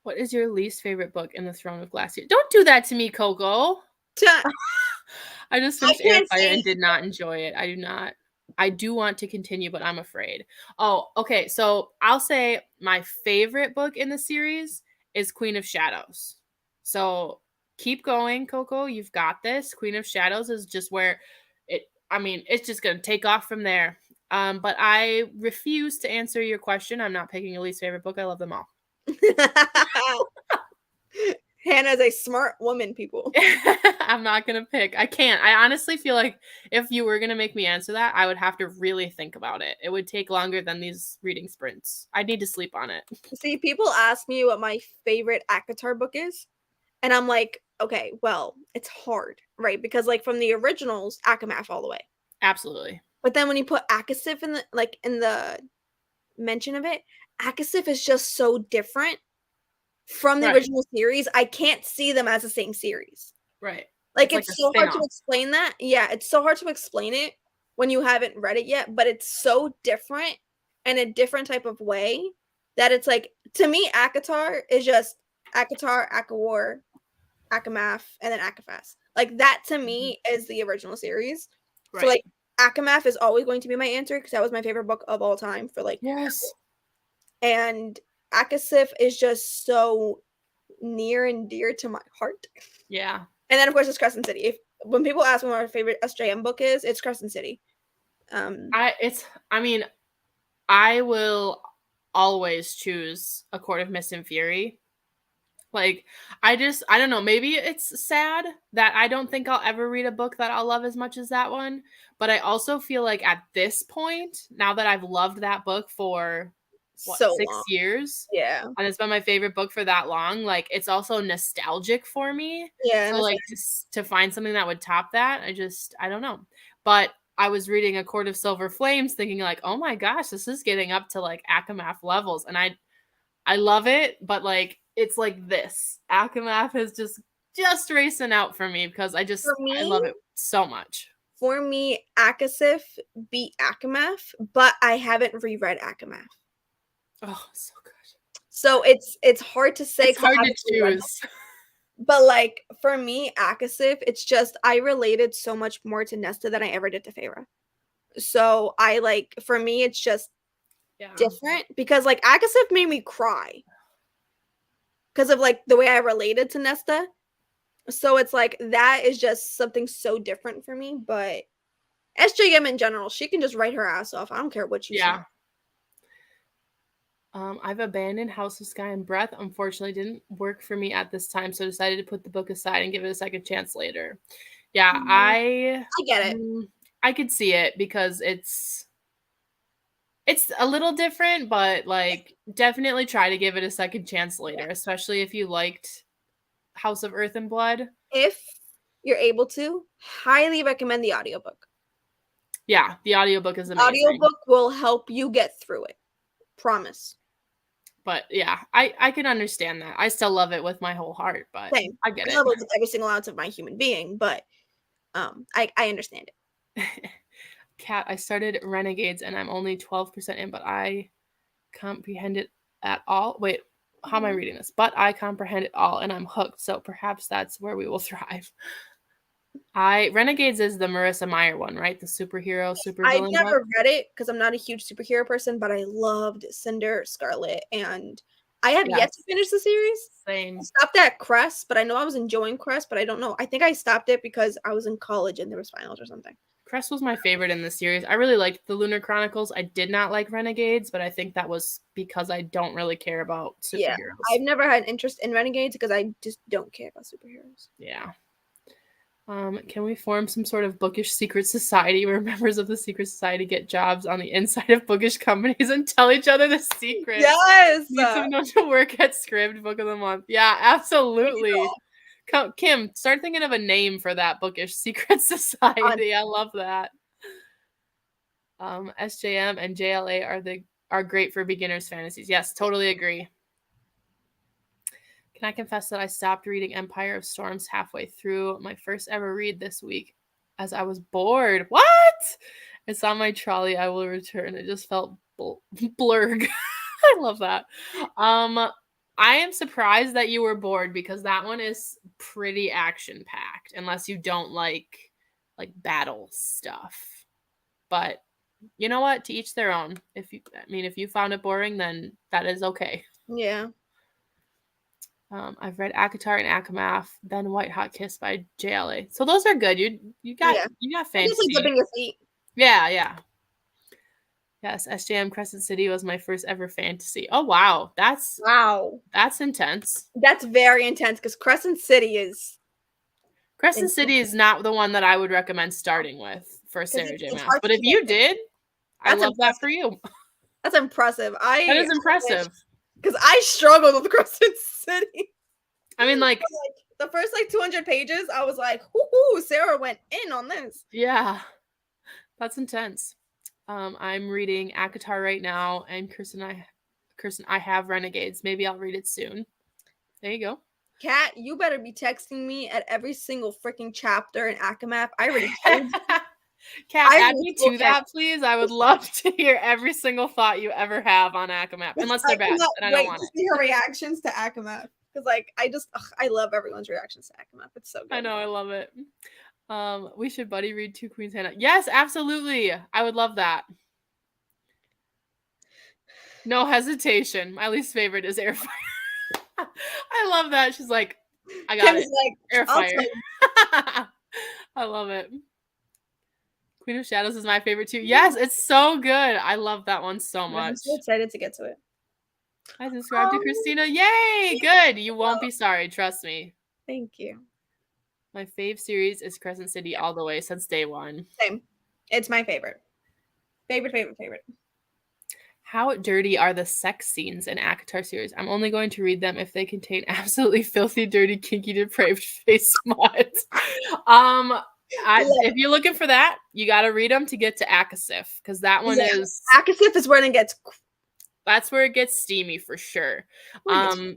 What is your least favorite book in the Throne of Glass? Don't do that to me, Coco. I just finished Heir of Fire and did not enjoy it. I do not. I do want to continue, but I'm afraid. Oh, okay. So I'll say my favorite book in the series is Queen of Shadows. So keep going, Coco. You've got this. Queen of Shadows is just where it's just going to take off from there. But I refuse to answer your question. I'm not picking your least favorite book. I love them all. Hannah's a smart woman, people. I'm not going to pick. I can't. I honestly feel like if you were going to make me answer that, I would have to really think about it. It would take longer than these reading sprints. I'd need to sleep on it. See, people ask me what my favorite ACOTAR book is. And I'm like, okay, well, it's hard, right? Because like from the originals, ACOMAF all the way. Absolutely. But then when you put ACOSF in the mention of it, ACOSF is just so different from the original series. I can't see them as the same series. Right. Like it's so hard to explain that. Yeah, it's so hard to explain it when you haven't read it yet, but it's so different in a different type of way that it's like, to me, ACOTAR is just ACOTAR, ACOWAR, ACOMAF, and then ACOFAS. Like that to me is the original series. Right. So like ACOMAF is always going to be my answer because that was my favorite book of all time for like yes. And ACOSF is just so near and dear to my heart. Yeah. And then of course it's Crescent City. When people ask me what my favorite SJM book is, it's Crescent City. I will always choose A Court of Mist and Fury. Like, I don't know, maybe it's sad that I don't think I'll ever read a book that I'll love as much as that one. But I also feel like at this point, now that I've loved that book for 6 years, yeah, and it's been my favorite book for that long, like it's also nostalgic for me. Yeah. So like to find something that would top that, I don't know. But I was reading A Court of Silver Flames thinking like, oh my gosh, this is getting up to like ACOMAF levels. And I love it, but like it's like this. ACOMAF is just racing out for me because I love it so much. For me, ACOSF beat ACOMAF, but I haven't reread ACOMAF. Oh, so good. So it's hard to say. It's hard to choose. But like for me, ACOSF, it's just I related so much more to Nesta than I ever did to Feyre. So I like for me, it's just different because like ACOSF made me cry because of like the way I related to Nesta. So it's like that is just something so different for me. But SJM in general, she can just write her ass off. I don't care what you say. I've abandoned House of Sky and Breath. Unfortunately, didn't work for me at this time, so decided to put the book aside and give it a second chance later. Yeah, I get it. I could see it because it's a little different, but like definitely try to give it a second chance later, especially if you liked House of Earth and Blood. If you're able to, highly recommend the audiobook. Yeah, the audiobook is amazing. The audiobook will help you get through it. Promise. But yeah, I can understand that. I still love it with my whole heart, but same. I get it. I love it with every single ounce of my human being, but I understand it. Kat, I started Renegades and I'm only 12% in, but I comprehend it at all. Wait, how am I reading this? But I comprehend it all and I'm hooked, so perhaps that's where we will thrive. Renegades is the Marissa Meyer one, right? The supervillain I've never read it because I'm not a huge superhero person, but I loved Cinder, Scarlet, and I have yet to finish the series. Same. I stopped at Crest, but I know I was enjoying Crest, but I don't know. I think I stopped it because I was in college and there was finals or something. Crest was my favorite in the series. I really liked the Lunar Chronicles. I did not like Renegades, but I think that was because I don't really care about superheroes. Yeah, I've never had interest in Renegades because I just don't care about superheroes. Yeah. Can we form some sort of bookish secret society where members of the secret society get jobs on the inside of bookish companies and tell each other the secret? Yes! Need someone to work at Scribd Book of the Month. Yeah, absolutely. Kim, start thinking of a name for that bookish secret society. I love that. SJM and JLA are great for beginners fantasies. Yes, totally agree. Can I confess that I stopped reading Empire of Storms halfway through my first ever read this week as I was bored? What? It's on my trolley. I will return. It just felt blurg. I love that. I am surprised that you were bored because that one is pretty action packed, unless you don't like battle stuff. But you know what? To each their own. If you found it boring, then that is okay. Yeah. I've read ACOTAR and ACOMAF, then White Hot Kiss by JLA. So those are good. You got fantasy. Dipping your feet. Yeah. Yes, SJM Crescent City was my first ever fantasy. Oh wow, that's intense. That's very intense because Crescent City is not the one that I would recommend starting with for Sarah J. Maas. But if you did, I love that for you. That's impressive. That is impressive. Because I struggled with Crescent City. I mean, like the first 200 pages, I was like, "Whoo, Sarah went in on this." Yeah, that's intense. I'm reading ACOTAR right now, and Kirsten, I have Renegades. Maybe I'll read it soon. There you go. Kat, you better be texting me at every single freaking chapter in ACOMAF. I already told you. Kat, add me to that, please. I would love to hear every single thought you ever have on ACOMAF, unless they're bad, and I don't want it. See her reactions to ACOMAF. Because, I love everyone's reactions to ACOMAF. It's so good. I know, I love it. We should buddy read Two Queens Hannah. Yes, absolutely. I would love that. No hesitation. My least favorite is Air Fire. I love that. She's like, I got it. Air Fire. I love it. Queen of Shadows is my favorite too. Yes, it's so good. I love that one so much. I'm so excited to get to it. I subscribed to Christina. Yay! Good. You won't be sorry. Trust me. Thank you. My fave series is Crescent City all the way since day one. Same. It's my favorite. Favorite. How dirty are the sex scenes in ACOTAR series? I'm only going to read them if they contain absolutely filthy, dirty, kinky, depraved face mods. If you're looking for that, you got to read them to get to Akasif, because that one is... Akasif is when it gets... That's where it gets steamy for sure. Okay.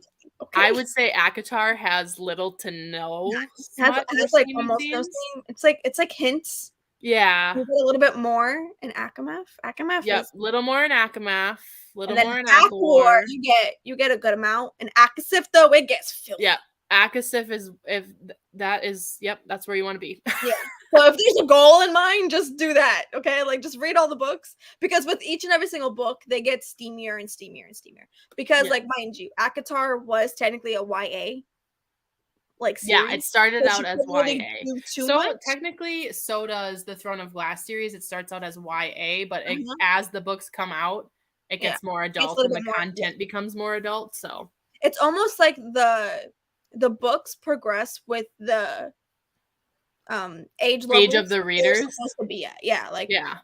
I would say ACOTAR has little to no. Has almost no steam. It's like hints. Yeah. You get a little bit more in ACOMAF. ACOMAF. Yep, little more in ACOMAF. Little more in ACOWAR. You get a good amount. In Akasif though, it gets filthy. Yeah. Akasif is that's where you want to be. Yeah. So if there's a goal in mind, just do that. Okay. Just read all the books, because with each and every single book, they get steamier and steamier and steamier. Because mind you, ACOTAR was technically a YA. Series. Yeah, it started out as YA. So technically, so does the Throne of Glass series. It starts out as YA, but as the books come out, it gets more adult and the content becomes more adult. So it's almost like the books progress with the age of the readers supposed to be at.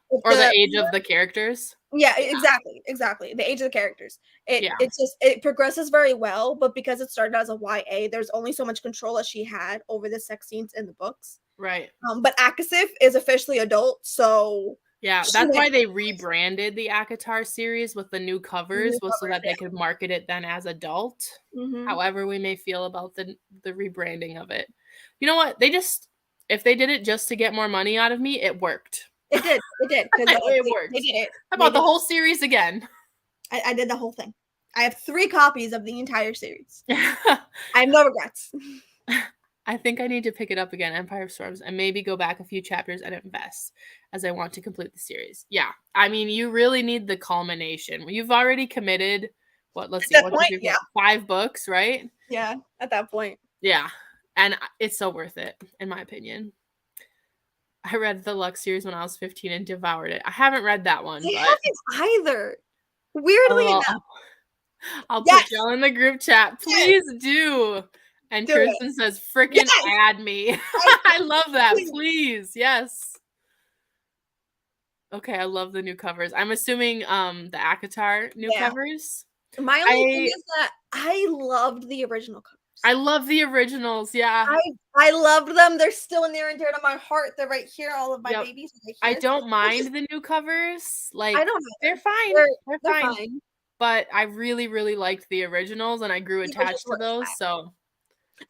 Or the age of the characters. Exactly the age of the characters. It progresses very well, but because it started as a YA, there's only so much control as she had over the sex scenes in the books, right? But Akasif is officially adult, so that's why they rebranded the ACOTAR series with the new covers, so that they could market it then as adult. However we may feel about the rebranding of it, you know what, if they did it just to get more money out of me, it worked. It did. It worked. They did it. How about the whole series again? I did the whole thing. I have 3 copies of the entire series. I have no regrets. I think I need to pick it up again, Empire of Storms, and maybe go back a few chapters and invest, as I want to complete the series. Yeah, I mean, you really need the culmination. You've already committed, let's see, 5 books, right? Yeah, at that point. Yeah, and it's so worth it, in my opinion. I read the Lux series when I was 15 and devoured it. I haven't read that one. I haven't either. Weirdly enough. I'll put y'all in the group chat. Please do. And Kirsten says, freaking add me. I love that. Please. Yes. Okay, I love the new covers. I'm assuming the ACOTAR new covers. My only thing is that I loved the original cover. I love the originals. Yeah. I loved them. They're still near and dear to my heart. They're right here. All of my Yep. babies are right I here. don't mind the new covers. Like, I don't they're either. fine. They're They're fine. fine. But I really, really liked the originals, and I grew The originals attached to were those. So,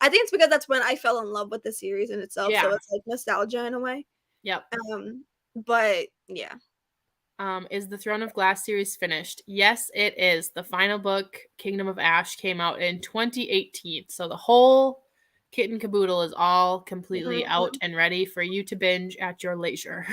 I think it's because that's when I fell in love with the series in itself. So yeah. it's like nostalgia in a way. Yep. But yeah. Is the Throne of Glass series finished? Yes, it is. The final book, Kingdom of Ash, came out in 2018. So the whole kit and caboodle is all completely out and ready for you to binge at your leisure.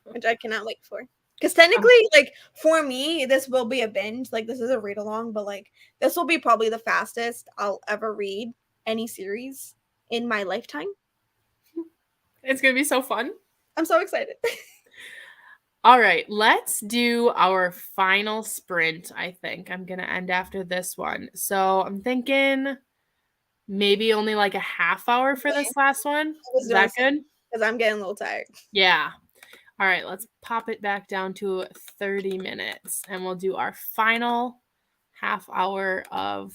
Which I cannot wait for. Because technically, like, for me, this will be a binge. Like, this is a read along, but like, this will be probably the fastest I'll ever read any series in my lifetime. It's going to be so fun. I'm so excited. All right, let's do our final sprint, I think. I'm going to end after this one. So I'm thinking maybe only like a half hour for this last one. Is that good? Because I'm getting a little tired. Yeah. All right, let's pop it back down to 30 minutes and we'll do our final half hour of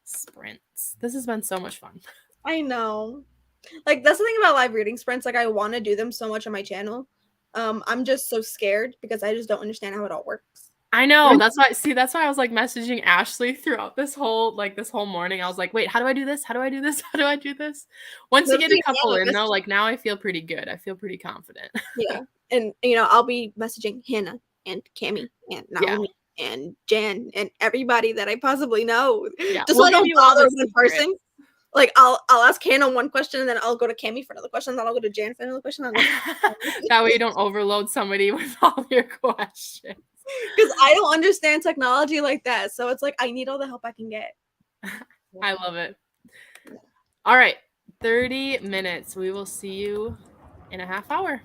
sprints. This has been so much fun. I know. Like, that's the thing about live reading sprints. Like, I want to do them so much on my channel. I'm just so scared because I just don't understand how it all works. I know. That's why I was like messaging Ashley throughout this whole morning. I was like, wait, how do I do this? How do I do this? How do I do this? Once you get a couple in though, like now I feel pretty good. I feel pretty confident. Yeah. And I'll be messaging Hannah and Cammie and Naomi and Jan and everybody that I possibly know. Yeah. Just so I don't bother one person. Like I'll ask Hannah one question and then I'll go to Cammie for another question, and then I'll go to Jan for another question. That way you don't overload somebody with all your questions. Because I don't understand technology like that. So it's like I need all the help I can get. I love it. All right. 30 minutes. We will see you in a half hour.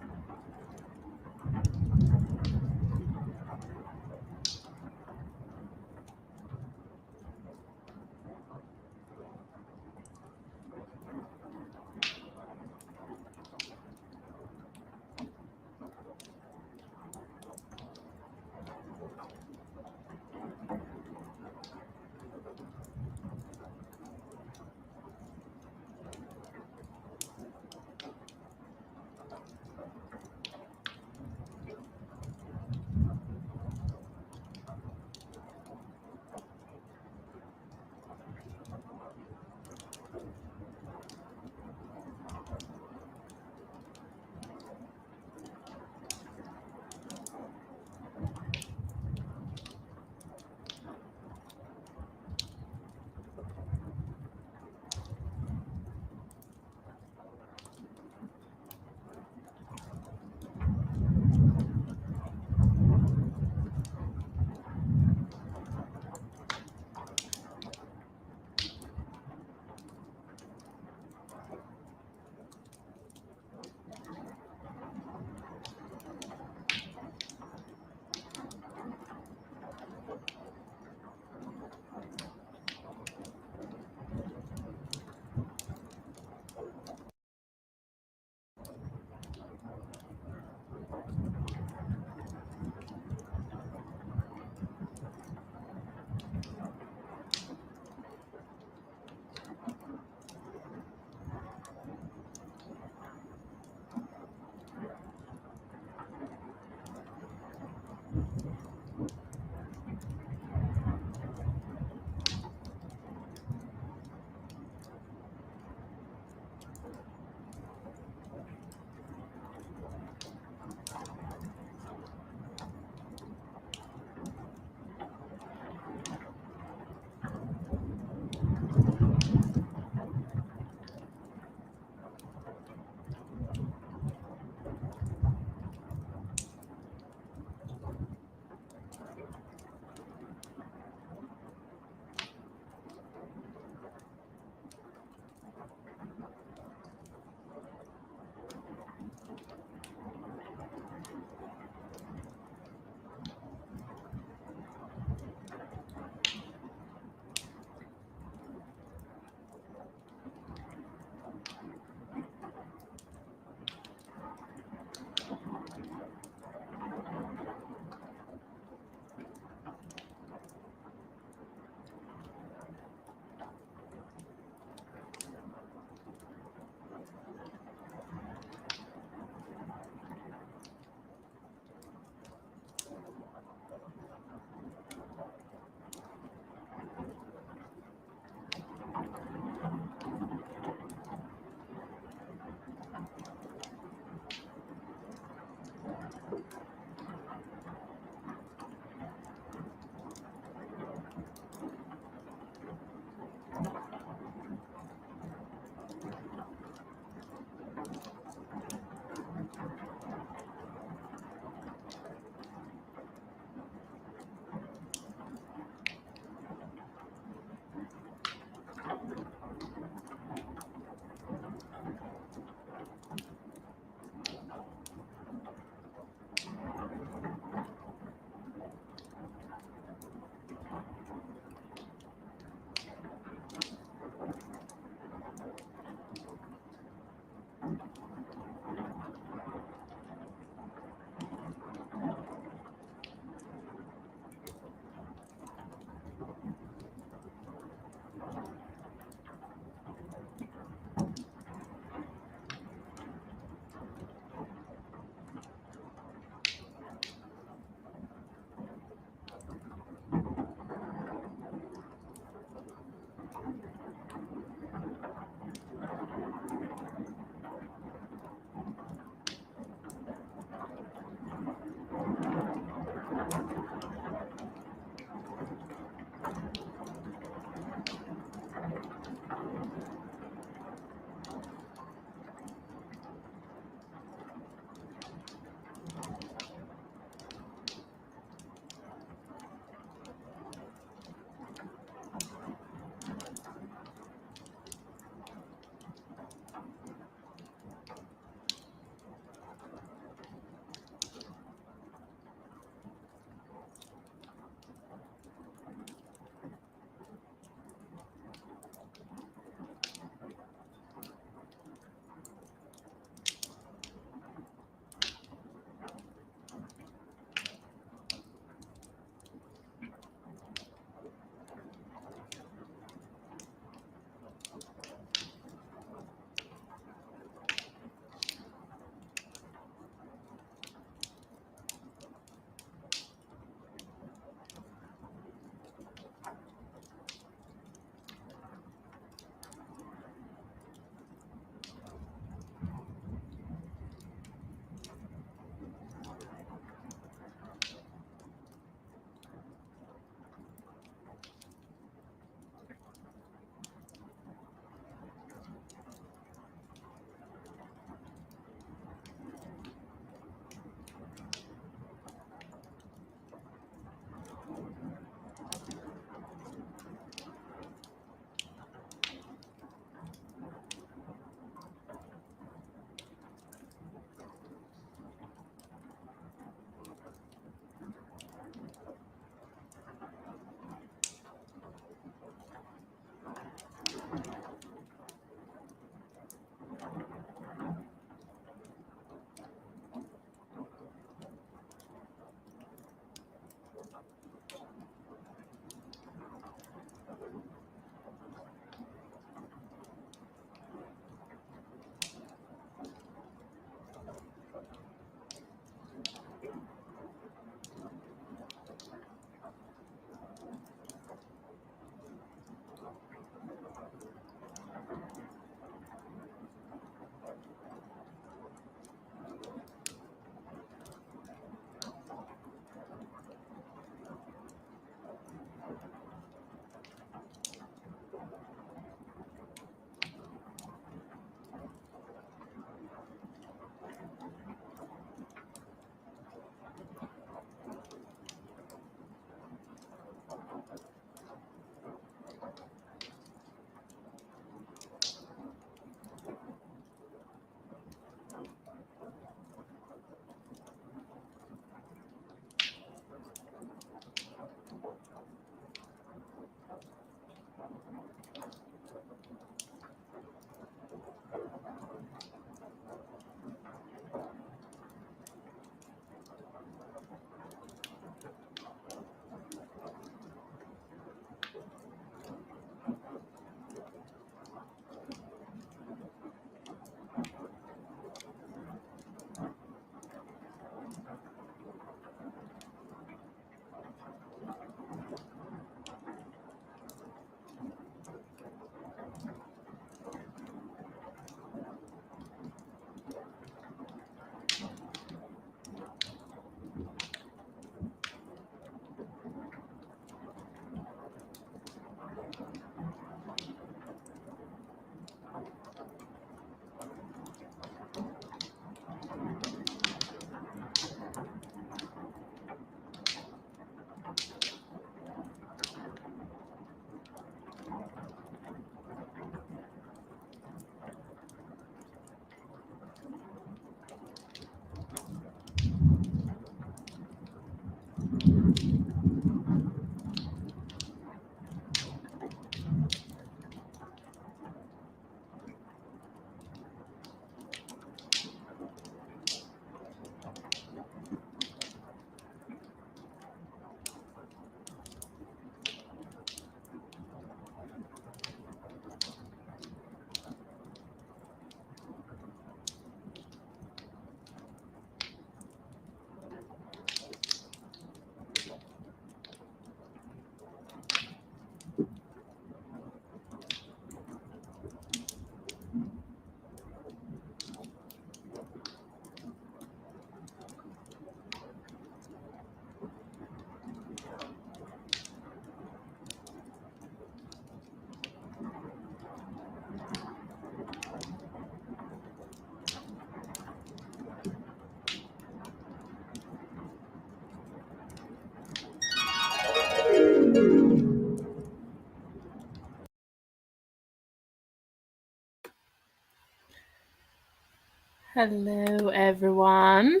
Hello, everyone.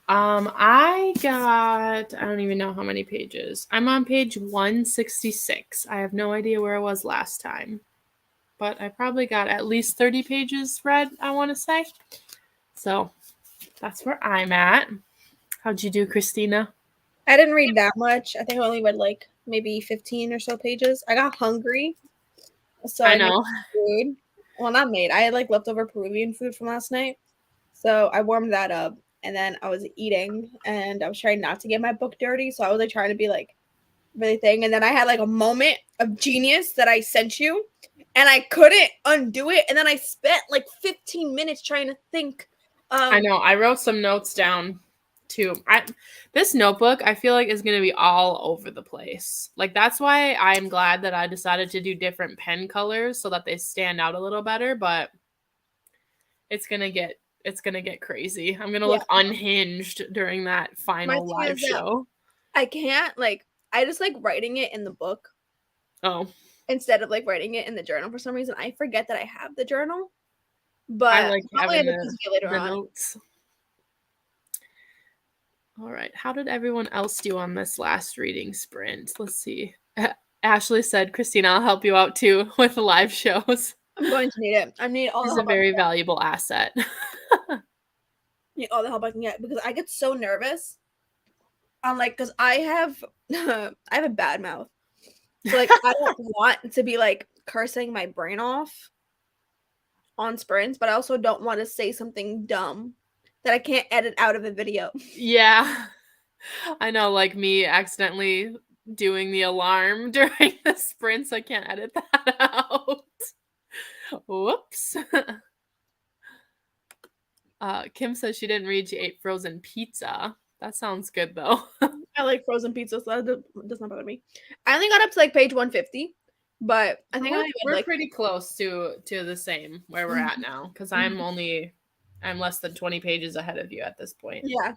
I don't even know how many pages. I'm on page 166. I have no idea where I was last time, but I probably got at least 30 pages read, I want to say. So that's where I'm at. How'd you do, Christina? I didn't read that much. I think I only read like maybe 15 or so pages. I got hungry, so I I made know. food. Well, not made. I had like leftover Peruvian food from last night. So I warmed that up and then I was eating and I was trying not to get my book dirty. So I was like trying to be like really thing. And then I had like a moment of genius that I sent you and I couldn't undo it. And then I spent like 15 minutes trying to think. I know. I wrote some notes down too. This notebook, I feel like, is going to be all over the place. Like, that's why I'm glad that I decided to do different pen colors so that they stand out a little better, but it's going to get crazy. I'm going to look unhinged during that final live show. I can't I just like writing it in the book. Oh. Instead of like writing it in the journal for some reason. I forget that I have the journal. But I like having the notes. All right. How did everyone else do on this last reading sprint? Let's see. Ashley said, Christina, I'll help you out too with live shows. I'm going to need it. I need all the help. She's a very valuable asset. Need all the help I can get because I get so nervous. I'm like, because I have a bad mouth. So like I don't want to be like cursing my brain off on sprints, but I also don't want to say something dumb that I can't edit out of a video. Yeah. I know, like me accidentally doing the alarm during the sprints. I can't edit that out. Whoops. Kim says she didn't read, she ate frozen pizza. That sounds good, though. I like frozen pizza, so that does not bother me. I only got up to like page 150, but I think we're pretty close to the same where we're at now, because I'm less than 20 pages ahead of you at this point. Yeah.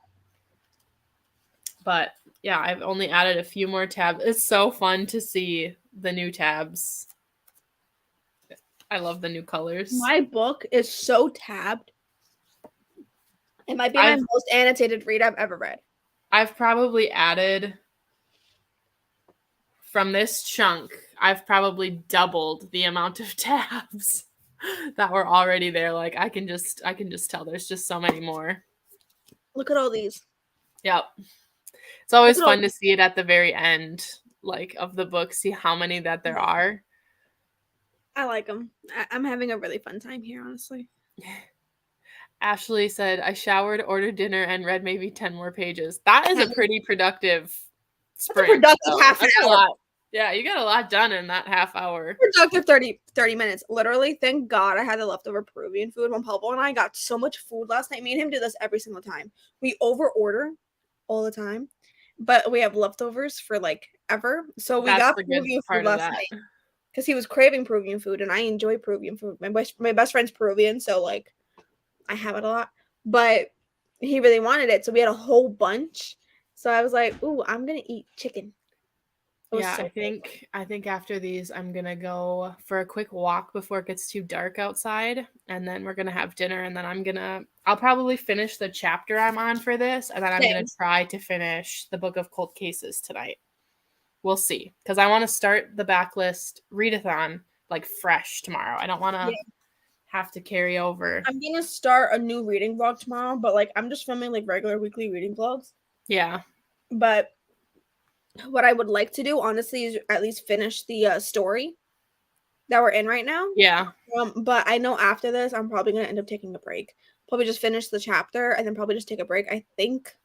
But yeah, I've only added a few more tabs. It's so fun to see the new tabs. I love the new colors. My book is so tabbed. It might be my most annotated read I've ever read. I've probably added, from this chunk, I've probably doubled the amount of tabs that were already there. Like I can just tell there's just so many more. Look at all these. Yep. It's always fun to see it at the very end, like, of the book, see how many that there are. I like them. I'm having a really fun time here, honestly. Ashley said, I showered, ordered dinner, and read maybe 10 more pages. That is a pretty productive sprint. That's a productive half an hour. Yeah, you got a lot done in that half hour. Productive 30 minutes. Literally, thank God I had the leftover Peruvian food when Pablo and I got so much food last night. Me and him do this every single time. We over-order all the time, but we have leftovers for like ever. So we got Peruvian food last night because he was craving Peruvian food, and I enjoy Peruvian food. My best friend's Peruvian, so like I have it a lot, but he really wanted it, so we had a whole bunch. So I was like, "Ooh, I'm gonna eat chicken." Yeah, I think after these, I'm gonna go for a quick walk before it gets too dark outside, and then we're gonna have dinner, and then I'll probably finish the chapter I'm on for this, and then I'm gonna try to finish the Book of Cold Cases tonight. We'll see, because I want to start the backlist readathon like fresh tomorrow. I don't want to have to carry over. I'm gonna start a new reading vlog tomorrow, but like I'm just filming like regular weekly reading vlogs. Yeah, but what I would like to do, honestly, is at least finish the story that we're in right now. Yeah. But I know after this, I'm probably going to end up taking a break. Probably just finish the chapter and then probably just take a break. I think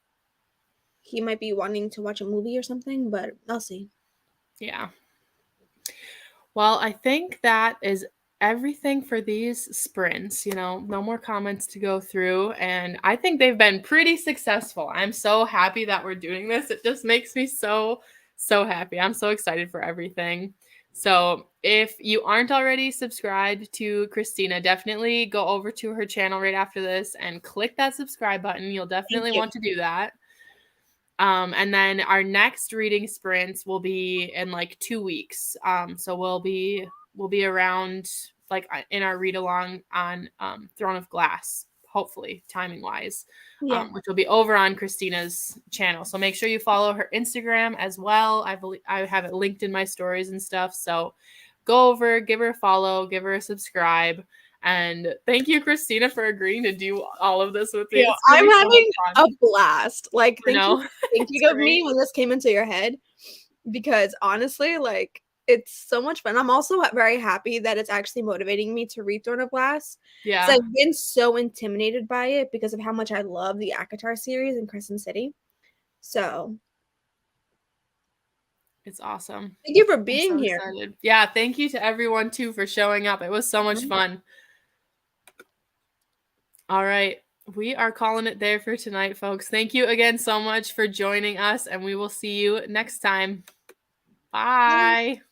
he might be wanting to watch a movie or something, but I'll see. Yeah. Well, I think that is everything for these sprints. No more comments to go through, and I think they've been pretty successful. I'm so happy that we're doing this. It just makes me so happy. I'm so excited for everything. So if you aren't already subscribed to Christina, definitely go over to her channel right after this and click that subscribe button. You'll definitely want to do that. And then our next reading sprints will be in like 2 weeks. So we'll be around like in our read along on Throne of Glass, hopefully timing wise, Yeah. which will be over on Christina's channel. So make sure you follow her Instagram as well. I have it linked in my stories and stuff. So go over, give her a follow, give her a subscribe. And thank you, Christina, for agreeing to do all of this with me. Yeah, It's really I'm so having much fun. a blast. Like, I know. thinking It's of me great. when this came into your head, because honestly, like, it's so much fun. I'm also very happy that it's actually motivating me to read Throne of Glass. Yeah. So I've been so intimidated by it because of how much I love the ACOTAR series in Crescent City. So it's awesome. thank you for I'm being so here. excited. Yeah, thank you to everyone too for showing up. It was so much fun. All right. We are calling it there for tonight, folks. Thank you again so much for joining us, and we will see you next time. Bye.